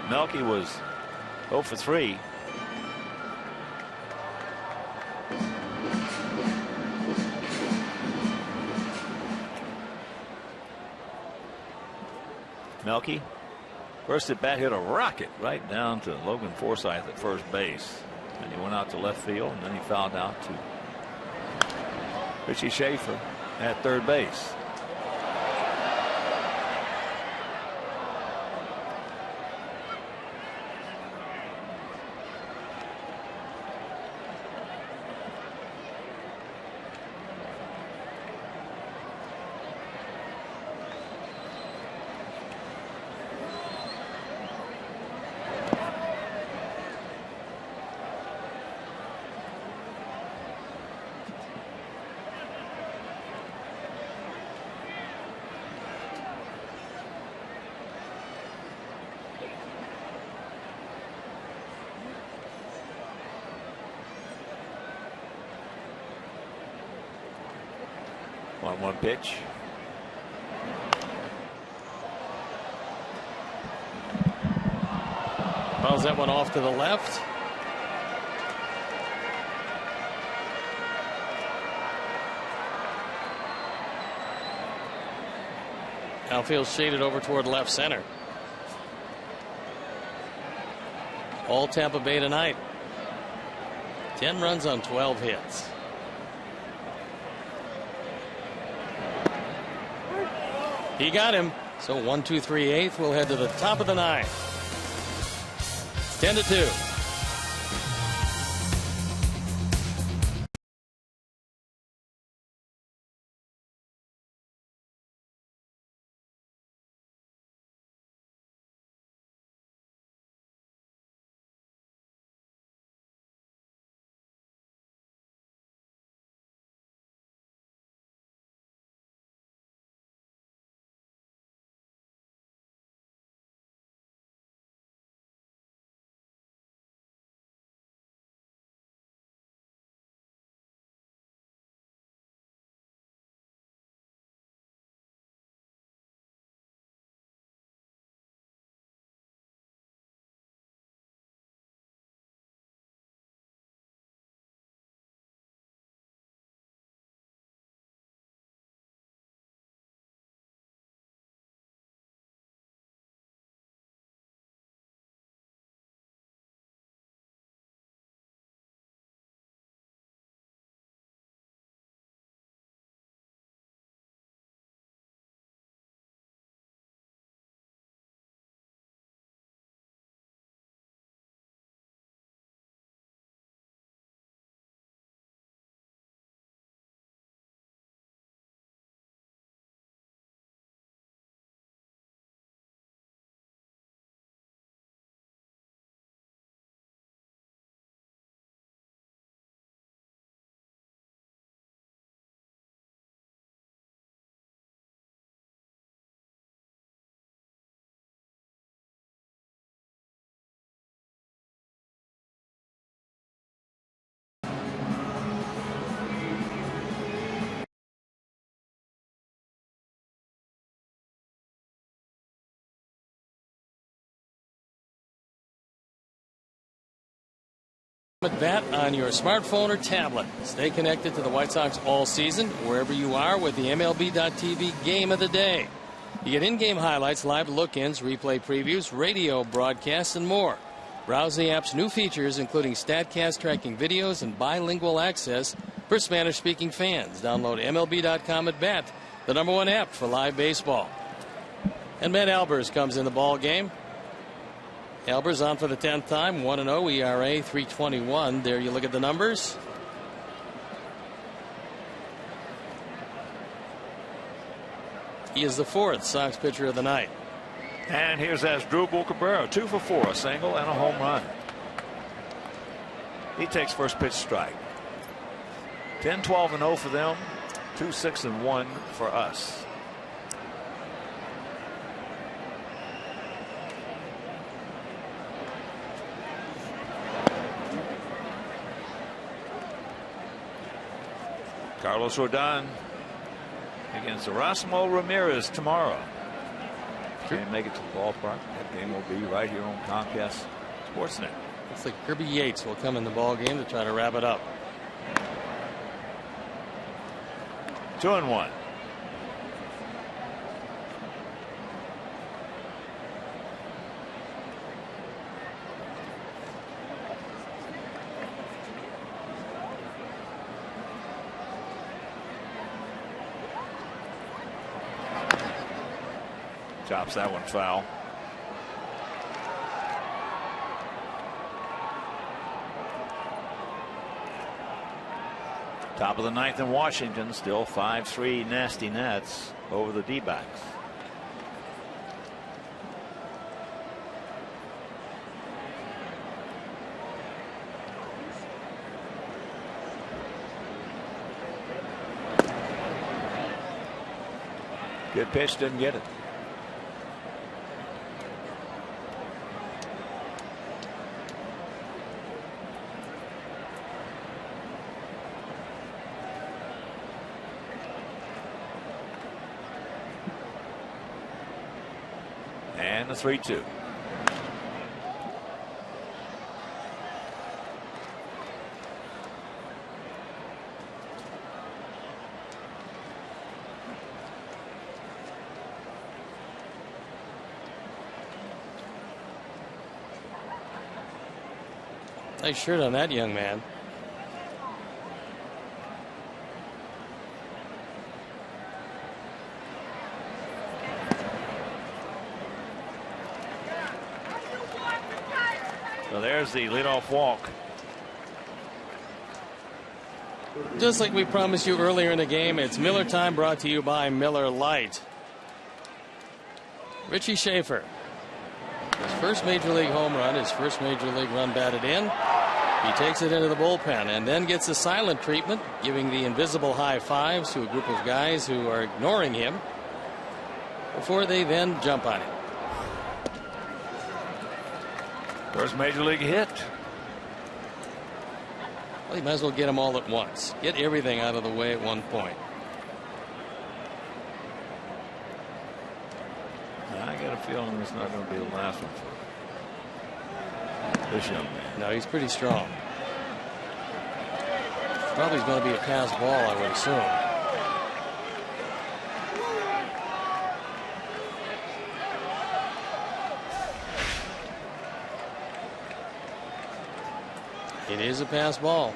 Melky was 0 for 3. Melky, first at bat, hit a rocket right down to Logan Forsythe at first base. And he went out to left field, and then he fouled out to Richie Schaefer at third base. One pitch. Fouls that one off to the left. Outfield shaded over toward left center. All Tampa Bay tonight. 10 runs on 12 hits. He got him. So 1, 2, 3, 8th. We'll head to the top of the 9th. 10-2. Bet on your smartphone or tablet. Stay connected to the White Sox all season, wherever you are, with the MLB.tv Game of the Day. You get in-game highlights, live look-ins, replay previews, radio broadcasts, and more. Browse the app's new features, including StatCast tracking videos and bilingual access for Spanish-speaking fans. Download MLB.com at Bet, the #1 app for live baseball. And Ben Albers comes in the ball game. Albers on for the 10th time, 1-0, ERA 3.21. There you look at the numbers. He is the 4th Sox pitcher of the night. And here's Asdrubal Cabrera, 2 for 4, a single and a home run. He takes first pitch strike. 10-12-0 for them, 2-6-1 for us. Carlos Rodon against Erasmo Ramirez tomorrow. Can't make it to the ballpark. That game will be right here on Comcast Sportsnet. Looks like Kirby Yates will come in the ball game to try to wrap it up. 2-1. Chops that one foul. Top of the 9th in Washington, still 5-3 nasty Nats over the D-backs. Good pitch, didn't get it. And the 3-2. Nice shirt on that young man. So there's the leadoff walk. Just like we promised you earlier in the game, it's Miller time, brought to you by Miller Lite. Richie Schaefer. His first major league home run, his first major league run batted in. He takes it into the bullpen and then gets a silent treatment, giving the invisible high fives to a group of guys who are ignoring him before they then jump on him. First major league hit. Well, you might as well get them all at once. Get everything out of the way at one point. I got a feeling it's not going to be the last one for this young man. No, he's pretty strong. Probably going to be a pass ball, I would assume. It is a pass ball.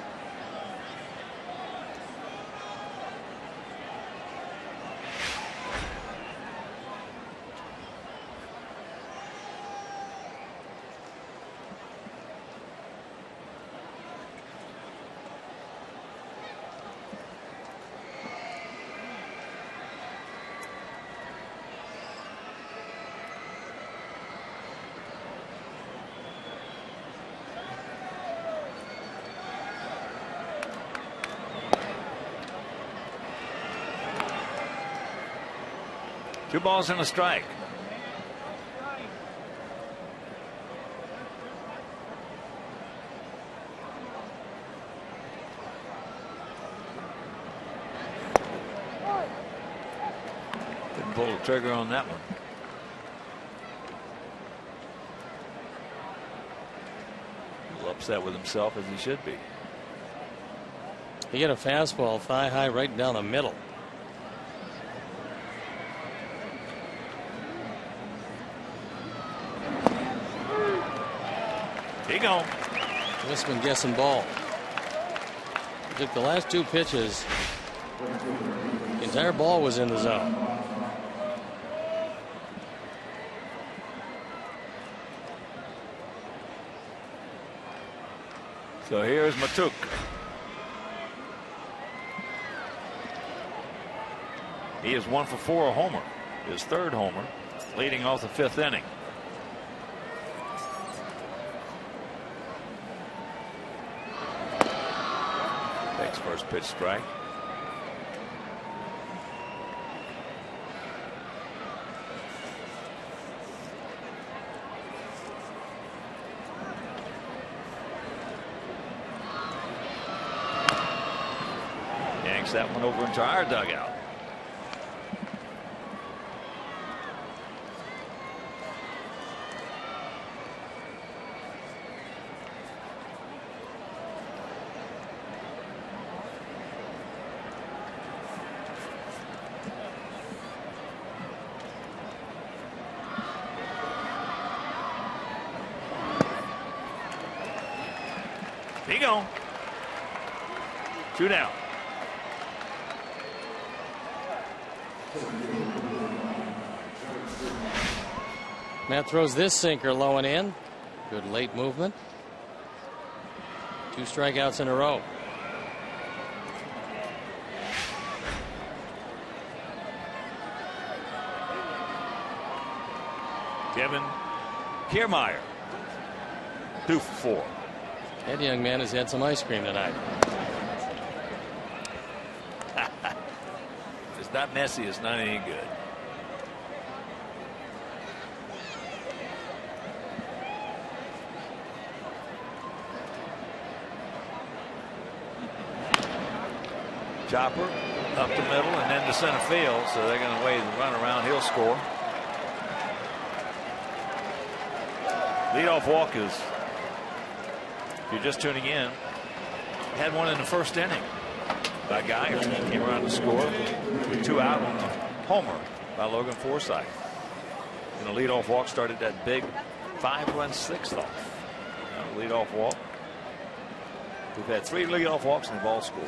Two balls and a strike. Didn't pull the trigger on that one. upset with himself as he should be. He get a fastball thigh high right down the middle. Here you go. Wisman guessing ball. He took the last 2 pitches. The entire ball was in the zone. So here's Matuk. He is 1 for 4, a homer. His 3rd homer, leading off the 5th inning. Takes first pitch strike. Yanks that one over into our dugout. Here you go. 2 down. Matt throws this sinker low and in. Good late movement. 2 strikeouts in a row. Kevin Kiermaier, 2 for 4. That young man has had some ice cream tonight. If it's not messy, it's not any good. Chopper up the middle and then to center field, so they're going to wait and run around. He'll score. Leadoff walk is, if you're just tuning in, had one in the 1st inning by Geyer. Came around to score with 2 out on the homer by Logan Forsythe. And the leadoff walk started that big 5-run 6th off. Now, leadoff walk. We've had 3 leadoff walks and they've all scored.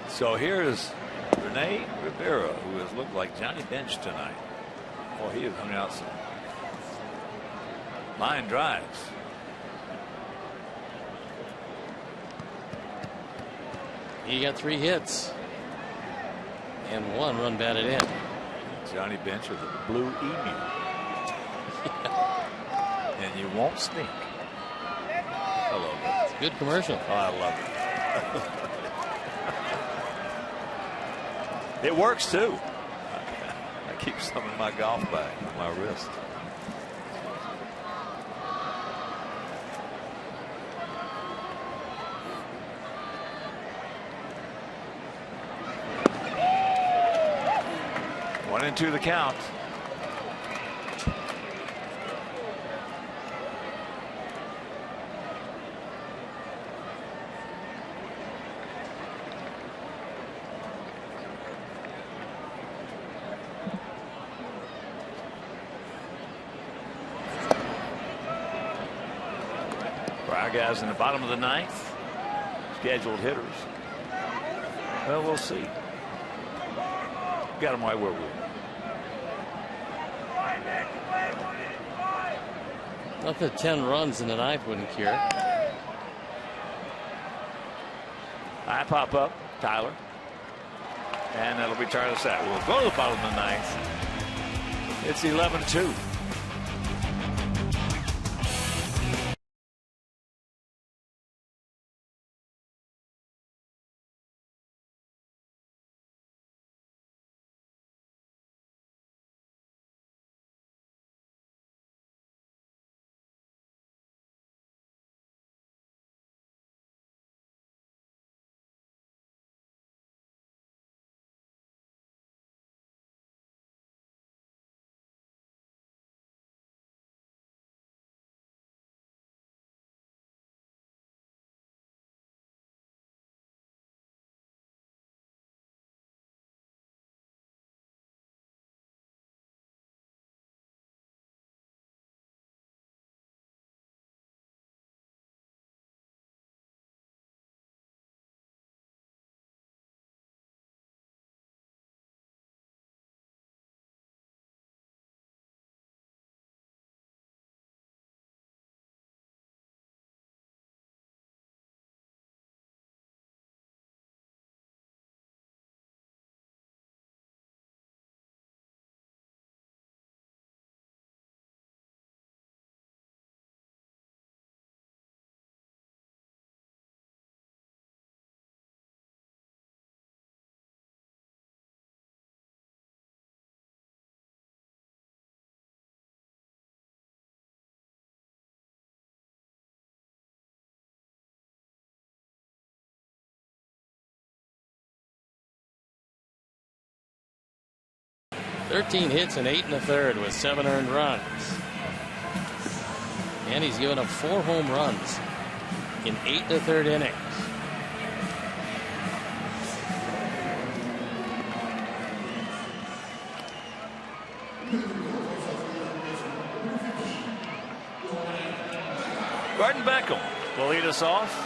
So here's Rene Rivera, who has looked like Johnny Bench tonight. Oh, he has hung out some line drives. He got 3 hits and 1 run batted in. Johnny Bench with the blue emu. And you won't stink. I love it. It's a good commercial. Oh, I love it. It works too. I keep some in my golf bag on my wrist. One and 2 the count. Guys in the bottom of the 9th, scheduled hitters. Well, we'll see. Got them right where we were. Not that 10 runs in the 9th wouldn't cure. I pop up, Tyler, and that'll be Charlie Sack. We'll go to the bottom of the 9th. It's 11-2. 13 hits and 8 1/3 with 7 earned runs. And he's given up 4 home runs in 8 1/3 innings. Gordon Beckham will lead us off.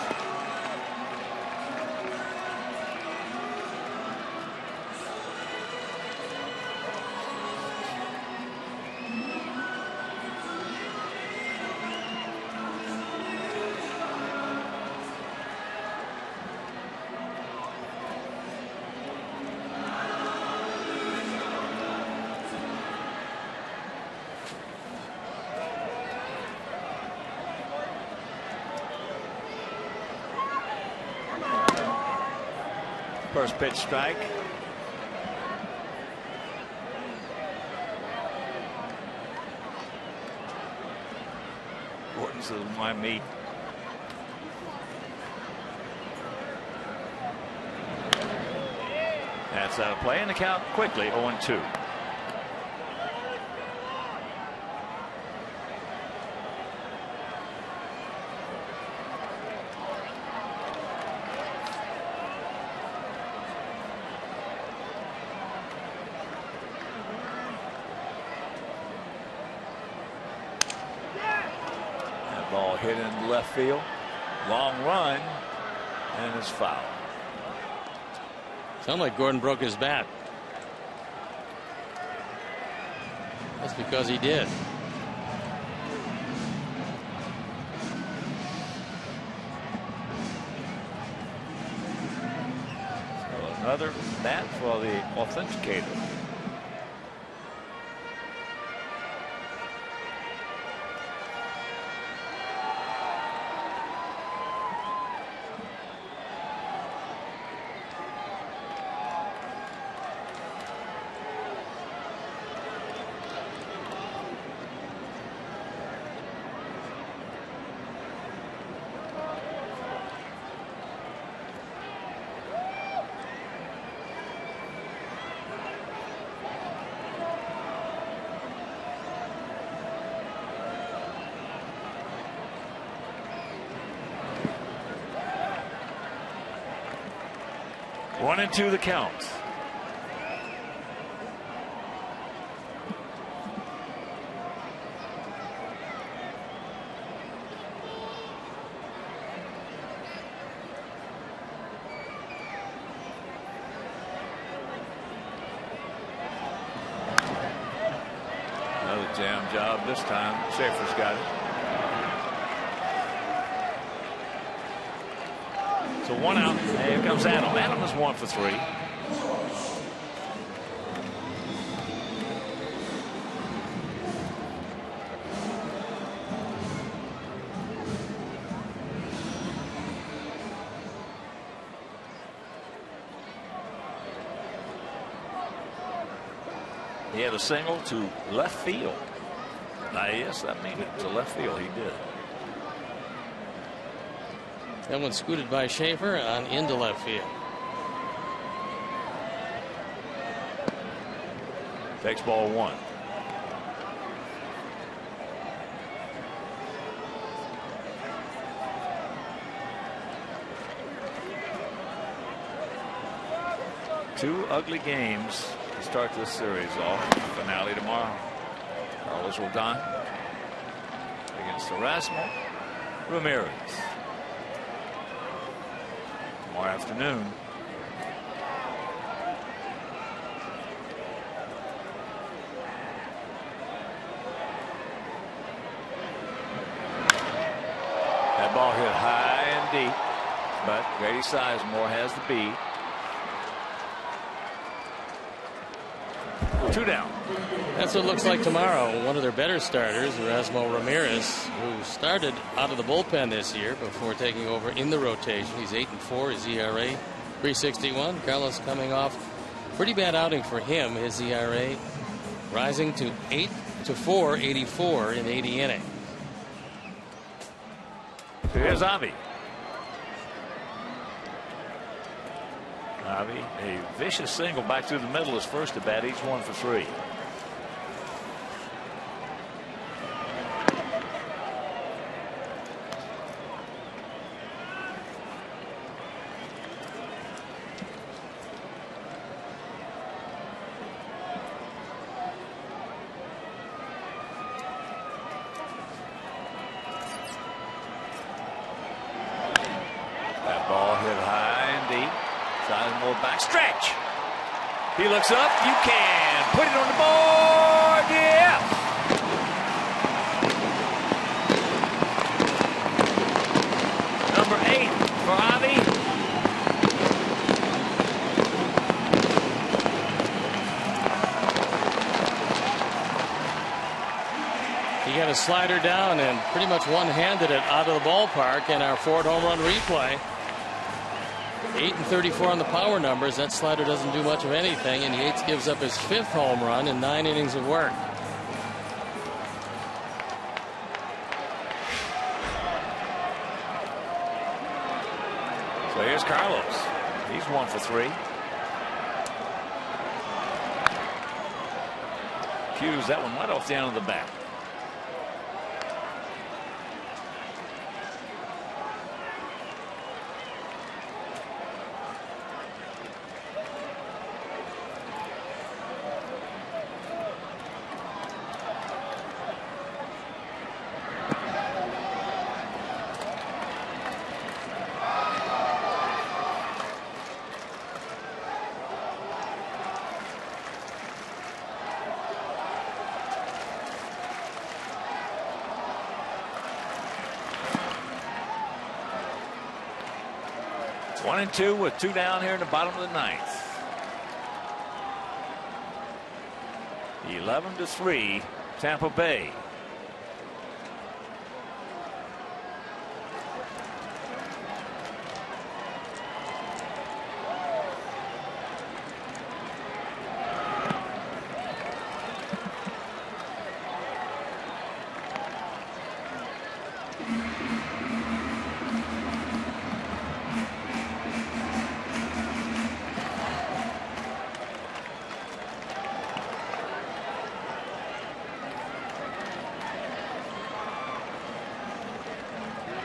First pitch strike. Gordon says, "Why me?" That's out of play, and the count quickly 0-2. Ball hit in left field. Long run, and it's foul. Sounded like Gordon broke his bat. That's because he did. So another bat for the authenticator. One and two the count. Another jam job this time. Schaefer's got it. So 1 out. Here comes Adam. Adam is 1 for 3. He had a single to left field. Yes, that means it to left field. He did. That one scooted by Schaefer on into left field. Takes ball 1. Two ugly games to start this series off. Finale tomorrow. Carlos Rodon against Erasmo Ramirez. Tomorrow afternoon. That ball hit high and deep, but Grady Sizemore has the beat. 2 down. That's what it looks like tomorrow. One of their better starters, Erasmo Ramirez, who started out of the bullpen this year before taking over in the rotation. He's 8-4. His ERA 3.61. Carlos coming off pretty bad outing for him. His ERA rising to 8-4, 84 in 80 innings. Here's Avi. Avi, a vicious single back through the middle, his first at bat, each 1 for 3. Sizemore back stretch. He looks up. You can put it on the board. Yeah. Number 8 for Javi. He got a slider down and pretty much one-handed it out of the ballpark in our 4th home run replay. 8 and 34 on the power numbers. That slider doesn't do much of anything, and Yates gives up his 5th home run in 9 innings of work. So here's Carlos. He's 1 for 3. Cues that one right off the end of the bat. It's 1-2 with 2 down here in the bottom of the 9th. 11-3, Tampa Bay.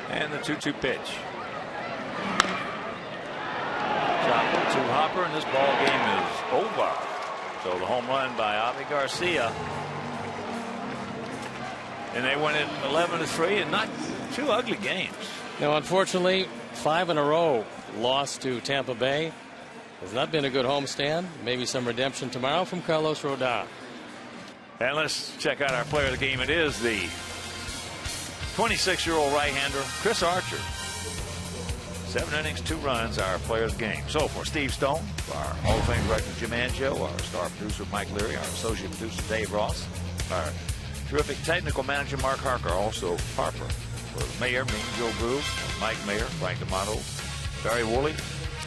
And the 2-2 pitch. Chopper to Hopper, and this ball game is over. So the home run by Javi Garcia. And they went in 11-3, and not 2 ugly games. Now, unfortunately, 5 in a row lost to Tampa Bay. Has not been a good homestand. Maybe some redemption tomorrow from Carlos Rodon. And let's check out our player of the game. It is the 26-year-old right-hander, Chris Archer. 7 innings, 2 runs, our player of the game. So for Steve Stone, our Hall of Fame director Jim Angio, our star producer Mike Leary, our associate producer Dave Ross, our terrific technical manager Mark Harker, also Harper. For Mayor, me, Joe Groove, Mike Mayer, Frank D'Amato, Barry Woolley,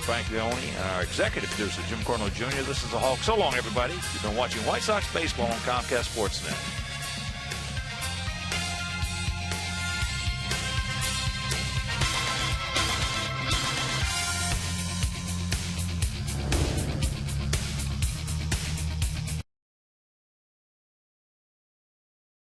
Frank Leone, and our executive producer Jim Cornell Jr. This is the Hawk. So long, everybody. You've been watching White Sox baseball on Comcast Sportsnet.